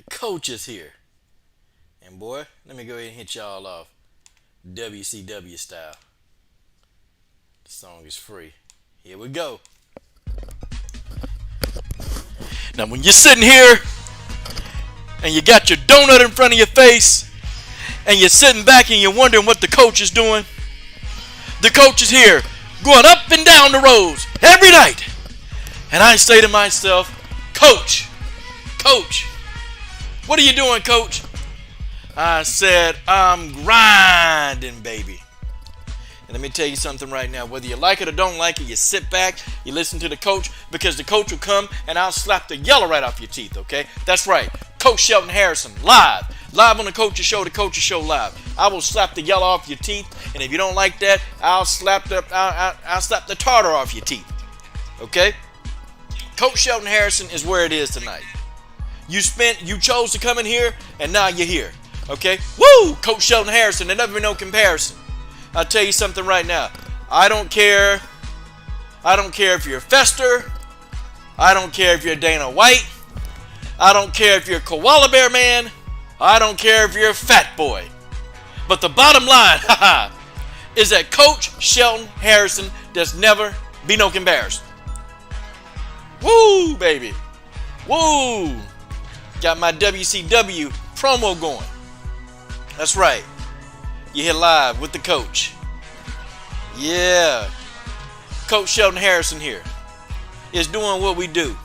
Coach is here. And boy, let me go ahead and hit y'all off WCW style. The song is free. Here we go. Now, when you're sitting here and you got your donut in front of your face and you're sitting back and you're wondering what the coach is doing, the coach is here going up and down the roads every night. And I say to myself, Coach, what are you doing, Coach? I said, I'm grinding, baby. And let me tell you something right now. Whether you like it or don't like it, you sit back, you listen to the coach, because the coach will come and I'll slap the yellow right off your teeth, okay? That's right. Coach Shelton Harrison, live on the Coach's Show, live. I will slap the yellow off your teeth, and if you don't like that, I'll slap the tartar off your teeth, okay? Coach Shelton Harrison is where it is tonight. You chose to come in here, and now you're here. Okay? Woo! Coach Shelton Harrison, there never been no comparison. I'll tell you something right now. I don't care if you're Fester. I don't care if you're Dana White. I don't care if you're Koala Bear Man. I don't care if you're a Fat Boy. But the bottom line, is that Coach Shelton Harrison, there's never be no comparison. Woo, baby. Woo! Got my WCW promo going. That's right. You're here live with the coach. Yeah. Coach Shelton Harrison here is doing what we do.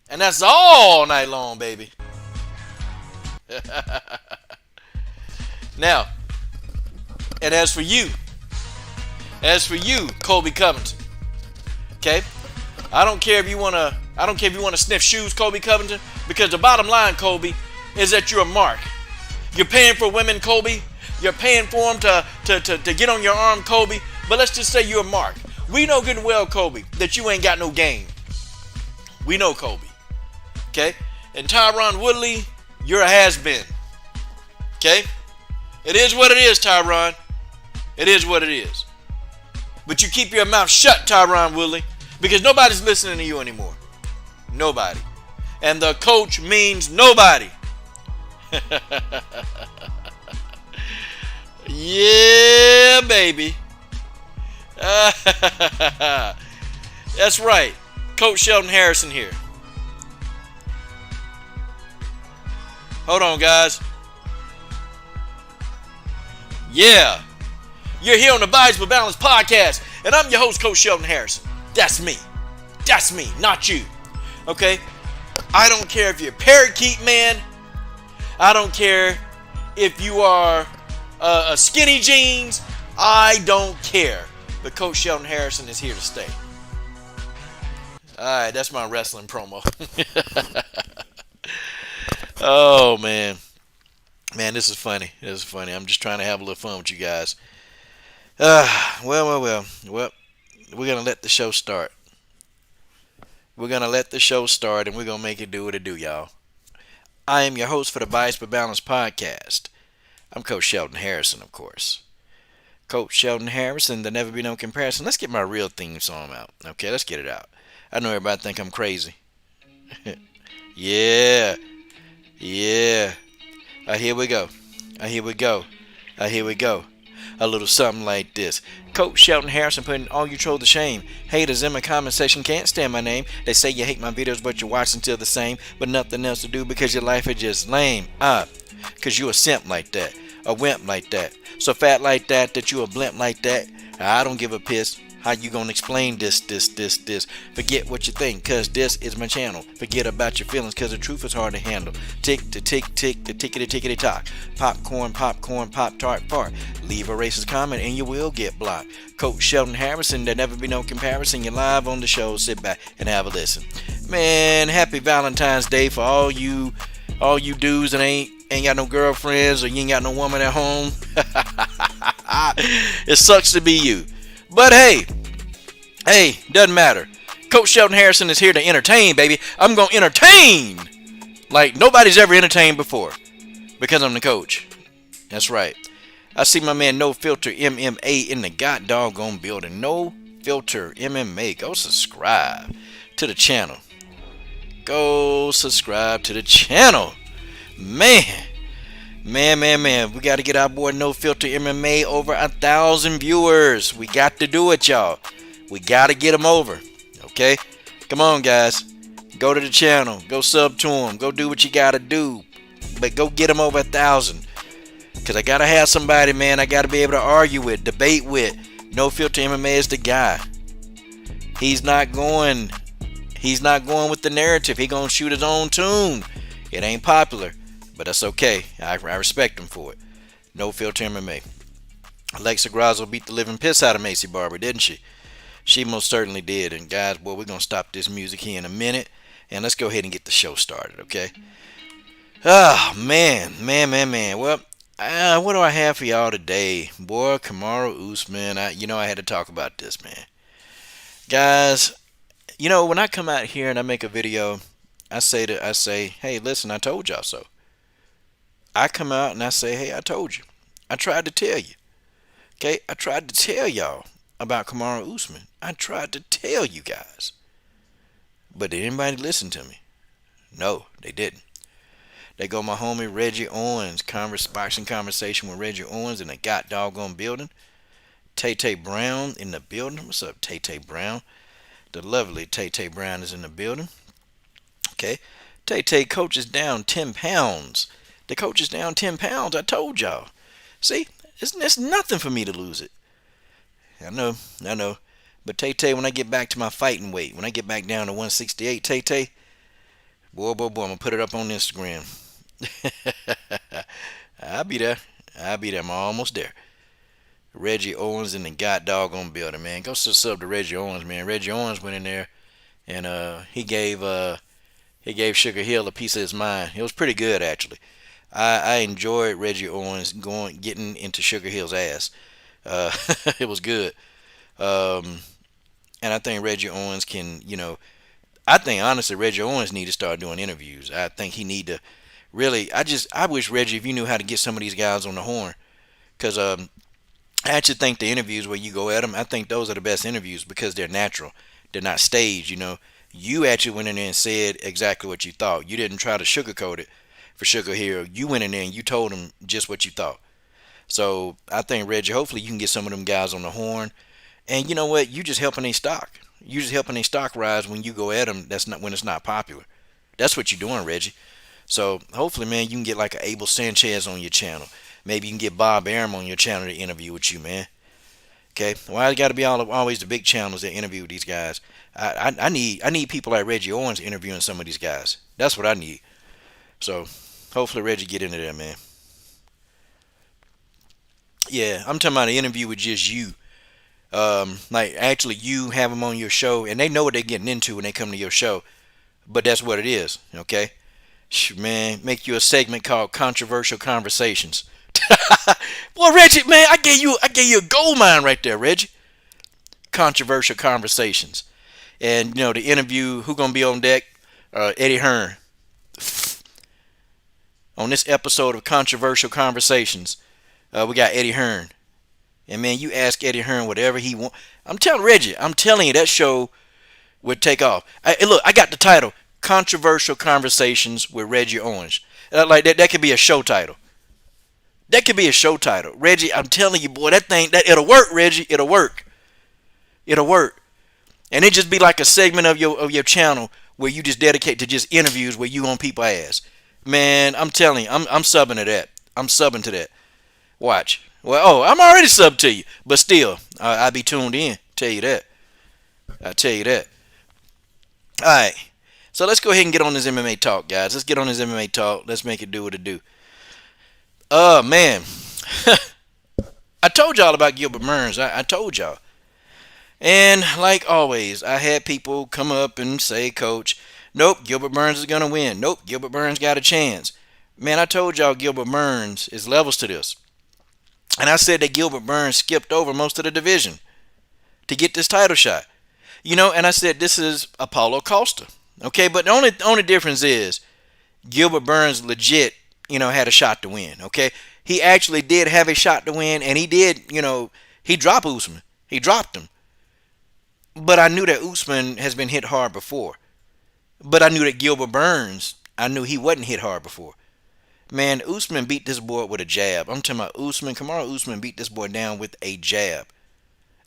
And that's all night long, baby. Now, and as for you, Colby Covington, okay? I don't care if you wanna sniff shoes, Colby Covington, because the bottom line, Colby, is that you're a mark. You're paying for women, Colby. You're paying for them to get on your arm, Colby. But let's just say you're a mark. We know good and well, Colby, that you ain't got no game. We know, Colby. Okay? And Tyron Woodley, you're a has-been. Okay? It is what it is, Tyron. It is what it is. But you keep your mouth shut, Tyron Woodley, because nobody's listening to you anymore. Nobody. And the coach means nobody. Yeah, baby. That's right. Coach Shelton Harrison here. Hold on, guys. Yeah. You're here on the Bias but Balance podcast, and I'm your host, Coach Shelton Harrison. That's me. That's me, not you. Okay? I don't care if you're a parakeet man. I don't care if you are a skinny jeans. I don't care. But Coach Shelton Harrison is here to stay. Alright, that's my wrestling promo. Oh, man. Man, this is funny. This is funny. I'm just trying to have a little fun with you guys. Well. We're going to let the show start. We're going to let the show start, and we're going to make it do what it do, y'all. I am your host for the Bias but Balance podcast. I'm Coach Shelton Harrison, of course. Coach Shelton Harrison, there never be no comparison. Let's get my real theme song out. Okay, let's get it out. I know everybody think I'm crazy. Yeah. Here we go. A little something like this. Coach Shelton Harrison putting all you trolls to shame. Haters in my comment section can't stand my name. They say you hate my videos, but you're watching still the same. But nothing else to do because your life is just lame. Cause you a simp like that. A wimp like that. So fat like that you a blimp like that. I don't give a piss. How you gonna explain this? Forget what you think, cause this is my channel. Forget about your feelings, cause the truth is hard to handle. Tick to tick, tick to tickety tock. Popcorn, pop tart fart. Leave a racist comment and you will get blocked. Coach Shelton Harrison, there never be no comparison. You're live on the show, sit back and have a listen. Man, happy Valentine's Day for all you dudes that ain't got no girlfriends or you ain't got no woman at home. It sucks to be you. But hey, doesn't matter. Coach Shelton Harrison is here to entertain, baby. I'm going to entertain like nobody's ever entertained before because I'm the coach. That's right. I see my man No Filter MMA in the god doggone building. No Filter MMA. Go subscribe to the channel. go subscribe to the channel. Man. Man, we got to get our boy No Filter MMA over 1,000 viewers. We got to do it, y'all. We got to get him over. Okay? Come on, guys. Go to the channel. Go sub to him. Go do what you got to do. But go get him over 1,000. Because I got to have somebody, man, I got to be able to argue with, debate with. No Filter MMA is the guy. He's not going with the narrative. He going to shoot his own tune. It ain't popular. But that's okay. I respect him for it. No Filter MMA. Alexa Grasso beat the living piss out of Macy Barber, didn't she? She most certainly did. And guys, boy, we're going to stop this music here in a minute. And let's go ahead and get the show started, okay? Oh, man. Well, what do I have for y'all today? Boy, Kamaru Usman. I had to talk about this, man. Guys, when I come out here and I make a video, I say, hey, listen, I told y'all so. I come out and I say, hey, I told you. I tried to tell you. Okay? I tried to tell y'all about Kamaru Usman. I tried to tell you guys. But did anybody listen to me? No, they didn't. They go my homie Reggie Owens, boxing conversation with Reggie Owens in the doggone building. Tay Brown in the building. What's up, Tay Brown? The lovely Tay Brown is in the building. Okay? Tay coach is down 10 pounds. The coach is down 10 pounds. I told y'all. See, it's nothing for me to lose it. I know. But Tay, when I get back to my fighting weight, when I get back down to 168, Tay, boy, I'm going to put it up on Instagram. I'll be there. I'm almost there. Reggie Owens in the doggone building, man. Go sub to Reggie Owens, man. Reggie Owens went in there and he gave Sugar Hill a piece of his mind. It was pretty good, actually. I enjoyed Reggie Owens getting into Sugar Hill's ass. It was good. And I think Reggie Owens can, I think honestly Reggie Owens need to start doing interviews. I think he need to really, I wish Reggie, if you knew how to get some of these guys on the horn, because I actually think the interviews where you go at them, I think those are the best interviews because they're natural. They're not staged, You actually went in there and said exactly what you thought. You didn't try to sugarcoat it for Sugar Hill. You went in there and you told them just what you thought. So I think, Reggie, hopefully you can get some of them guys on the horn. And you know what? You just helping their stock. You just helping their stock rise when you go at them. That's not when it's not popular. That's what you're doing, Reggie. So hopefully, man, you can get like an Abel Sanchez on your channel. Maybe you can get Bob Arum on your channel to interview with you, man. Okay? Why it got to be always the big channels that interview with these guys? I need people like Reggie Owens interviewing some of these guys. That's what I need. So hopefully Reggie get into there, man. Yeah, I'm talking about an interview with just you. Like actually you have them on your show and they know what they're getting into when they come to your show. But that's what it is, okay? Man, make you a segment called Controversial Conversations. Well, Reggie, man, I gave you a gold mine right there, Reggie. Controversial Conversations. And, the interview, who going to be on deck? Eddie Hearn. On this episode of Controversial Conversations, we got Eddie Hearn. And, man, you ask Eddie Hearn whatever he wants. I'm telling you, that show would take off. Look, I got the title, Controversial Conversations with Reggie Owens. Like that could be a show title. That could be a show title. Reggie, I'm telling you, boy, it'll work, Reggie. It'll work. And it just be like a segment of your channel where you just dedicate to just interviews where you on people's ass. Man, I'm telling you, I'm subbing to that. I'm subbing to that. Watch. Well, I'm already subbed to you, but still, I'll be tuned in. Tell you that. I tell you that. All right. So let's go ahead and get on this MMA talk, guys. Let's get on this MMA talk. Let's make it do what it do. Man. I told y'all about Gilbert Burns. I told y'all. And like always, I had people come up and say, Coach, nope, Gilbert Burns is going to win. Nope, Gilbert Burns got a chance. Man, I told y'all Gilbert Burns is levels to this. And I said that Gilbert Burns skipped over most of the division to get this title shot. And I said this is Apollo Costa. Okay, but the only difference is Gilbert Burns legit, had a shot to win. Okay, he actually did have a shot to win, and he did, he dropped Usman. He dropped him. But I knew that Usman has been hit hard before. But I knew that Gilbert Burns, I knew he wasn't hit hard before. Man, Usman beat this boy with a jab. I'm talking about Kamaru Usman beat this boy down with a jab.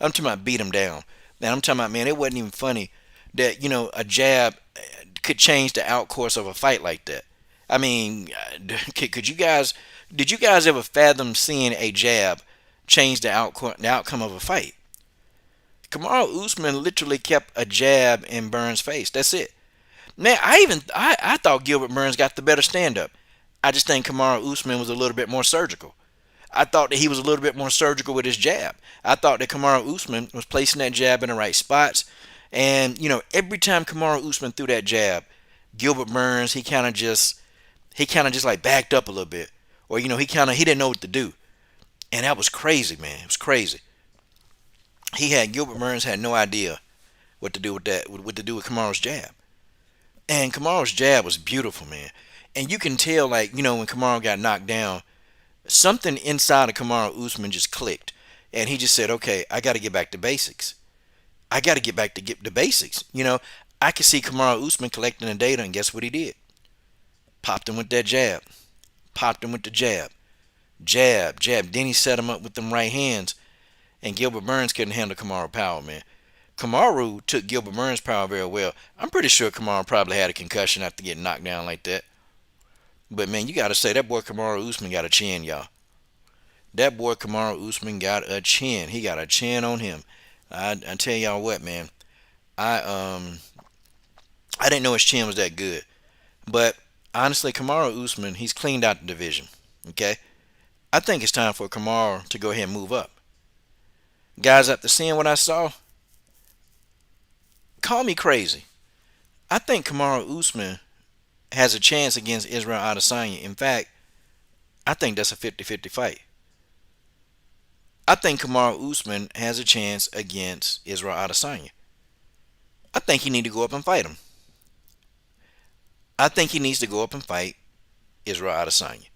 I'm talking about beat him down. Man, I'm talking about, man, it wasn't even funny that, a jab could change the outcourse of a fight like that. I mean, could you guys, did you guys ever fathom seeing a jab change the outcome of a fight? Kamaru Usman literally kept a jab in Burns' face. That's it. Man, I thought Gilbert Burns got the better stand up. I just think Kamaru Usman was a little bit more surgical. I thought that he was a little bit more surgical with his jab. I thought that Kamaru Usman was placing that jab in the right spots. And, every time Kamaru Usman threw that jab, Gilbert Burns, he kind of just like backed up a little bit. Or, he didn't know what to do. And that was crazy, man. It was crazy. Gilbert Burns had no idea what to do with that, what to do with Kamaru's jab. And Kamaru's jab was beautiful, man. And you can tell, like, when Kamaru got knocked down, something inside of Kamaru Usman just clicked. And he just said, okay, I got to get back to basics. I got to get back to the basics. I could see Kamaru Usman collecting the data, and guess what he did? Popped him with that jab. Popped him with the jab. Jab, jab. Then he set him up with them right hands. And Gilbert Burns couldn't handle Kamaru power, man. Kamaru took Gilbert Burns' power very well. I'm pretty sure Kamaru probably had a concussion after getting knocked down like that. But, man, you got to say, that boy Kamaru Usman got a chin, y'all. That boy Kamaru Usman got a chin. He got a chin on him. I tell y'all what, man. I didn't know his chin was that good. But, honestly, Kamaru Usman, he's cleaned out the division. Okay? I think it's time for Kamaru to go ahead and move up. Guys, after seeing what I saw, call me crazy. I think Kamaru Usman has a chance against Israel Adesanya. In fact, I think that's a 50-50 fight. I think Kamaru Usman has a chance against Israel Adesanya. I think he needs to go up and fight him. I think he needs to go up and fight Israel Adesanya.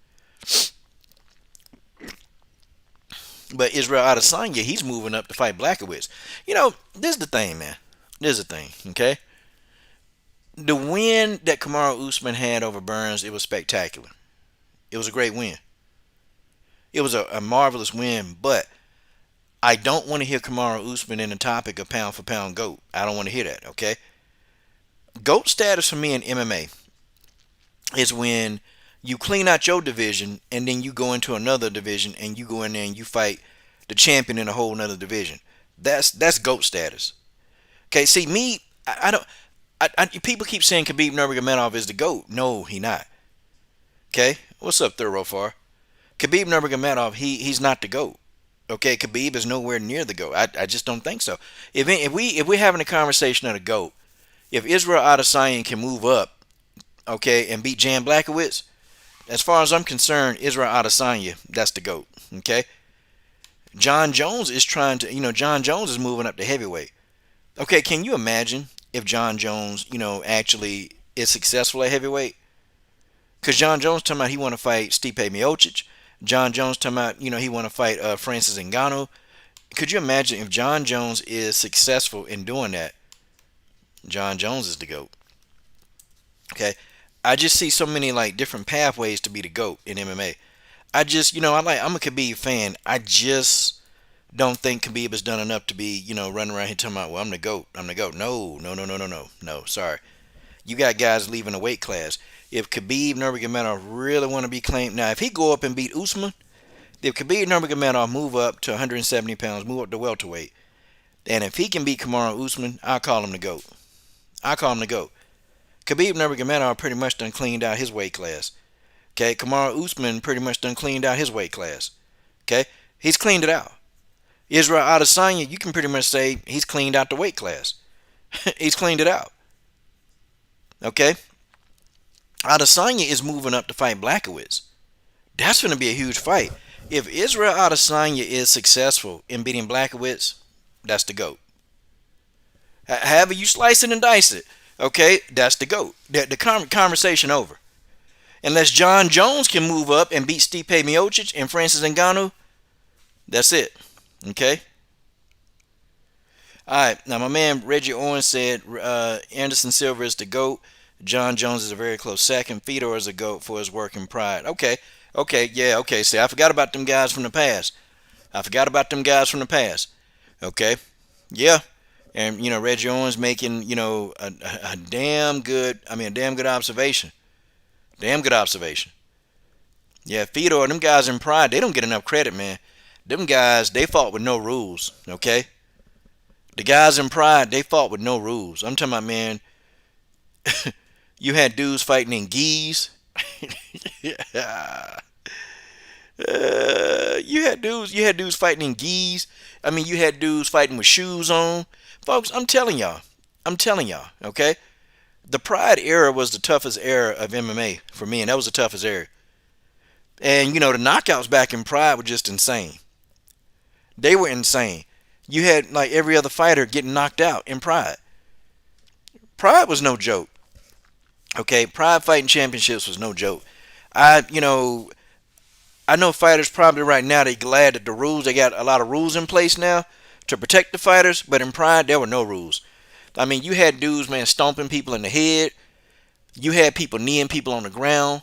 But Israel Adesanya, he's moving up to fight Blachowicz. This is the thing, man. This is the thing, okay? The win that Kamaru Usman had over Burns, it was spectacular. It was a great win. It was a marvelous win, but I don't want to hear Kamaru Usman in the topic of pound for pound GOAT. I don't want to hear that, okay? GOAT status for me in MMA is when you clean out your division and then you go into another division and you go in there and you fight the champion in a whole nother division. That's GOAT status. Okay, see me, I don't. People keep saying Khabib Nurmagomedov is the GOAT. No, he not. Okay, what's up, Thoroughfar? Khabib Nurmagomedov, he's not the GOAT. Okay, Khabib is nowhere near the GOAT. I just don't think so. If we're having a conversation of the GOAT, if Israel Adesanya can move up, okay, and beat Jan Blachowicz, as far as I'm concerned, Israel Adesanya, that's the GOAT. Okay, John Jones is trying to, John Jones is moving up to heavyweight. Okay, can you imagine if John Jones, actually is successful at heavyweight? Because John Jones talking about he want to fight Stipe Miocic. John Jones talking about, he want to fight Francis Ngannou. Could you imagine if John Jones is successful in doing that? John Jones is the GOAT. Okay, I just see so many like different pathways to be the GOAT in MMA. I'm a Khabib fan. I just don't think Khabib has done enough to be, running around here talking about, well, I'm the GOAT. I'm the GOAT. No, no, no, no, no, no. No, sorry. You got guys leaving the weight class. If Khabib Nurmagomedov really want to be claimed, now if he go up and beat Usman, if Khabib Nurmagomedov move up to 170 pounds, move up to welterweight, and if he can beat Kamaru Usman, I'll call him the GOAT. I'll call him the GOAT. Khabib Nurmagomedov pretty much done cleaned out his weight class. Okay, Kamaru Usman pretty much done cleaned out his weight class. Okay, he's cleaned it out. Israel Adesanya, you can pretty much say he's cleaned out the weight class. He's cleaned it out. Okay, Adesanya is moving up to fight Blachowicz. That's going to be a huge fight. If Israel Adesanya is successful in beating Blachowicz, that's the GOAT. However you slice it and dice it, okay, that's the GOAT. The conversation over. Unless John Jones can move up and beat Stipe Miocic and Francis Ngannou, that's it. Okay? All right. Now, my man Reggie Owens said Anderson Silva is the GOAT. John Jones is a very close second. Fedor is a GOAT for his work in Pride. Okay, okay, yeah, okay. See, I forgot about them guys from the past. I forgot about them guys from the past. Okay, yeah. And, Reggie Owens making, a damn good, a damn good observation. Damn good observation. Yeah, Fedor, them guys in Pride, they don't get enough credit, man. Them guys, they fought with no rules, okay? The guys in Pride, they fought with no rules. I'm talking about, man, you had dudes fighting in gis. Yeah. You had dudes fighting in gis. You had dudes fighting with shoes on. Folks, I'm telling y'all. Okay? The Pride era was the toughest era of MMA for me, and that was the toughest era. And, the knockouts back in Pride were just insane. They were insane. You had, like, every other fighter getting knocked out in Pride. Pride was no joke. Okay? Pride Fighting Championships was no joke. I know fighters probably right now, they glad that they got a lot of rules in place now to protect the fighters, but in Pride, there were no rules. You had dudes, man, stomping people in the head. You had people kneeing people on the ground.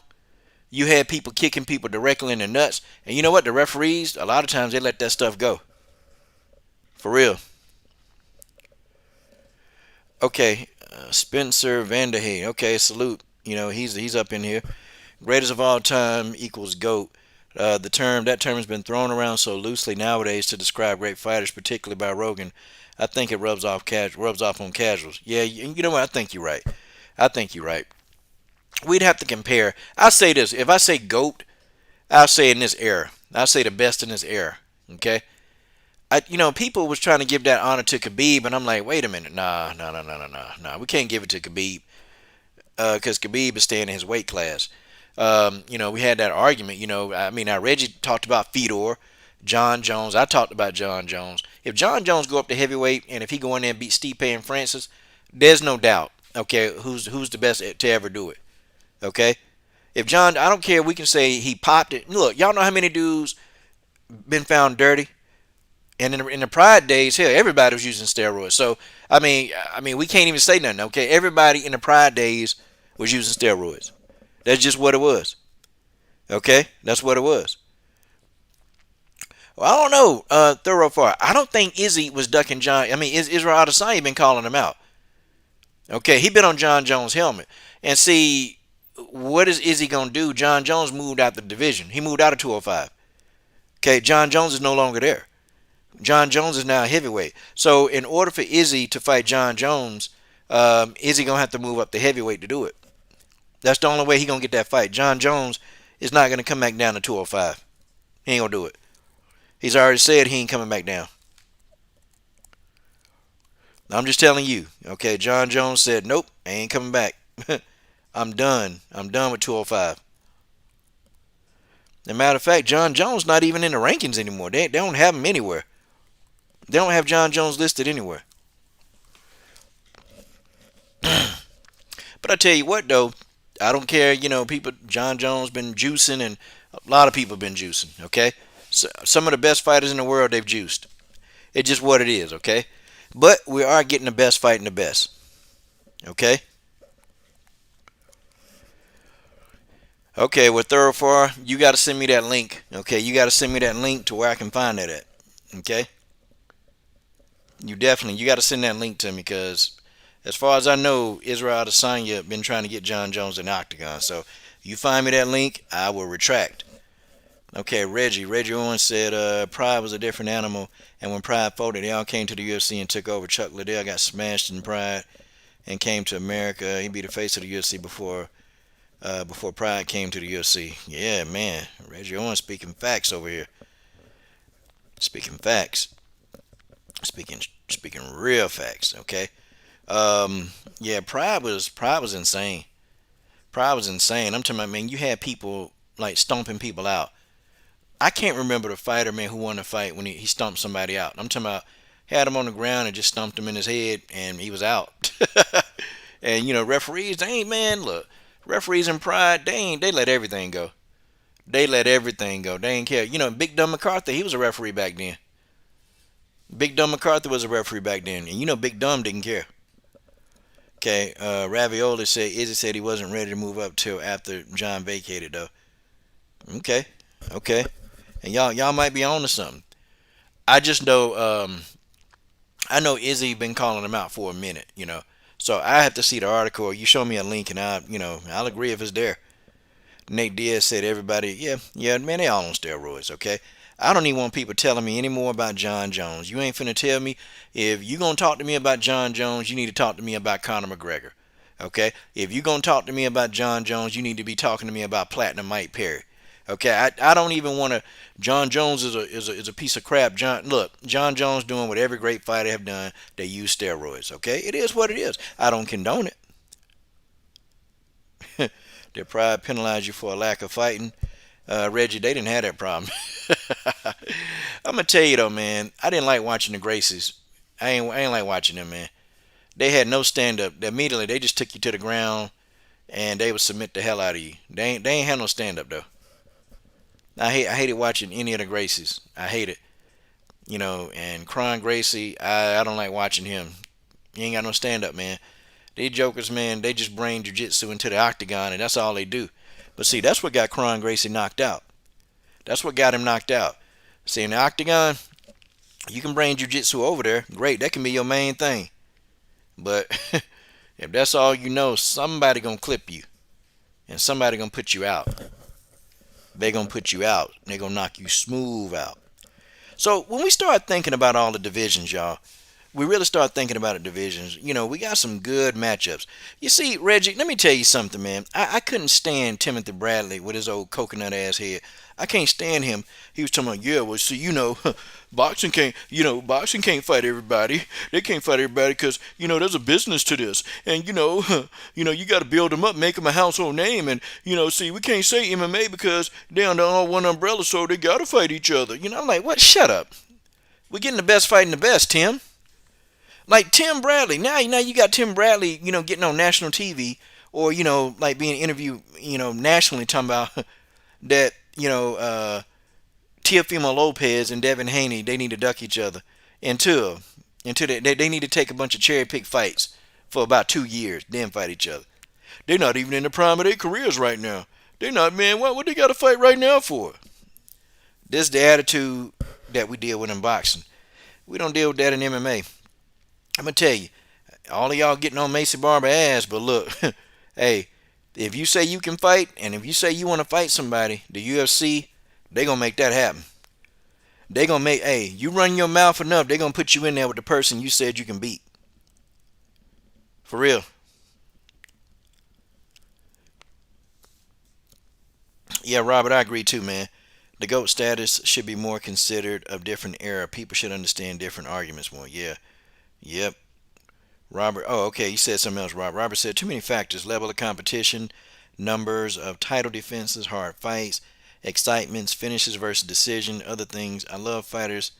You had people kicking people directly in the nuts. And you know what? The referees, a lot of times, they let that stuff go. For real. Okay, Spencer Vanderhey. Okay, salute. He's up in here. Greatest of all time equals GOAT. That term has been thrown around so loosely nowadays to describe great fighters, particularly by Rogan. I think it rubs off on casuals. Yeah, you know what? I think you're right. We'd have to compare. I'll say this: if I say GOAT, I'll say in this era. I'll say the best in this era. Okay. People was trying to give that honor to Khabib, and I'm like, wait a minute, nah. We can't give it to Khabib because Khabib is staying in his weight class. We had that argument. Reggie talked about Fedor, John Jones. I talked about John Jones. If John Jones go up to heavyweight, and if he go in there and beat Stipe and Francis, there's no doubt. Okay, who's the best to ever do it? Okay, if John, I don't care. We can say he popped it. Look, y'all know how many dudes been found dirty, and in the Pride days, hell, everybody was using steroids. So we can't even say nothing. Okay, everybody in the Pride days was using steroids. That's just what it was. Okay? That's what it was. Well, I don't know, Thorough Far. I don't think Izzy was ducking John. Israel Adesanya been calling him out. Okay, he been on John Jones' helmet. And see, what is Izzy going to do? John Jones moved out the division. He moved out of 205. Okay, John Jones is no longer there. John Jones is now a heavyweight. So in order for Izzy to fight John Jones, Izzy going to have to move up to heavyweight to do it. That's the only way he going to get that fight. John Jones is not going to come back down to 205. He ain't going to do it. He's already said he ain't coming back down. I'm just telling you. Okay, John Jones said, nope, I ain't coming back. I'm done. I'm done with 205. As a matter of fact, John Jones not even in the rankings anymore. They don't have him anywhere. They don't have John Jones listed anywhere. But I tell you what, though, I don't care. John Jones been juicing, and a lot of people been juicing. Okay, so some of the best fighters in the world, they've juiced. It's just what it is. Okay, but we are getting the best fighting the best. Okay. Okay, with Thorough Far, you got to send me that link. Okay, you got to send me that link to where I can find that at. Okay. You got to send that link to me because, as far as I know, Israel Adesanya been trying to get John Jones in the octagon. So, you find me that link, I will retract. Okay, Reggie Owens said Pride was a different animal, and when Pride folded, they all came to the UFC and took over. Chuck Liddell got smashed in Pride and came to America. He be the face of the UFC before Pride came to the UFC. Yeah, man, Reggie Owens speaking facts over here. Speaking facts. Speaking real facts. Okay. Yeah, Pride was insane. Pride was insane. I'm talking about, man, you had people like stomping people out. I can't remember the fighter, man, who won the fight when he stomped somebody out. I'm talking about had him on the ground and just stomped him in his head and he was out. And referees, referees in Pride, they let everything go. They ain't care. Big Dumb McCarthy, he was a referee back then. Big Dumb McCarthy was a referee back then, and Big Dumb didn't care. Okay, Ravioli said Izzy said he wasn't ready to move up till after John vacated though. Okay, okay, and y'all might be on to something. I just know I know Izzy been calling him out for a minute, So I have to see the article. Or you show me a link, and I'll agree if it's there. Nate Diaz said everybody, yeah, yeah, man, they all on steroids, okay? I don't even want people telling me any more about John Jones. You ain't finna tell me. If you gonna talk to me about John Jones, you need to talk to me about Conor McGregor, okay? If you gonna talk to me about John Jones, you need to be talking to me about Platinum Mike Perry, okay? I don't even want to. John Jones is a piece of crap. John Jones doing what every great fighter have done. They use steroids, okay? It is what it is. I don't condone it. Their pride penalize you for a lack of fighting. Reggie, they didn't have that problem. I'm gonna tell you though, man. I didn't like watching the Gracies. I ain't like watching them, man. They had no stand up. Immediately, they just took you to the ground and they would submit the hell out of you. They ain't had no stand up though. I hated watching any of the Gracies. I hate it. And Cron Gracie, I don't like watching him. He ain't got no stand up, man. These jokers, man, they just bring jiu-jitsu into the octagon, and that's all they do. But see, that's what got Cron Gracie knocked out. That's what got him knocked out. See, in the octagon, you can bring jiu-jitsu over there. Great, that can be your main thing. But if that's all you know, somebody gonna clip you, and somebody gonna put you out. They gonna put you out. They gonna knock you smooth out. So when we start thinking about all the divisions, y'all, we really start thinking about the divisions. We got some good matchups. You see, Reggie, let me tell you something, man. I couldn't stand Timothy Bradley with his old coconut ass head. I can't stand him. He was talking about, yeah, well, see, boxing can't fight everybody. They can't fight everybody because, there's a business to this. And, you got to build them up, make them a household name. And, see, we can't say MMA because they're under all one umbrella, so they got to fight each other. I'm like, what? Shut up. We're getting the best fighting the best, Tim. Like Tim Bradley. Now you got Tim Bradley, getting on national TV or, like being interviewed, nationally talking about that, Teofimo Lopez and Devin Haney, they need to duck each other until they need to take a bunch of cherry pick fights for about 2 years, then fight each other. They're not even in the prime of their careers right now. They're not, man, what they got to fight right now for? This is the attitude that we deal with in boxing. We don't deal with that in MMA. I'm going to tell you, all of y'all getting on Macy Barber ass, but look, hey, if you say you can fight, and if you say you want to fight somebody, the UFC, they going to make that happen. They going to hey, you run your mouth enough, they going to put you in there with the person you said you can beat. For real. Yeah, Robert, I agree too, man. The GOAT status should be more considered of different era. People should understand different arguments more. Yeah. Yep. Robert. Oh, okay. You said something else, Robert. Robert said too many factors: level of competition, numbers of title defenses, hard fights, excitements, finishes versus decision, other things. I love fighters.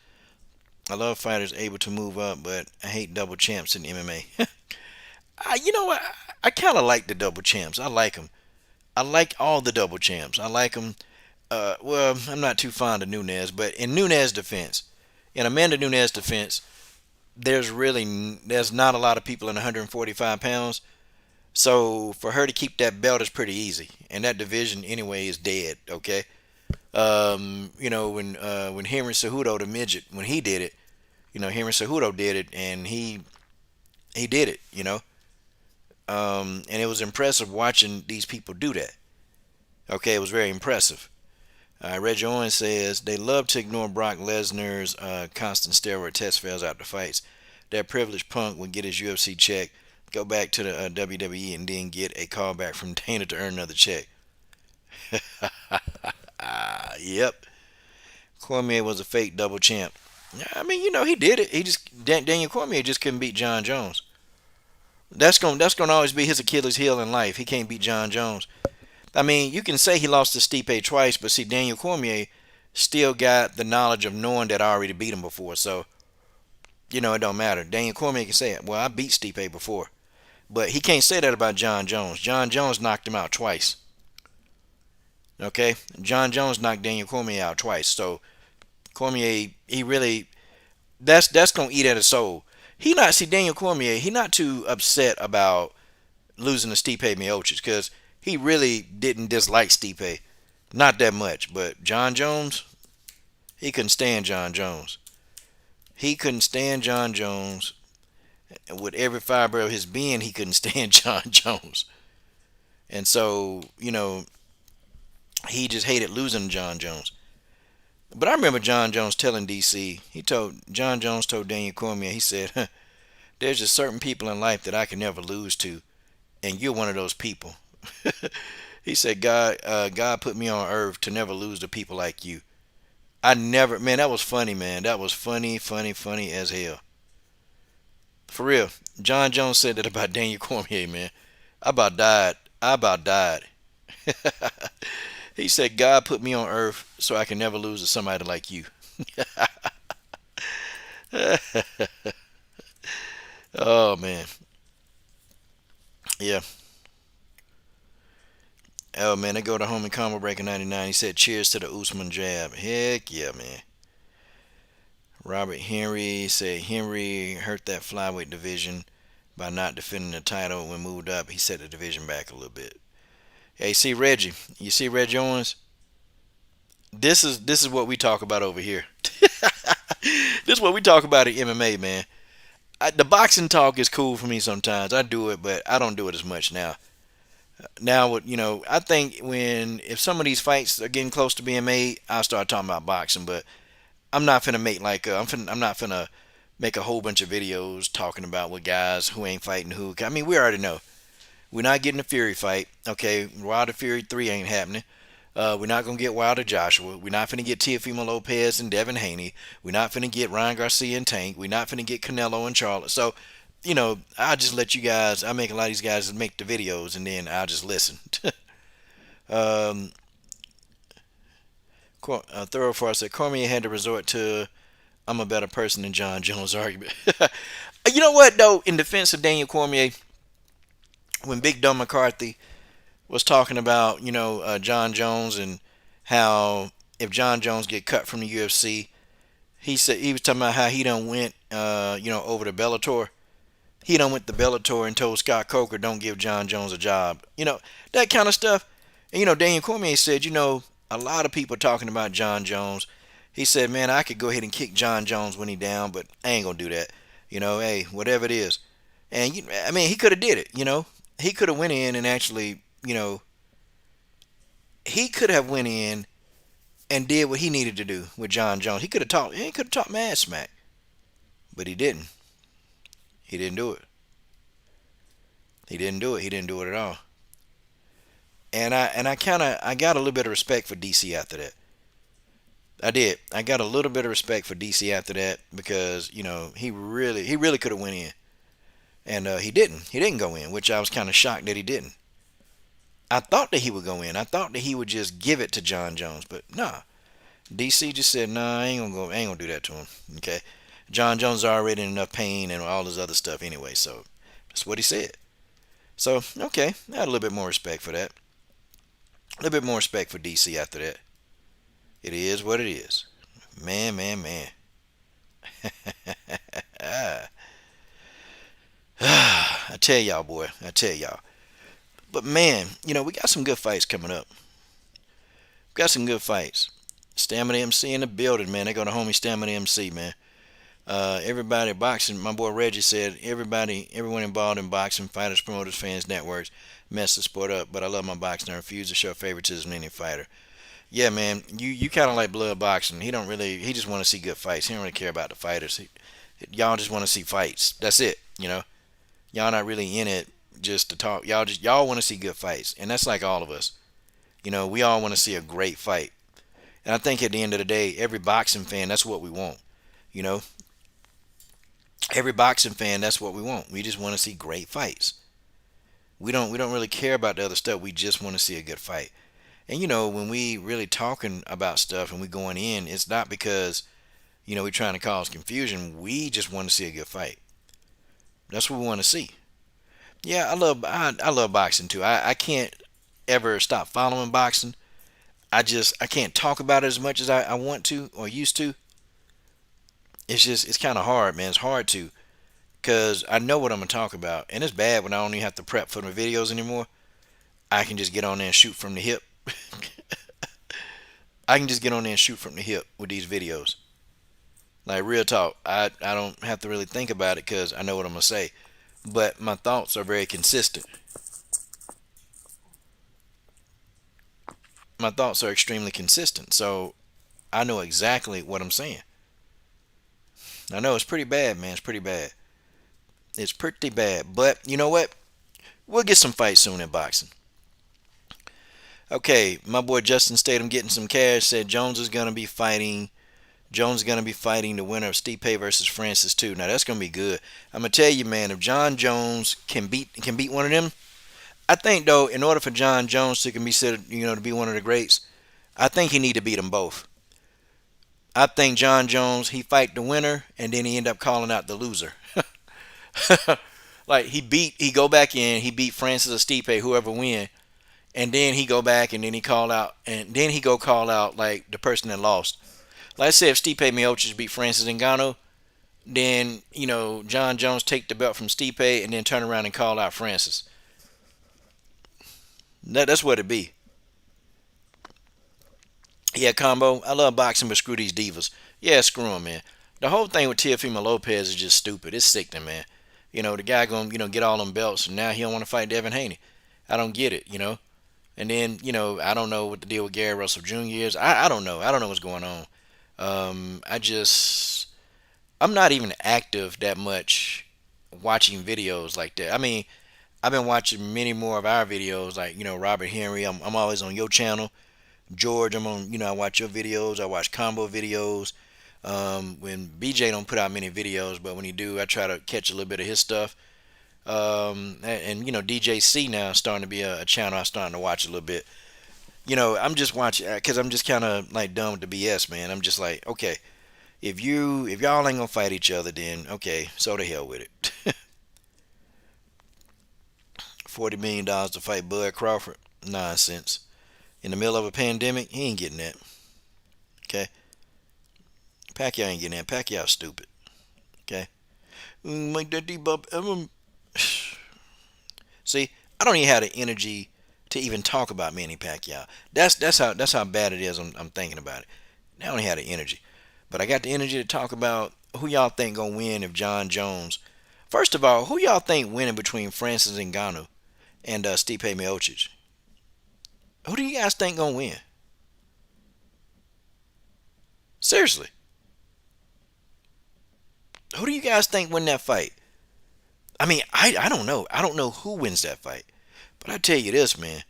Able to move up, but I hate double champs in MMA. You know what? I kind of like the double champs. I like them. I like all the double champs. I like them. Well, I'm not too fond of Nunez, but in Amanda Nunez defense, there's not a lot of people in 145 pounds. So for her to keep that belt is pretty easy. And that division anyway is dead, okay? When Henry Cejudo, the midget, when he did it, Henry Cejudo did it and he did it, and it was impressive watching these people do that. Okay, it was very impressive. Reggie Owens says they love to ignore Brock Lesnar's constant steroid test fails after fights. That privileged punk would get his UFC check, go back to the WWE, and then get a call back from Dana to earn another check. Yep. Cormier was a fake double champ. I mean, he did it. Daniel Cormier just couldn't beat John Jones. That's gonna always be his Achilles heel in life. He can't beat John Jones. I mean, you can say he lost to Stipe twice, but see, Daniel Cormier still got the knowledge of knowing that I already beat him before. So, it don't matter. Daniel Cormier can say, well, I beat Stipe before. But he can't say that about John Jones. John Jones knocked him out twice. Okay? John Jones knocked Daniel Cormier out twice. So, Cormier, he really, that's going to eat at his soul. he not see Daniel Cormier. He not too upset about losing to Stipe Miocic because he really didn't dislike Stipe, not that much. But John Jones, he couldn't stand John Jones. He couldn't stand John Jones. With every fiber of his being, he couldn't stand John Jones. And so, he just hated losing to John Jones. But I remember John Jones telling DC, John Jones told Daniel Cormier, he said, there's just certain people in life that I can never lose to, and you're one of those people. He said, God put me on earth to never lose to people like you. I never, man, that was funny, man. That was funny, funny, funny as hell. For real. John Jones said that about Daniel Cormier, man. I about died. I about died. He said, God put me on earth so I can never lose to somebody like you. Oh, man. Yeah. Oh, man, they go to home in combo breaker 99. He said, cheers to the Usman jab. Heck yeah, man. Robert Henry said Henry hurt that flyweight division by not defending the title when moved up. He set the division back a little bit. Hey, see Reggie. You see Reggie Owens? This is what we talk about over here. This is what we talk about at MMA, man. The boxing talk is cool for me sometimes. I do it, but I don't do it as much now. Now, I think if some of these fights are getting close to being made, I'll start talking about boxing. But I'm not finna make I'm not finna make a whole bunch of videos talking about what guys who ain't fighting who. I mean, we already know. We're not getting a Fury fight. Okay, Wilder Fury 3 ain't happening. We're not going to get Wilder Joshua. We're not finna get Teofimo Lopez and Devin Haney. We're not finna get Ryan Garcia and Tank. We're not finna get Canelo and Charlotte. So, I'll just let you guys, I make a lot of these guys make the videos and then I'll just listen. Thorough Far said, Cormier had to resort to I'm a better person than John Jones argument. You know what, though, in defense of Daniel Cormier, when Big Dumb McCarthy was talking about, John Jones and how if John Jones get cut from the UFC, he said he was talking about how he done went, over to Bellator. He done went to Bellator and told Scott Coker, don't give John Jones a job. That kind of stuff. And, Daniel Cormier said, a lot of people talking about John Jones. He said, man, I could go ahead and kick John Jones when he down, but I ain't going to do that. Hey, whatever it is. And, he could have did it, He could have went in and actually, he could have went in and did what he needed to do with John Jones. He could have talked mad smack. But he didn't. He didn't do it. He didn't do it. He didn't do it at all. And I got a little bit of respect for DC after that. I did. I got a little bit of respect for DC after that because, he really could have went in. And he didn't. He didn't go in, which I was kind of shocked that he didn't. I thought that he would go in. I thought that he would just give it to John Jones, but nah. DC just said, nah, I ain't gonna do that to him. Okay. John Jones is already in enough pain and all this other stuff anyway, so that's what he said. So, okay, I had a little bit more respect for that. A little bit more respect for DC after that. It is what it is. Man. I tell y'all, boy. I tell y'all. But man, we got some good fights coming up. We got some good fights. Stamina MC in the building, man. They go to homie Stamina MC, man. Everybody boxing, my boy Reggie said, everyone involved in boxing, fighters, promoters, fans, networks, mess the sport up. But I love my boxing. I refuse to show favoritism to any fighter. Yeah, man, you kind of like blood boxing. He just want to see good fights. He don't really care about the fighters. Y'all just want to see fights. That's it, Y'all not really in it just to talk. Y'all want to see good fights. And that's like all of us. We all want to see a great fight. And I think at the end of the day, every boxing fan, that's what we want. Every boxing fan, that's what we want. We just want to see great fights. We don't really care about the other stuff. We just want to see a good fight. And when we really talking about stuff and we going in, it's not because we're trying to cause confusion. We just want to see a good fight. That's what we want to see. Yeah, I love boxing too. I can't ever stop following boxing. I can't talk about it as much as I want to or used to. It's kind of hard, man. It's hard to because I know what I'm gonna talk about, and it's bad when I don't even have to prep for the videos anymore. I can just get on there and shoot from the hip. I can just get on there and shoot from the hip with these videos. Like real talk, I don't have to really think about it because I know what I'm gonna say. But my thoughts are very consistent. My thoughts are extremely consistent, so I know exactly what I'm saying. I know it's pretty bad, man. It's pretty bad. It's pretty bad. But you know what? We'll get some fights soon in boxing. Okay, my boy Justin Statham getting some cash said Jones is gonna be fighting. Jones is gonna be fighting the winner of Stipe versus Francis too. Now that's gonna be good. I'm gonna tell you, man. If John Jones can beat one of them, I think though, in order for John Jones to be considered, to be one of the greats, I think he need to beat them both. I think John Jones he fight the winner and then he end up calling out the loser. Like he go back in, he beat Francis or Stipe, whoever win, and then he go back and then he call out and then he go call out like the person that lost. Like I said, if Stipe Miocic beat Francis Ngannou, then John Jones take the belt from Stipe and then turn around and call out Francis. That's what it be. Yeah, combo. I love boxing, but screw these divas. Yeah, screw them, man. The whole thing with Teofimo Lopez is just stupid. It's sickening, man. The guy gonna get all them belts, and now he don't want to fight Devin Haney. I don't get it. And then I don't know what the deal with Gary Russell Jr. is. I don't know. I don't know what's going on. I'm not even active that much watching videos like that. I mean, I've been watching many more of our videos, like Robert Henry. I'm always on your channel. George, I'm on. I watch your videos. I watch combo videos. When BJ don't put out many videos, but when he do, I try to catch a little bit of his stuff. And DJC now is starting to be a channel I'm starting to watch a little bit. I'm just watching because I'm just kind of like done with the BS, man. I'm just like, okay, if y'all ain't gonna fight each other, then okay, so the hell with it. $40 million to fight Bud Crawford, nonsense. In the middle of a pandemic, he ain't getting that. Okay, Pacquiao ain't getting that. Pacquiao's stupid. Okay, make that debuff. See, I don't even have the energy to even talk about Manny Pacquiao. That's how bad it is. I'm thinking about it. I don't even have the energy, but I got the energy to talk about who y'all think gonna win if John Jones. First of all, who y'all think winning between Francis Ngannou and Stipe Miocic? Who do you guys think gonna win? Seriously, who do you guys think win that fight? I mean, I don't know. I don't know who wins that fight. But I tell you this, man.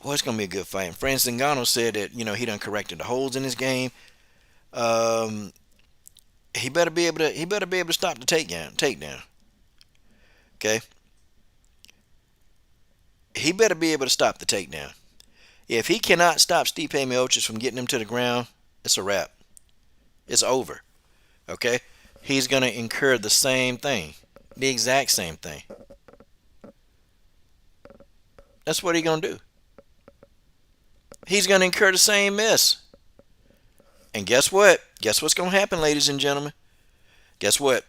Boy, it's gonna be a good fight. And Francis Ngannou said that he done corrected the holes in his game. Um, he better be able to stop the takedown. Okay. He better be able to stop the takedown. If he cannot stop Stipe Miocic from getting him to the ground, it's a wrap. It's over. Okay. He's gonna incur the same thing, the exact same thing. That's what he's gonna do. He's gonna incur the same mess. And guess what? Guess what's gonna happen, ladies and gentlemen? Guess what?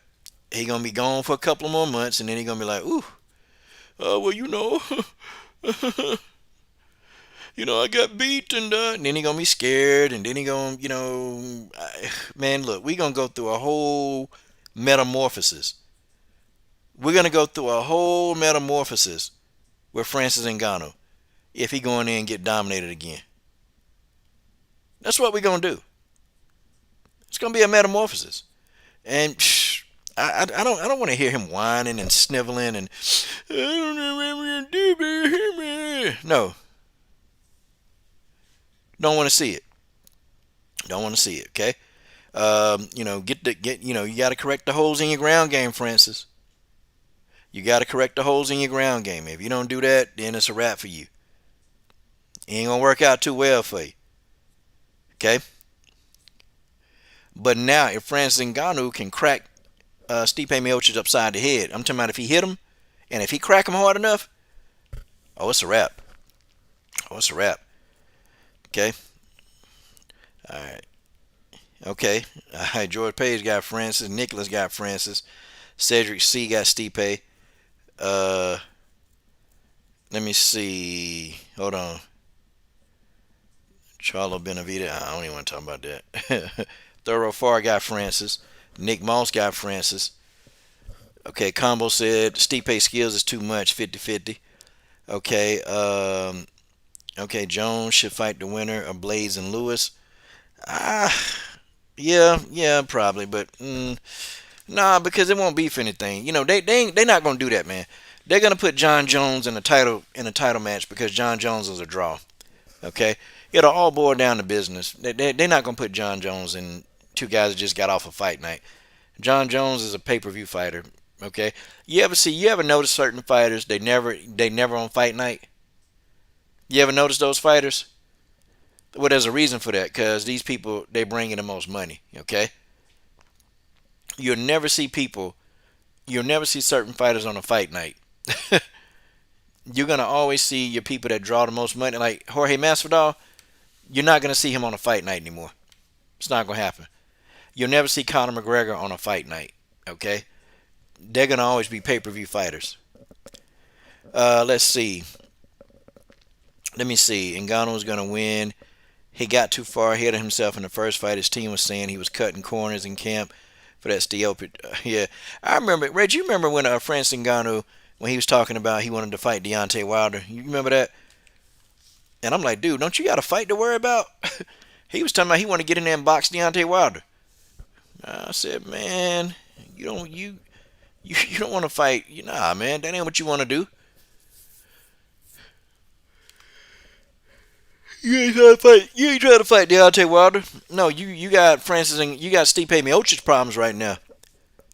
He gonna be gone for a couple of more months, and then he gonna be like, "Ooh, well, I got beat," and then he gonna be scared, and then he gonna, man, look, we gonna go through a whole metamorphosis. We're gonna go through a whole metamorphosis with Francis Ngannou if he go in there and get dominated again. That's what we're gonna do. It's gonna be a metamorphosis, and I don't want to hear him whining and sniveling and I don't know what we're gonna do. No, don't want to see it. Don't want to see it. Okay, you got to correct the holes in your ground game, Francis. You got to correct the holes in your ground game. If you don't do that, then it's a wrap for you. It ain't gonna work out too well for you. Okay. But now, if Francis Ngannou can crack Stipe Miocic upside the head, I'm talking about if he hit him, and if he crack him hard enough, oh, it's a wrap. Oh, it's a wrap. Okay. All right. Okay. All right. George Page got Francis. Nicholas got Francis. Cedric C got Stipe. Uh, Let me see. Hold on. Charlo Benavide. I don't even want to talk about that. Thorough Far got Francis. Nick Moss got Francis. Okay, Combo said Stipe skills is too much, 50-50. Okay, okay, Jones should fight the winner of Blaze and Lewis. Ah, yeah, probably, but nah, because it won't beef anything. You know, they not gonna do that, man. They're gonna put John Jones in a title match because John Jones is a draw. Okay, it'll all boil down to business. They're not gonna put John Jones in two guys that just got off a fight night. John Jones is a pay-per-view fighter. Okay, you ever notice certain fighters they never on fight night? You ever notice those fighters? Well, there's a reason for that because these people they bring in the most money. Okay, you'll never see people, you'll never see certain fighters on a fight night. You're gonna always see your people that draw the most money, like Jorge Masvidal. You're not gonna see him on a fight night anymore. It's not gonna happen. You'll never see Conor McGregor on a fight night. Okay, they're gonna always be pay-per-view fighters. Let's see. Let me see. Ngannou's gonna win. He got too far ahead of himself in the first fight. His team was saying he was cutting corners in camp for that stupid. Yeah, I remember. Reg, you remember when Francis Ngannou, when he was talking about he wanted to fight Deontay Wilder? You remember that? And I'm like, dude, don't you got a fight to worry about? He was talking about he wanted to get in there and box Deontay Wilder. I said, man, you don't want to fight. Nah, man, that ain't what you want to do. You ain't trying to fight Deontay Wilder. No, you got Francis and you got Stipe Miocic's problems right now.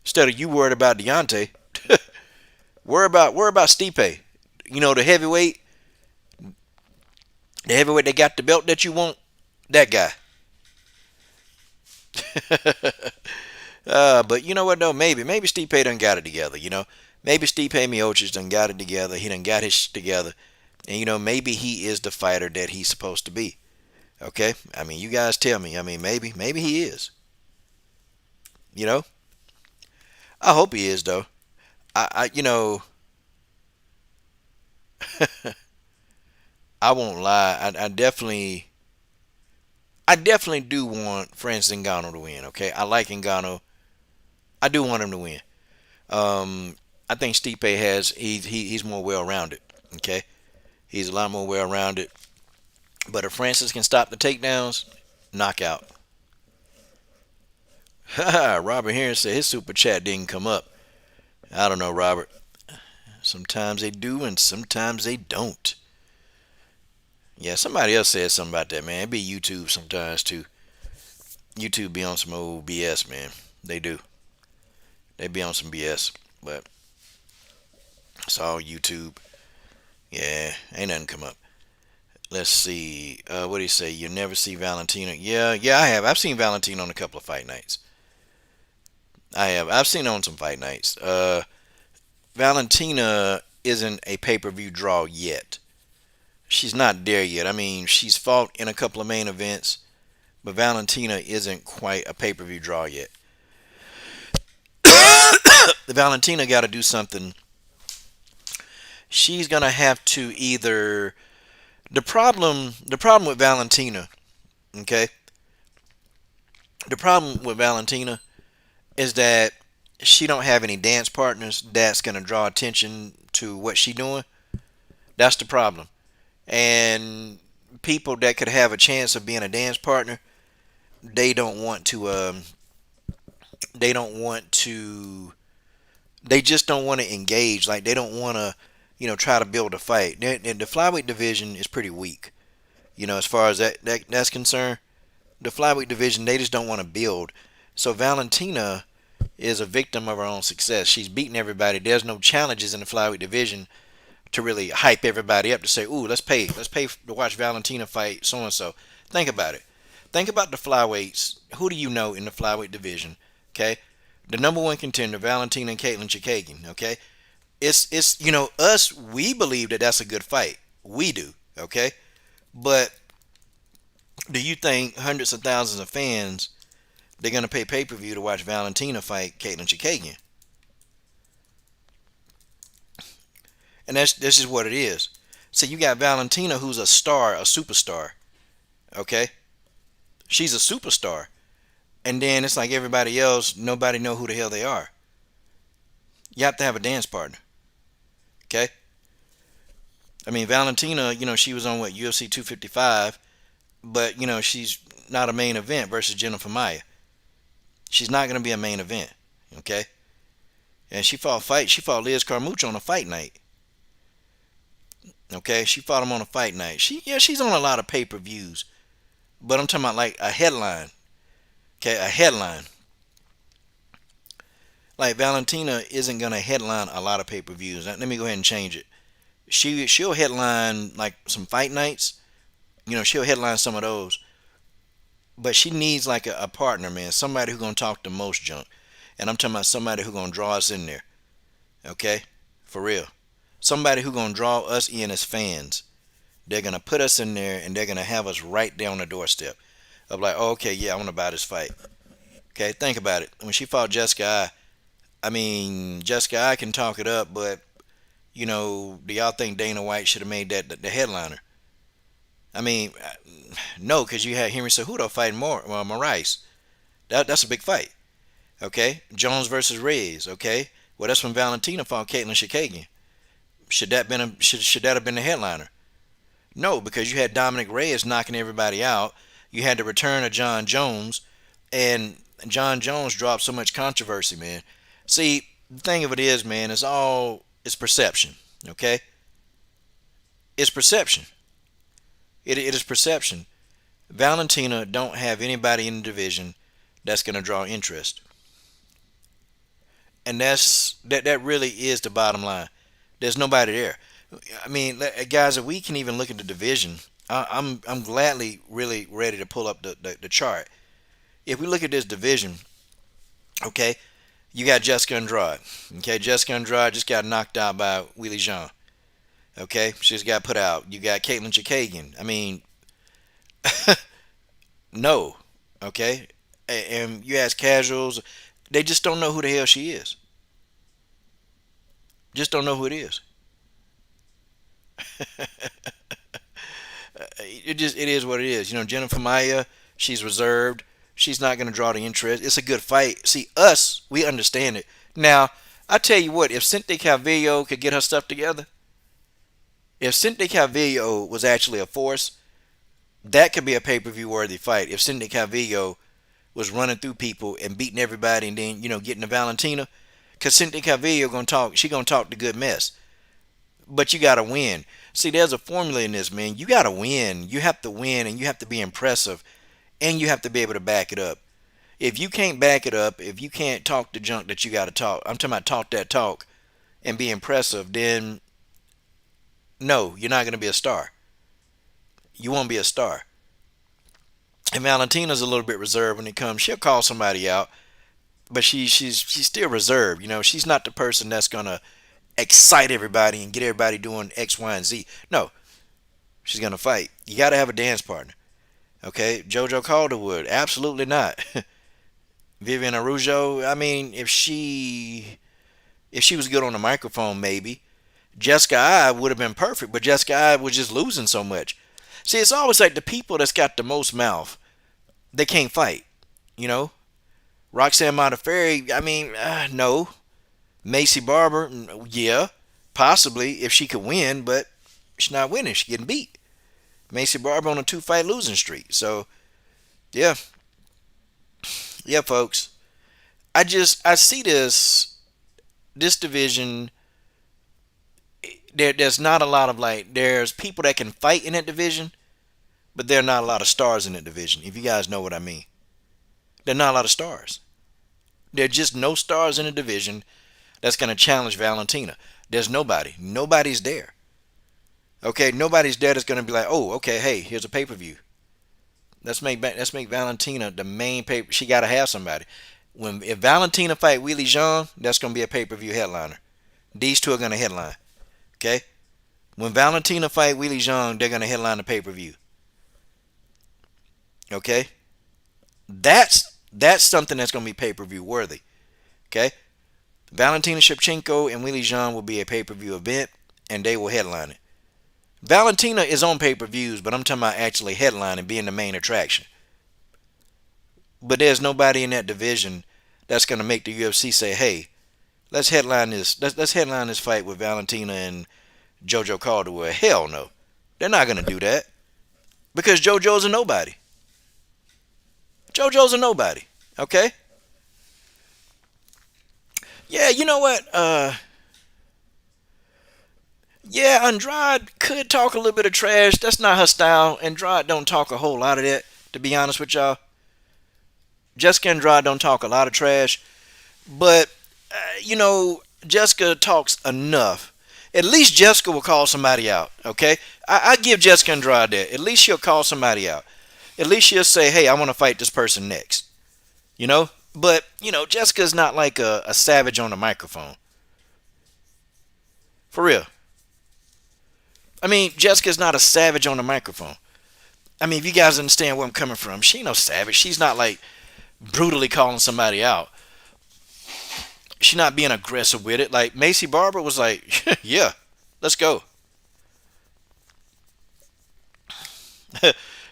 Instead of you worried about Deontay, worry about Stipe. You know the heavyweight that got the belt that you want. That guy. But you know what though? Maybe Stipe done got it together. Maybe Stipe Miocic done got it together. He done got his shit together, and maybe he is the fighter that he's supposed to be. Okay, I mean, you guys tell me. I mean, maybe he is. You know, I hope he is though. I won't lie. I definitely do want Francis Ngannou to win. Okay, I like Ngannou. I do want him to win. I think Stipe he's more well rounded. Okay, he's a lot more well rounded. But if Francis can stop the takedowns, knockout. Robert Heron said his super chat didn't come up. I don't know, Robert. Sometimes they do and sometimes they don't. Yeah, somebody else said something about that, man. It be YouTube sometimes too. YouTube be on some old BS, man. They do. They be on some BS, but it's all YouTube. Yeah, ain't nothing come up. Let's see. What do you say? You never see Valentina? Yeah, I have. I've seen Valentina on a couple of fight nights. I have. I've seen her on some fight nights. Valentina isn't a pay-per-view draw yet. She's not there yet. I mean, she's fought in a couple of main events, but Valentina isn't quite a pay-per-view draw yet. Valentina got to do something. She's gonna have to either. The problem with Valentina, okay. The problem with Valentina is that she don't have any dance partners that's gonna draw attention to what she's doing. That's the problem. And people that could have a chance of being a dance partner, they don't want to. They don't want to. They just don't want to engage. Like they don't want to, try to build a fight. The flyweight division is pretty weak. As far as that's concerned, the flyweight division they just don't want to build. So Valentina is a victim of her own success. She's beating everybody. There's no challenges in the flyweight division to really hype everybody up to say, "Ooh, let's pay to watch Valentina fight so and so." Think about it. Think about the flyweights. Who do you know in the flyweight division? Okay, the number one contender, Valentina and Caitlin Chikagian. Okay, it's us. We believe that that's a good fight. We do. Okay, but do you think hundreds of thousands of fans they're gonna pay pay-per-view to watch Valentina fight Caitlin Chikagian? And that's just what it is. So you got Valentina, who's a star, a superstar. Okay, she's a superstar, and then it's like everybody else, nobody know who the hell they are. You have to have a dance partner. Okay, I mean Valentina, she was on what UFC 255, but she's not a main event versus Jennifer Maia. She's not going to be a main event. Okay, and she fought Liz Carmouche on a fight night. Okay, she fought him on a fight night. She's on a lot of pay-per-views, but I'm talking about like a headline. Okay, a headline. Like Valentina isn't gonna headline a lot of pay-per-views. Let me go ahead and change it. She'll headline like some fight nights. She'll headline some of those. But she needs like a partner, man. Somebody who's gonna talk the most junk. And I'm talking about somebody who's gonna draw us in there. Okay? For real. Somebody who's gonna draw us in as fans. They're gonna put us in there and they're gonna have us right there on the doorstep. Of like, oh, okay, yeah, I wanna buy this fight. Okay, think about it. When she fought Jessica I mean, Jessica I can talk it up, but do y'all think Dana White should have made that the headliner? I mean, no, because you had Henry Cejudo fighting Moraes. That's a big fight. Okay, Jones versus Reyes. Okay, well that's when Valentina fought Caitlin Chikagian. Should that have been the headliner? No, because you had Dominic Reyes knocking everybody out. You had the return of John Jones, and John Jones dropped so much controversy, man. See, the thing of it is, man, it's perception. Okay, it's perception. It is perception. Valentina don't have anybody in the division that's going to draw interest, and that really is the bottom line. There's nobody there. I mean, guys, if we can even look at the division, I'm gladly really ready to pull up the chart. If we look at this division, okay, you got Jessica Andrade. Okay, Jessica Andrade just got knocked out by Weili Zhang. Okay, she just got put out. You got Caitlin Chikagian. I mean, no. Okay, and you ask casuals, they just don't know who the hell she is. Just don't know who it is. It is what it is. Jennifer Maia, she's reserved. She's not going to draw the interest. It's a good fight. See, us, we understand it. Now, I tell you what, if Cynthia Calvillo could get her stuff together, if Cynthia Calvillo was actually a force, that could be a pay-per-view worthy fight. If Cynthia Calvillo was running through people and beating everybody and then, getting to Valentina, because Cynthia Calvillo gonna talk the good mess. But you gotta win. See, there's a formula in this, man. You gotta win. You have to win and you have to be impressive and you have to be able to back it up. If you can't back it up, if you can't talk the junk that you gotta talk, I'm talking about talk that talk and be impressive, then no, you're not gonna be a star. You won't be a star. And Valentina's a little bit reserved when it comes. She'll call somebody out, but she's still reserved. She's not the person that's gonna excite everybody and get everybody doing X, Y, and Z. No, she's gonna fight. You gotta have a dance partner. Okay, JoJo Calderwood, absolutely not. Vivian Araujo, I mean, if she was good on the microphone, maybe. Jessica I would have been perfect, but Jessica I was just losing so much. See, it's always like the people that's got the most mouth, they can't fight. Roxanne Modafferi, I mean, no. Maycee Barber, yeah, possibly if she could win, but she's not winning. She's getting beat. Maycee Barber on a 2-fight losing streak. So, yeah, folks. I see this division. There's not a lot of there's people that can fight in that division, but there are not a lot of stars in that division. If you guys know what I mean, there are not a lot of stars. There are just no stars in the division that's going to challenge Valentina. There's nobody. Nobody's there. Okay, nobody's there that's going to be like, oh, okay, hey, here's a pay-per-view. Let's make Valentina the main pay. She got to have somebody. If Valentina fight Weili Zhang, that's going to be a pay-per-view headliner. These two are going to headline. Okay? When Valentina fight Weili Zhang, they're going to headline the pay-per-view. Okay? That's something that's going to be pay-per-view worthy. Okay? Valentina Shevchenko and Weili Zhang will be a pay-per-view event, and they will headline it. Valentina is on pay-per-views, but I'm talking about actually headlining, being the main attraction. But there's nobody in that division that's going to make the UFC say, "Hey, let's headline this. Let's headline this fight with Valentina and JoJo Calderwood." Hell no, they're not going to do that because JoJo's a nobody. JoJo's a nobody. Okay. Yeah, you know what? Yeah, Andrade could talk a little bit of trash. That's not her style. Andrade don't talk a whole lot of that, to be honest with y'all. Jessica Andrade don't talk a lot of trash, but Jessica talks enough. At least Jessica will call somebody out. Okay, I give Jessica Andrade that. At least she'll call somebody out. At least she'll say, "Hey, I want to fight this person next." But Jessica's not like a savage on the microphone. For real. I mean, Jessica's not a savage on the microphone. I mean, if you guys understand where I'm coming from, she ain't no savage. She's not like brutally calling somebody out. She's not being aggressive with it. Like Macy Barber was like, "Yeah, let's go."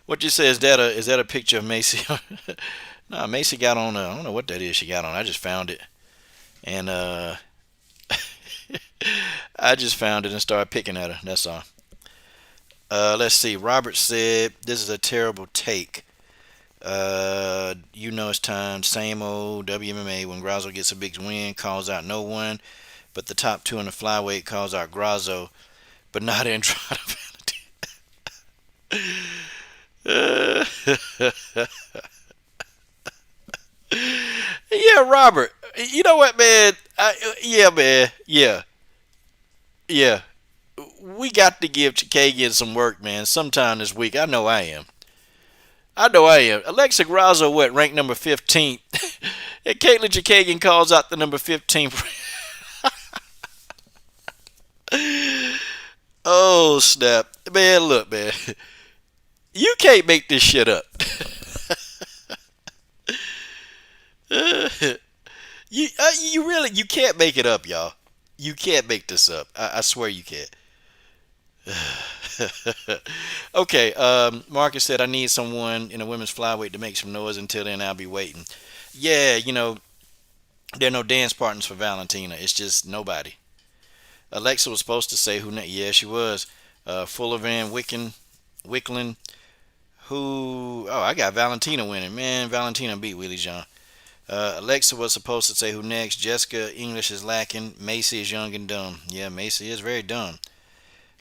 What you say, is that a picture of Macy? Nah, Macy got on. I don't know what that is. She got on. I just found it, and I just found it and started picking at her. That's all. Let's see. Robert said, "This is a terrible take. It's time. Same old WMMA. When Grasso gets a big win, calls out no one, but the top two in the flyweight calls out Grasso, but not Andrade." Yeah, Robert. You know what, man? Yeah, man. Yeah, yeah. We got to give Chikagian some work, man. Sometime this week. I know I am. Alexa Grasso, ranked number 15th. And Caitlin Chikagian calls out the number 15. Oh, snap. Man, look, man. You can't make this shit up. You can't make it up, y'all. You can't make this up. I swear you can't. Okay, Marcus said, "I need someone in a women's flyweight to make some noise. Until then, I'll be waiting." Yeah, there are no dance partners for Valentina. It's just nobody. Alexa was supposed to say who. Yeah, she was. Fuller Van Wicklin. Who? Oh, I got Valentina winning. Man, Valentina beat Willie John. Alexa was supposed to say who next. Jessica English is lacking. Macy is young and dumb. Yeah, Macy is very dumb.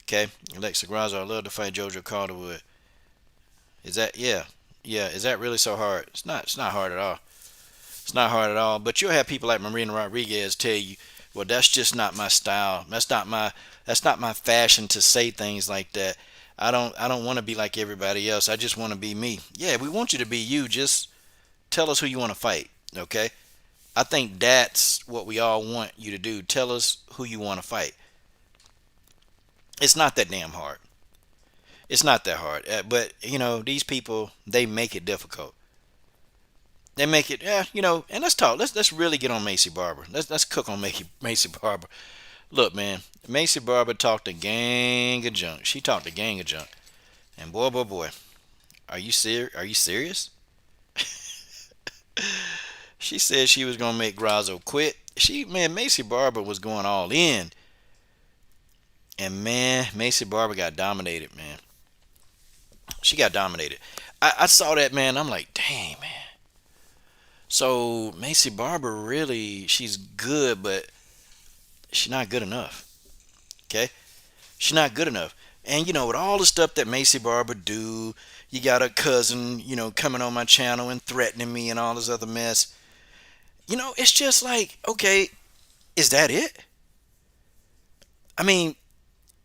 Okay, Alexa Grasso, "I love to fight JoJo Calderwood." Is that, yeah, is that really so hard? It's not. It's not hard at all. It's not hard at all. But you'll have people like Marina Rodriguez tell you, "Well, that's just not my style. That's not my fashion to say things like that. I don't want to be like everybody else. I just want to be me." Yeah, we want you to be you. Just tell us who you want to fight. Okay? I think that's what we all want you to do. Tell us who you want to fight. It's not that damn hard. It's not that hard. But these people, they make it difficult. They make it, yeah, And let's talk. Let's really get on Maycee Barber. Let's cook on Maycee Barber. Look, man, Maycee Barber talked a gang of junk. She talked a gang of junk, and boy, are you serious? She said she was gonna make Grasso quit. Maycee Barber was going all in. And man, Maycee Barber got dominated, man. She got dominated. I saw that, man. I'm like, dang, man. So Maycee Barber really, she's good, but she's not good enough. Okay? She's not good enough. And with all the stuff that Maycee Barber do, you got her cousin, coming on my channel and threatening me and all this other mess. It's just like, okay, is that it? I mean,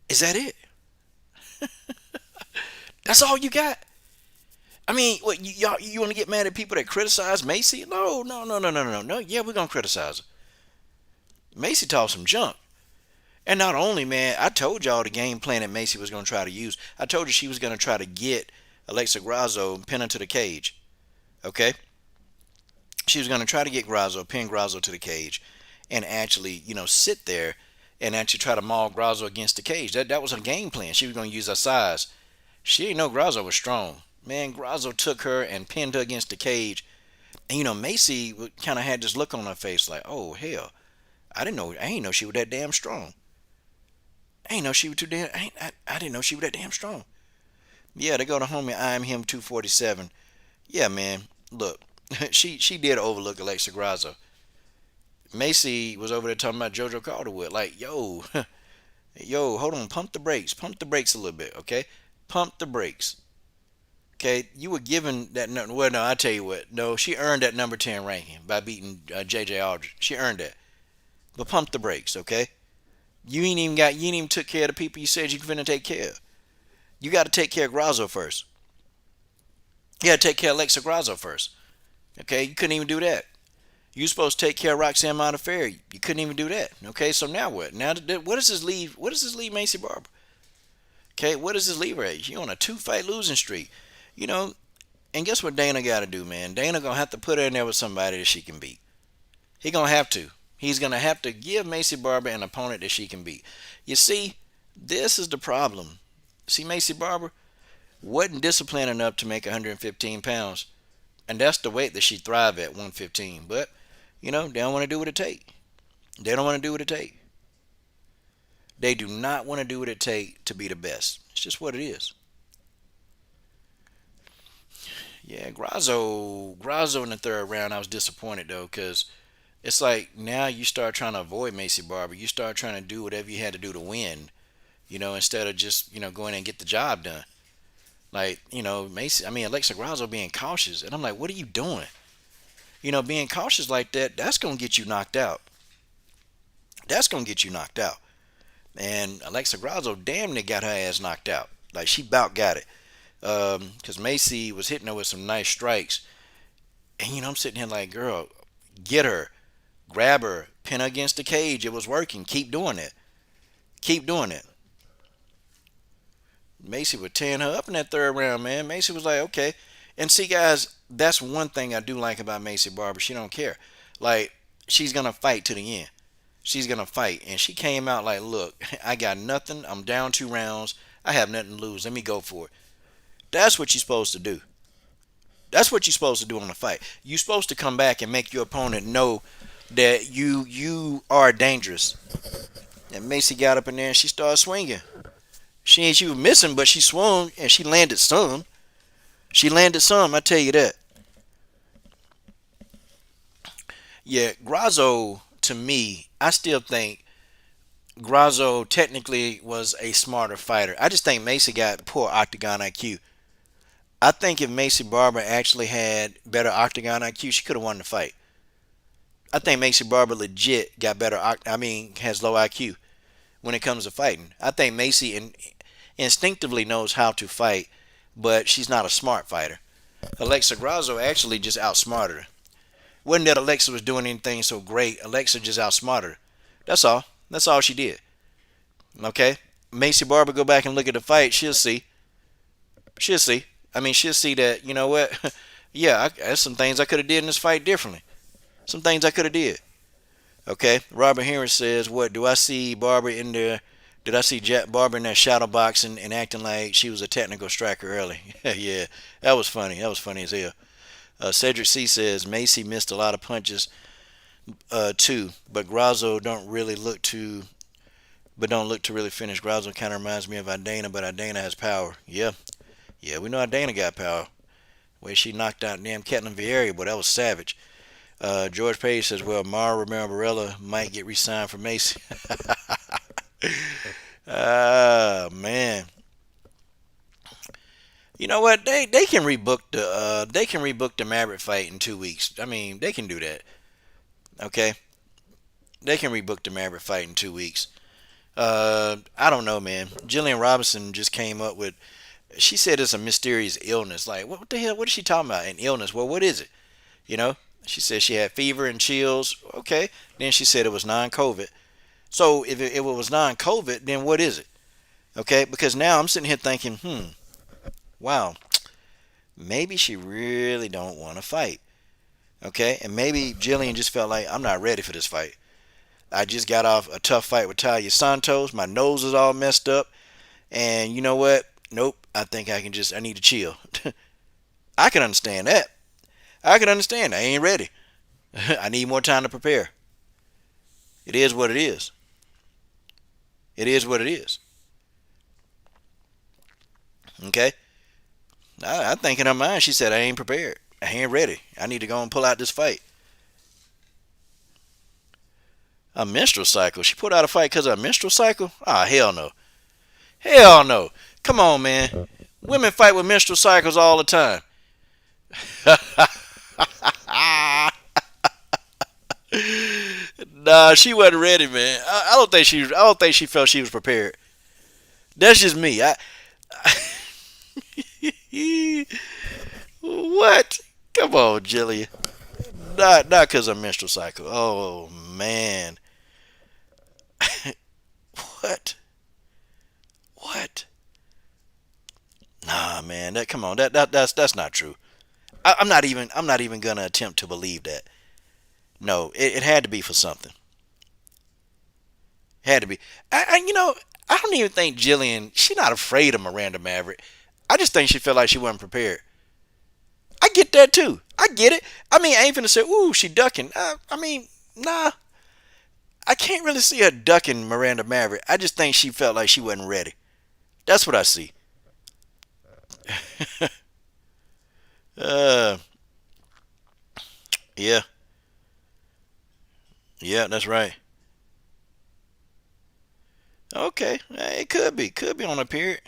is that it? That's all you got? I mean, what, you want to get mad at people that criticize Macy? No. Yeah, we're gonna criticize her. Macy talked some junk. And not only, man, I told y'all the game plan that Macy was gonna try to use. I told you she was gonna try to get Alexa Grasso and pin her to the cage. Okay? She was gonna try to get Grasso, pin Grasso to the cage, and actually, sit there and actually try to maul Grasso against the cage. That was her game plan. She was going to use her size. She didn't know Grasso was strong. Man, Grasso took her and pinned her against the cage. And Macy kind of had this look on her face like, oh hell, I ain't know she was that damn strong. I ain't know she was too damn. I didn't know she was that damn strong. Yeah, they go to homie him 247. Yeah, man. Look, she did overlook Alexa Grasso. Macy was over there talking about JoJo Calderwood. Like, yo, yo, hold on, pump the brakes a little bit, okay? Pump the brakes. Okay, you were given that. Well, no, I tell you what. No, she earned that number 10 ranking by beating J.J. Aldridge. She earned that. But pump the brakes, okay? You ain't even took care of the people you said you were finna take care of. You got to take care of Grasso first. You got to take care of Alexa Grasso first. Okay, you couldn't even do that. You supposed to take care of Roxanne Modafferi. You couldn't even do that. Okay, so now what? Now what does this leave? What does this leave Maycee Barber? Okay, what does this leave her at? She on a 2-fight losing streak. And guess what Dana got to do, man? Dana gonna have to put her in there with somebody that she can beat. He gonna have to. He's gonna have to give Maycee Barber an opponent that she can beat. You see, this is the problem. See, Maycee Barber wasn't disciplined enough to make 115 pounds, and that's the weight that she thrive at, 115. But they don't want to do what it takes. They don't want to do what it takes. They do not want to do what it takes to be the best. It's just what it is. Yeah, Grasso in the third round, I was disappointed though, because it's like now you start trying to avoid Maycee Barber. You start trying to do whatever you had to do to win, instead of just, going and get the job done. Like, Alexa Grasso being cautious. And I'm like, what are you doing? Being cautious like that, that's going to get you knocked out. That's going to get you knocked out. And Alexa Grasso damn near got her ass knocked out. Like, she about got it. Because Macy was hitting her with some nice strikes. And, I'm sitting here like, girl, get her. Grab her. Pin her against the cage. It was working. Keep doing it. Keep doing it. Macy was tearing her up in that third round, man. Macy was like, okay. And see, guys, that's one thing I do like about Maycee Barber. She don't care. Like, she's going to fight to the end. She's going to fight. And she came out like, look, I got nothing. I'm down 2 rounds. I have nothing to lose. Let me go for it. That's what you're supposed to do. That's what you're supposed to do on the fight. You're supposed to come back and make your opponent know that you are dangerous. And Macy got up in there and she started swinging. She was missing, but she swung and she landed some. I tell you that. Yeah, Grasso, to me, I still think Grasso technically was a smarter fighter. I just think Macy got poor octagon IQ. I think if Maycee Barber actually had better octagon IQ, she could have won the fight. I think Maycee Barber legit got better, has low IQ when it comes to fighting. I think Macy instinctively knows how to fight, but she's not a smart fighter. Alexa Grasso actually just outsmarted her. Wasn't that Alexa was doing anything so great. Alexa just outsmarted her. That's all. That's all she did. Okay? Maycee Barber, go back and look at the fight. She'll see. She'll see. She'll see that, you know what? Yeah, there's some things I could have did in this fight differently. Some things I could have did. Okay? Robert Henry says, what, do I see Barber in there? Did I see Barber in that shadow box and acting like she was a technical striker early? Yeah, that was funny. That was funny as hell. Cedric C says, Macy missed a lot of punches too, but Grasso don't look to really finish. Grasso kind of reminds me of Idana, but Idana has power. Yeah, we know Idana got power. Way she knocked out damn Ketlin Vieira, but that was savage. George Page says, well, Mara Romero Barella might get re-signed for Macy. Ah, man. You know what? They can rebook the Maverick fight in 2 weeks. They can do that. Okay? They can rebook the Maverick fight in 2 weeks. I don't know, man. Jillian Robinson just came up with, she said it's a mysterious illness. Like, what the hell? What is she talking about? An illness? Well, what is it? She said she had fever and chills. Okay. Then she said it was non-COVID. So if it was non-COVID, then what is it? Okay. Because now I'm sitting here thinking, wow, maybe she really don't want to fight. Okay. And maybe Jillian just felt like, I'm not ready for this fight. I just got off a tough fight with Talia Santos. My nose is all messed up. And you know what? Nope. I think I need to chill. I can understand that. I can understand. I ain't ready. I need more time to prepare. It is what it is. It is what it is. Okay? I think in her mind, she said, I ain't prepared. I ain't ready. I need to go and pull out this fight. A menstrual cycle? She put out a fight because of a menstrual cycle? Ah, hell no. Hell no. Come on, man. Women fight with menstrual cycles all the time. Nah, she wasn't ready, man. I don't think she felt she was prepared. That's just me. What? Come on, Jillian. Not because of menstrual cycle. Oh man. What? What? Nah, man. Come on. That's not true. I'm not even gonna attempt to believe that. No, it had to be for something. Had to be. I don't even think Jillian. She's not afraid of Miranda Maverick. I just think she felt like she wasn't prepared. I get that too. I get it. I mean, I ain't finna say, ooh, she ducking. Nah. I can't really see her ducking Miranda Maverick. I just think she felt like she wasn't ready. That's what I see. uh, yeah. Yeah, that's right. Okay. It could be. Could be on a period.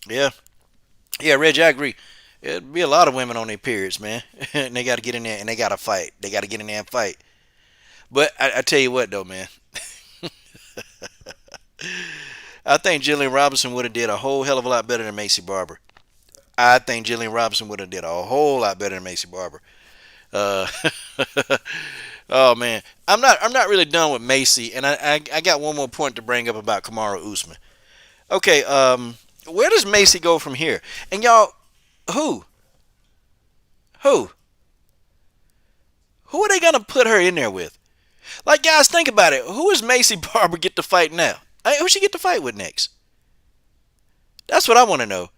Yeah. Yeah, Reggie, I agree. It'd be a lot of women on their periods, man. And they got to get in there and they got to fight. They got to get in there and fight. But I tell you what, though, man. I think Jillian Robinson would have did a whole hell of a lot better than Maycee Barber. I think Jillian Robinson would have did a whole lot better than Maycee Barber. Uh, oh man, I'm not really done with Macy, and I got one more point to bring up about Kamaru Usman. Okay, where does Macy go from here? And y'all, who, who, who are they gonna put her in there with? Like, guys, think about it. Who does Maycee Barber get to fight now? Who she get to fight with next? That's what I want to know.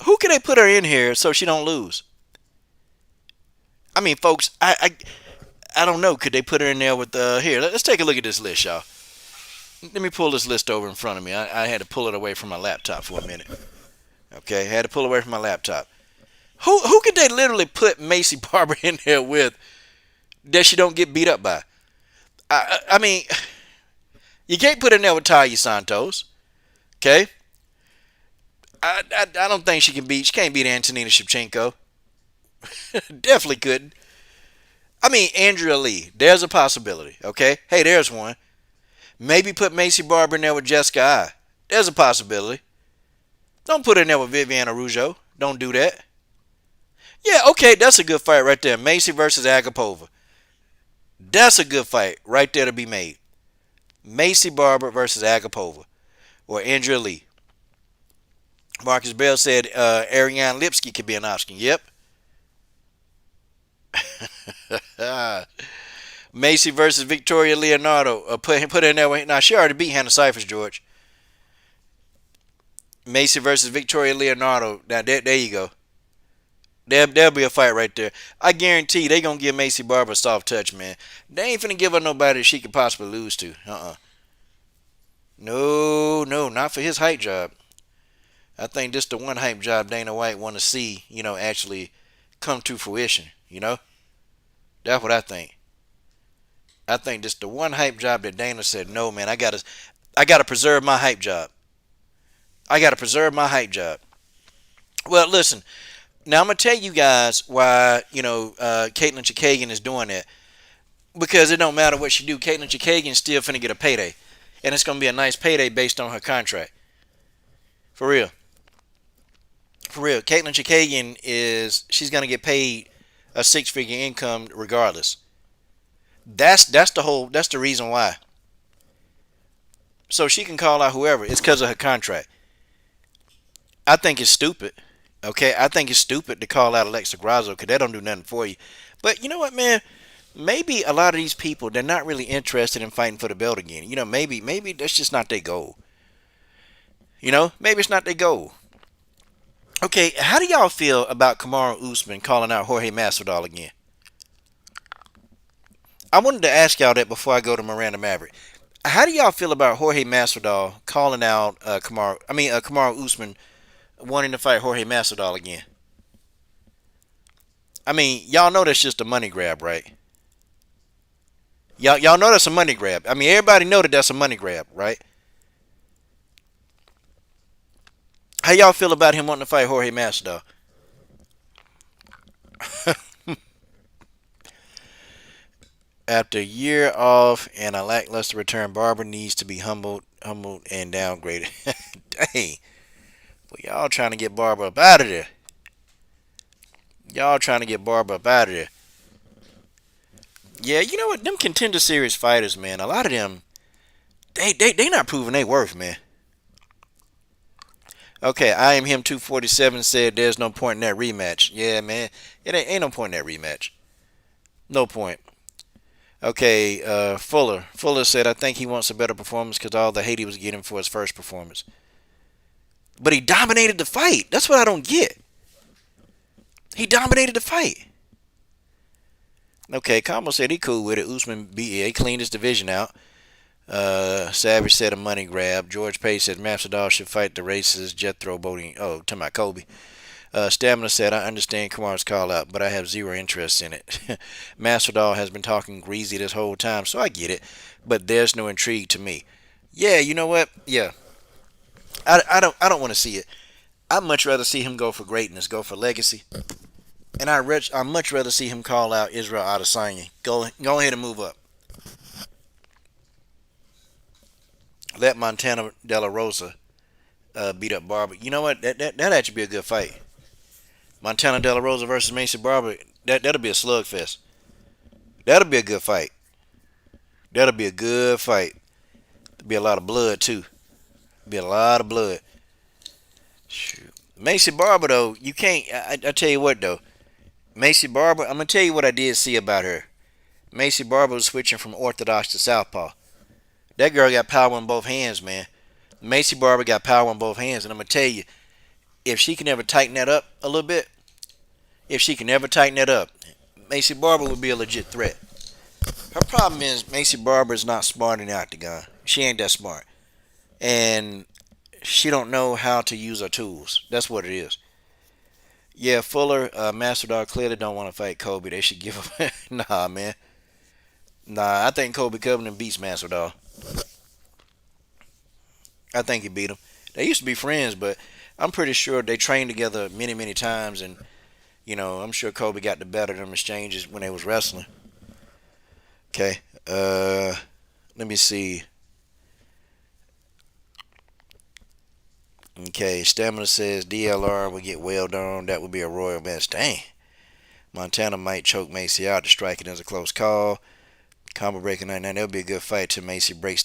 Who can they put her in here so she don't lose? I mean, folks, I don't know. Could they put her in there with here? Let's take a look at this list, y'all. Let me pull this list over in front of me. I had to pull it away from my laptop for a minute. Okay, I had to pull it away from my laptop. Who could they literally put Maycee Barber in there with that she don't get beat up by? I mean, you can't put her in there with Talia Santos. Okay. I don't think she can't beat Antonina Shevchenko. Definitely couldn't. I mean, Andrea Lee. There's a possibility. Okay. Hey, there's one. Maybe put Maycee Barber in there with Jessica I. There's a possibility. Don't put her in there with Viviana Rougeau. Don't do that. Yeah, okay, that's a good fight right there. Macy versus Agapova. That's a good fight right there to be made. Maycee Barber versus Agapova. Or Andrea Lee. Marcus Bell said Ariane Lipsky could be an option. Yep. Macy versus Victoria Leonardo. Put her in there. Now, she already beat Hannah Cyphers, George. Macy versus Victoria Leonardo. Now, there you go. There'll be a fight right there. I guarantee they going to give Maycee Barber a soft touch, man. They ain't finna give her nobody that she could possibly lose to. No, not for his hype job. I think this the one hype job Dana White want to see, actually come to fruition, That's what I think. I think this the one hype job that Dana said, no, man, I gotta preserve my hype job. I gotta preserve my hype job. Well, listen, now I'm gonna tell you guys why, Caitlin Chikagian is doing that. Because it don't matter what she do, Caitlin Chikagian still finna get a payday. And it's gonna be a nice payday based on her contract. For real. Caitlin Chikagian she's gonna get paid a 6-figure income regardless. That's the reason why. So she can call out whoever. It's because of her contract. I think it's stupid. Okay, I think it's stupid to call out Alexa Grasso because that don't do nothing for you. But you know what, man? Maybe a lot of these people they're not really interested in fighting for the belt again. Maybe that's just not their goal. Maybe it's not their goal. Okay, how do y'all feel about Kamaru Usman calling out Jorge Masvidal again? I wanted to ask y'all that before I go to Miranda Maverick. How do y'all feel about Jorge Masvidal calling out Kamaru Usman wanting to fight Jorge Masvidal again? I mean, y'all know that's just a money grab, right? Y'all know that's a money grab. I mean, everybody know that that's a money grab, right? How y'all feel about him wanting to fight Jorge Masvidal? After a year off and a lackluster return, Barber needs to be humbled and downgraded. Dang, well, y'all trying to get Barber up out of there. Y'all trying to get Barber up out of there. Yeah, you know what? Them contender series fighters, man. A lot of them, they not proving they worth, man. Okay, I am him 247 said there's no point in that rematch. Yeah, man, it ain't no point in that rematch. No point. Okay, Fuller said I think he wants a better performance because all the hate he was getting for his first performance. But he dominated the fight. That's what I don't get. He dominated the fight. Okay, Combo said he cool with it. Usman he cleaned his division out. Savage said a money grab. George Pace said Masvidal should fight the racist Jethro Bodine. Oh, to my Kobe. Stamina said, I understand Kamar's call out, but I have zero interest in it. Masvidal has been talking greasy this whole time, so I get it, but there's no intrigue to me. Yeah, you know what? Yeah, I don't want to see it. I'd much rather see him go for greatness, go for legacy, and I'd much rather see him call out Israel Adesanya. Go ahead and move up. Let Montana De La Rosa beat up Barber. You know what? That actually be a good fight. Montana De La Rosa versus Macy Barber. That'll be a slugfest. That'll be a good fight. That'll be a good fight. There'll be a lot of blood too. Be a lot of blood. Shoot. Macy Barber though, you can't. I tell you what though, Macy Barber. I'm gonna tell you what I did see about her. Macy Barber was switching from orthodox to southpaw. That girl got power in both hands, man. Macy Barber got power in both hands, and I'm gonna tell you, if she can ever tighten that up a little bit, if she can ever tighten that up, Macy Barber would be a legit threat. Her problem is Macy Barber is not smart in the octagon. She ain't that smart, and she don't know how to use her tools. That's what it is. Yeah, Fuller, Masvidal clearly don't want to fight Kobe. They should give him. Nah, man. Nah, I think Kobe Covington beats Masvidal. I think he beat him. They used to be friends, but I'm pretty sure they trained together many, many times, and I'm sure Kobe got the better of them exchanges when they was wrestling. Okay, let me see. Okay, Stamina says DLR will get well done. That would be a royal match. Dang. Montana might choke Macy out to strike it as a close call. Combo breaking 99. That'll be a good fight till Macy breaks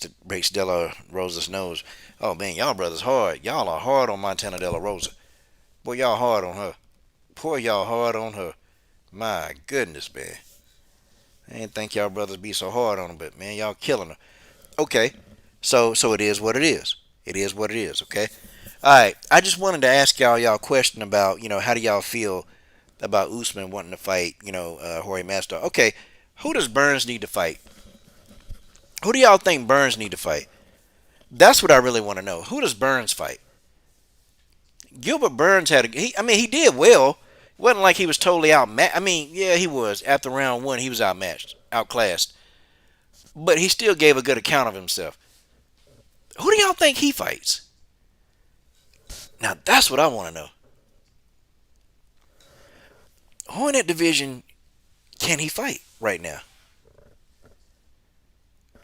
Della Rosa's nose. Oh man, y'all brothers hard. Y'all are hard on Montana Della Rosa. Boy, y'all hard on her. Poor y'all hard on her. My goodness, man. I didn't think y'all brothers be so hard on her, but man, y'all killing her. Okay, so it is what it is. It is what it is. Okay. All right. I just wanted to ask y'all question about how do y'all feel about Usman wanting to fight Jorge Masvidal. Okay, who does Burns need to fight? Who do y'all think Burns need to fight? That's what I really want to know. Who does Burns fight? Gilbert Burns he did well. It wasn't like he was totally outmatched. I mean, yeah, he was. After round one, he was outmatched, outclassed. But he still gave a good account of himself. Who do y'all think he fights? Now, that's what I want to know. Who in that division can he fight right now?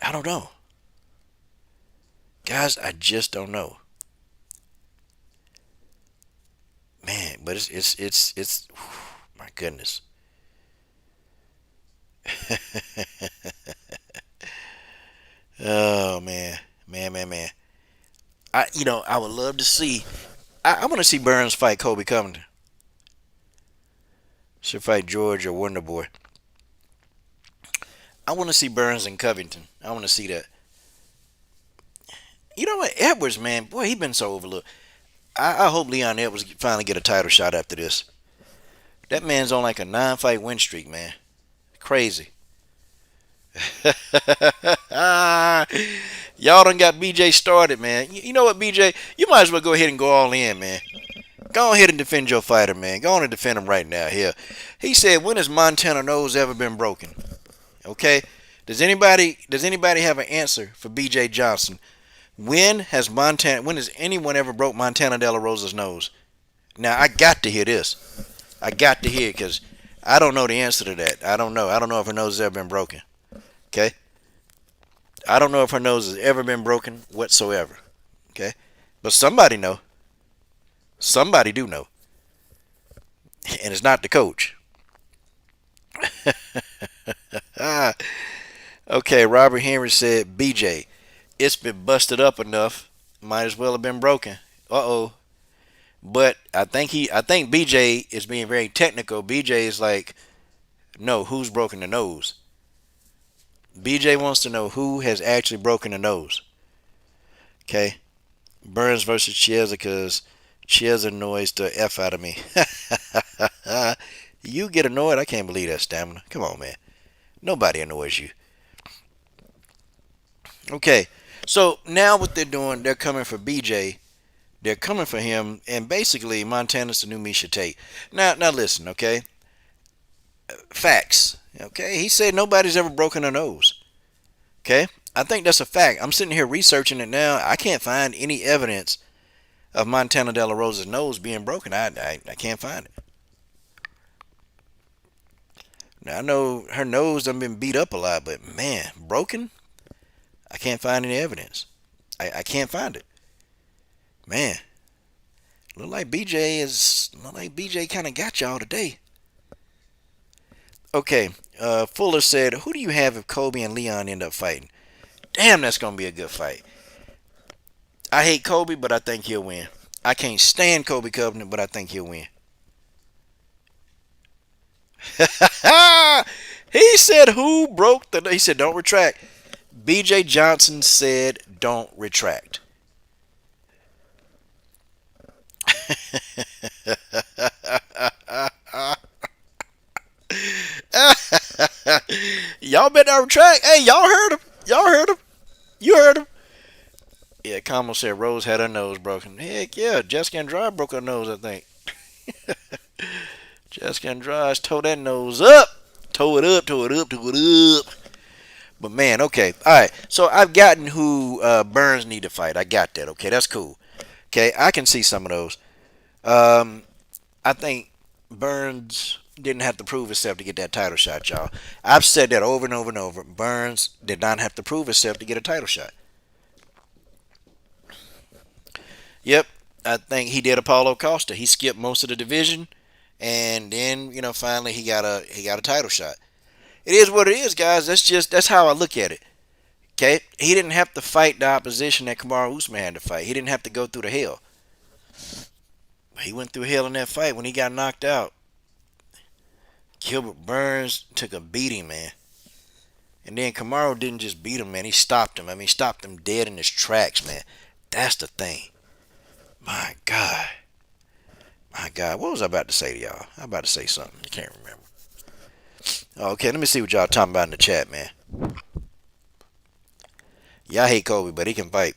I don't know. Guys, I just don't know. Man, but it's my goodness. Oh man. Man. I would love to see I want to see Burns fight Kobe Covington. Should fight George or Wonder Boy. I want to see Burns and Covington. I want to see that. You know what? Edwards, man, boy, he been so overlooked. I hope Leon Edwards finally get a title shot after this. That man's on like a 9-fight win streak, man. Crazy. Y'all done got BJ started, man. You know what, BJ? You might as well go ahead and go all in, man. Go ahead and defend your fighter, man. Go on and defend him right now. Here, he said, "When has Montana nose ever been broken?" Okay. Does anybody have an answer for BJ Johnson? When has anyone ever broke Montana De La Rosa's nose? Now I got to hear this. I got to hear it because I don't know the answer to that. I don't know. I don't know if her nose has ever been broken. Okay. I don't know if her nose has ever been broken whatsoever. Okay. But somebody know. Somebody do know. And it's not the coach. Okay, Robert Henry said, BJ, it's been busted up enough. Might as well have been broken. Uh-oh. But I think BJ is being very technical. BJ is like, no, who's broken the nose? BJ wants to know who has actually broken the nose. Okay. Burns versus Chiesa because Chiesa annoys the F out of me. You get annoyed? I can't believe that, Stamina. Come on, man. Nobody annoys you. Okay. So now what they're doing, they're coming for BJ. They're coming for him, and basically Montana's the new Misha Tate. Now listen, okay? Facts. Okay? He said nobody's ever broken a nose. Okay? I think that's a fact. I'm sitting here researching it now. I can't find any evidence of Montana De La Rosa's nose being broken. I can't find it. Now I know her nose done been beat up a lot, but man, broken? I can't find any evidence. I can't find it. Man, look like BJ kind of got y'all today. Okay, Fuller said, who do you have if Kobe and Leon end up fighting? Damn, that's going to be a good fight. I hate Kobe, but I think he'll win. I can't stand Kobe Covington, but I think he'll win. He said, who broke the... He said, don't retract. BJ Johnson said, don't retract. Y'all better not retract. Hey, y'all heard him. Y'all heard him. You heard him. Yeah, Kamo said Rose had her nose broken. Heck yeah, Jessica Andrade broke her nose, I think. Jessica Andrade tore that nose up. Tore it up. But man, okay. Alright, so I've gotten who Burns need to fight. I got that, okay? That's cool. Okay, I can see some of those. I think Burns didn't have to prove himself to get that title shot, y'all. I've said that over and over and over. Burns did not have to prove himself to get a title shot. Yep, I think he did Apollo Costa. He skipped most of the division, and then finally he got a title shot. It is what it is, guys. That's how I look at it. Okay, he didn't have to fight the opposition that Kamaru Usman had to fight. He didn't have to go through the hell. He went through hell in that fight when he got knocked out. Gilbert Burns took a beating, man. And then Kamaru didn't just beat him, man. He stopped him. I mean, he stopped him dead in his tracks, man. That's the thing. My God. My God. What was I about to say to y'all? I was about to say something. I can't remember. Okay, let me see what y'all talking about in the chat, man. Yeah, I hate Kobe, but he can fight.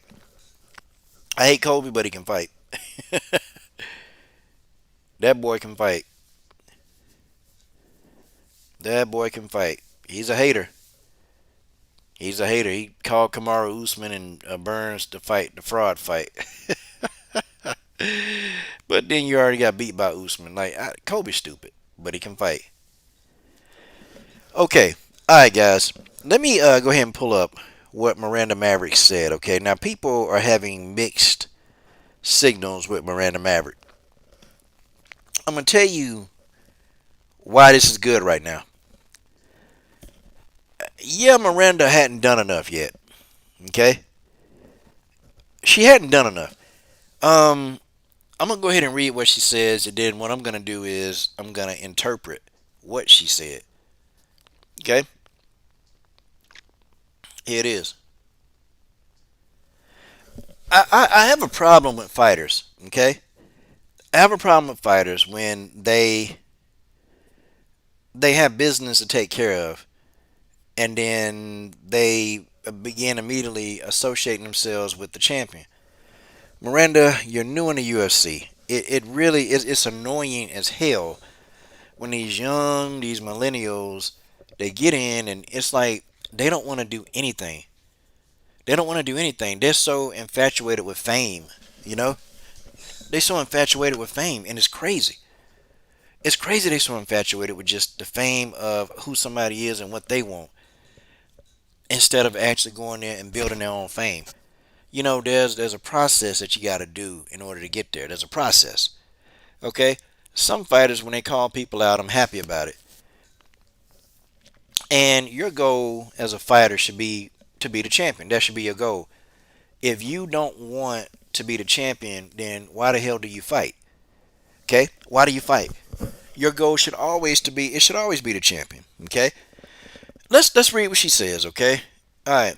I hate Kobe, but he can fight. That boy can fight. That boy can fight. He's a hater. He's a hater. He called Kamaru Usman and Burns to fight the fraud fight. But then you already got beat by Usman. Kobe's stupid, but he can fight. Okay. Alright, guys. Let me go ahead and pull up what Miranda Maverick said, okay? Now, people are having mixed signals with Miranda Maverick. I'm going to tell you why this is good right now. Yeah, Miranda hadn't done enough yet, okay? She hadn't done enough. I'm going to go ahead and read what she says, and then what I'm going to do is I'm going to interpret what she said. Okay? Here it is. I have a problem with fighters. Okay? I have a problem with fighters when they have business to take care of, and then they begin immediately associating themselves with the champion. Miranda, you're new in the UFC. It really is. It's annoying as hell when these millennials, they get in and it's like they don't want to do anything. They don't want to do anything. They're so infatuated with fame, you know? They're so infatuated with fame, and it's crazy. It's crazy they're so infatuated with just the fame of who somebody is and what they want instead of actually going there and building their own fame. There's a process that you got to do in order to get there. There's a process. Okay? Some fighters, when they call people out, I'm happy about it. And your goal as a fighter should be to be the champion. That should be your goal. If you don't want to be the champion, then why the hell do you fight? Okay? Why do you fight? Your goal should always be the champion. Okay? Let's read what she says, okay? Alright.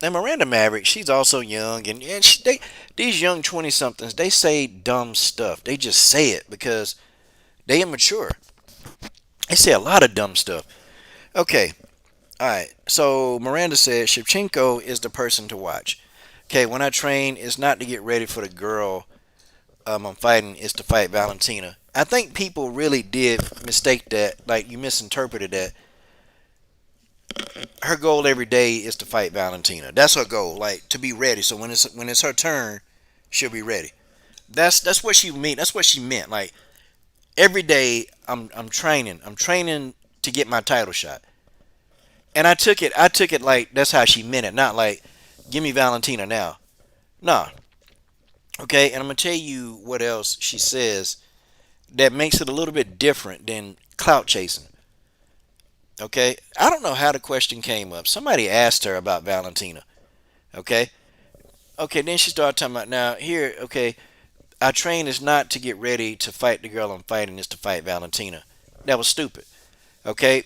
And Miranda Maverick, she's also young, and these young 20-somethings, they say dumb stuff. They just say it because they immature. They say a lot of dumb stuff. Okay, alright. So Miranda said, Shevchenko is the person to watch. Okay, when I train, it's not to get ready for the girl I'm fighting, it's to fight Valentina. I think people really did mistake that, like you misinterpreted that. Her goal every day is to fight Valentina. That's her goal, like to be ready. So when it's her turn, she'll be ready. That's what she meant. That's what she meant. Like every day, I'm training. I'm training to get my title shot. And I took it like that's how she meant it. Not like give me Valentina now. Nah. Okay. And I'm gonna tell you what else she says that makes it a little bit different than clout chasing. Okay, I don't know how the question came up. Somebody asked her about Valentina. Okay, then she started talking about now here. Okay, I train is not to get ready to fight the girl I'm fighting, is to fight Valentina. That was stupid. Okay,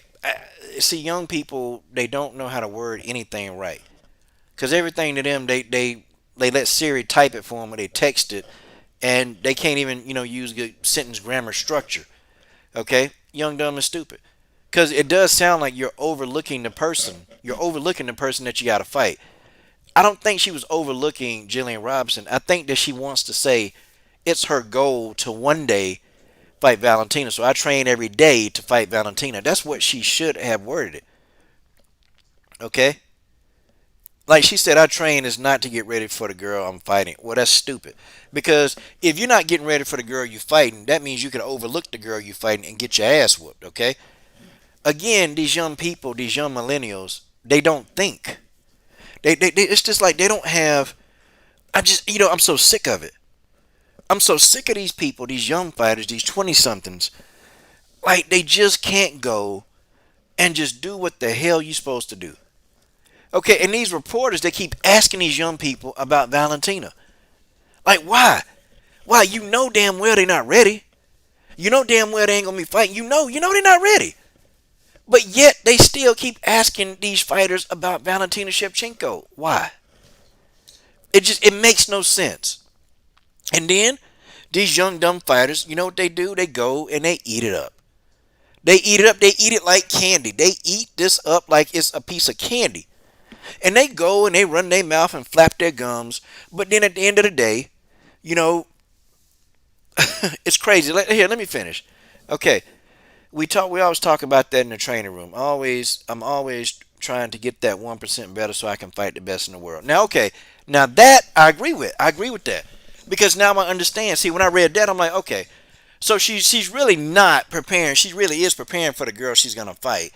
see, young people, they don't know how to word anything right because everything to them they let Siri type it for them or they text it and they can't even use good sentence grammar structure. Okay, young, dumb, and stupid. Because it does sound like you're overlooking the person. You're overlooking the person that you got to fight. I don't think she was overlooking Jillian Robinson. I think that she wants to say it's her goal to one day fight Valentina. So I train every day to fight Valentina. That's what she should have worded it. Okay? Like she said, I train is not to get ready for the girl I'm fighting. Well, that's stupid. Because if you're not getting ready for the girl you're fighting, that means you can overlook the girl you're fighting and get your ass whooped. Okay? Again, these young people, these young millennials, they don't think. It's just like they don't have. I'm so sick of it. I'm so sick of these people, these young fighters, these 20-somethings. Like they just can't go and just do what the hell you're supposed to do. Okay, and these reporters, they keep asking these young people about Valentina. Like, why? Why? You know damn well they're not ready. You know damn well they ain't gonna be fighting. You know they're not ready. But yet they still keep asking these fighters about Valentina Shevchenko. Why? It makes no sense. And then these young dumb fighters, you know what they do? They go and they eat it up. They eat it up. They eat it like candy. They eat this up like it's a piece of candy. And they go and they run their mouth and flap their gums. But then at the end of the day, it's crazy. Here, let me finish. Okay. We always talk about that in the training room. I'm always trying to get that 1% better so I can fight the best in the world. Now, okay, now that I agree with. I agree with that because now I understand. See, when I read that, I'm like, okay, so she's really not preparing. She really is preparing for the girl she's gonna fight,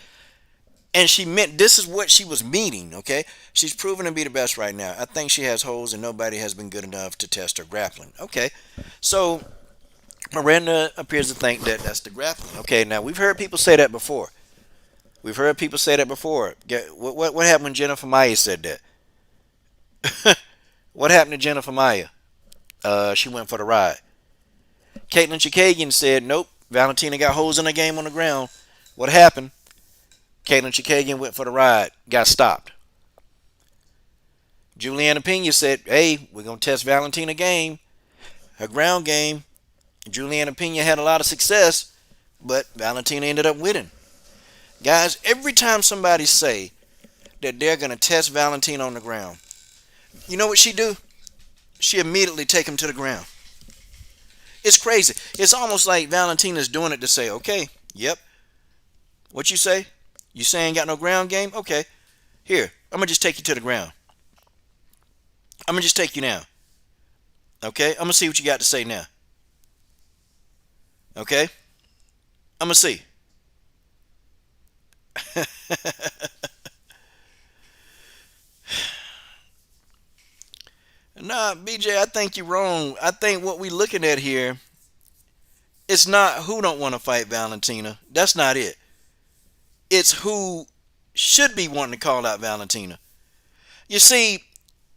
and she meant this is what she was meaning. Okay, she's proven to be the best right now. I think she has holes, and nobody has been good enough to test her grappling. Okay, so. Miranda appears to think that that's the grappling. Okay, now we've heard people say that before. What happened when Jennifer Maya said that? What happened to Jennifer Maya? She went for the ride. Caitlin Chikagian said, nope, Valentina got holes in the game on the ground. What happened? Caitlin Chikagian went for the ride, got stopped. Juliana Pena said, hey, we're going to test Valentina game, her ground game. Juliana Pena had a lot of success, but Valentina ended up winning. Guys, every time somebody say that they're going to test Valentina on the ground, you know what she do? She immediately take him to the ground. It's crazy. It's almost like Valentina's doing it to say, okay, yep, what you say? You saying got no ground game? Okay, here, I'm going to just take you to the ground. I'm going to just take you now. Okay, I'm going to see what you got to say now. Okay, I'm going to see. Nah, BJ, I think you're wrong. I think what we looking at here, it's not who don't want to fight Valentina. That's not it. It's who should be wanting to call out Valentina. You see,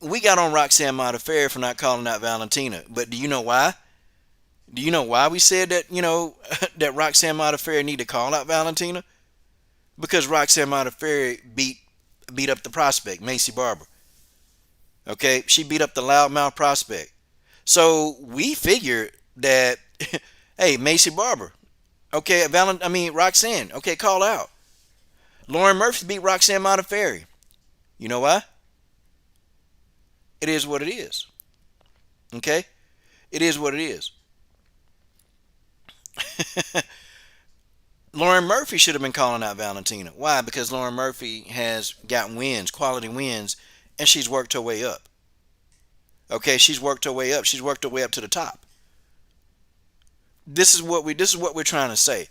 we got on Roxanne Modafferi for not calling out Valentina. But do you know why? Do you know why we said that, that Roxanne Modafferi need to call out Valentina? Because Roxanne Modafferi beat up the prospect, Maycee Barber. Okay? She beat up the loudmouth prospect. So we figured that, hey, Maycee Barber. Okay, Roxanne. Okay, call out. Lauren Murphy beat Roxanne Modafferi. You know why? It is what it is. Okay? It is what it is. Lauren Murphy should have been calling out Valentina. Why? Because Lauren Murphy has got wins, quality wins, and she's worked her way up. Okay, she's worked her way up. She's worked her way up to the top. This is what we're trying to say.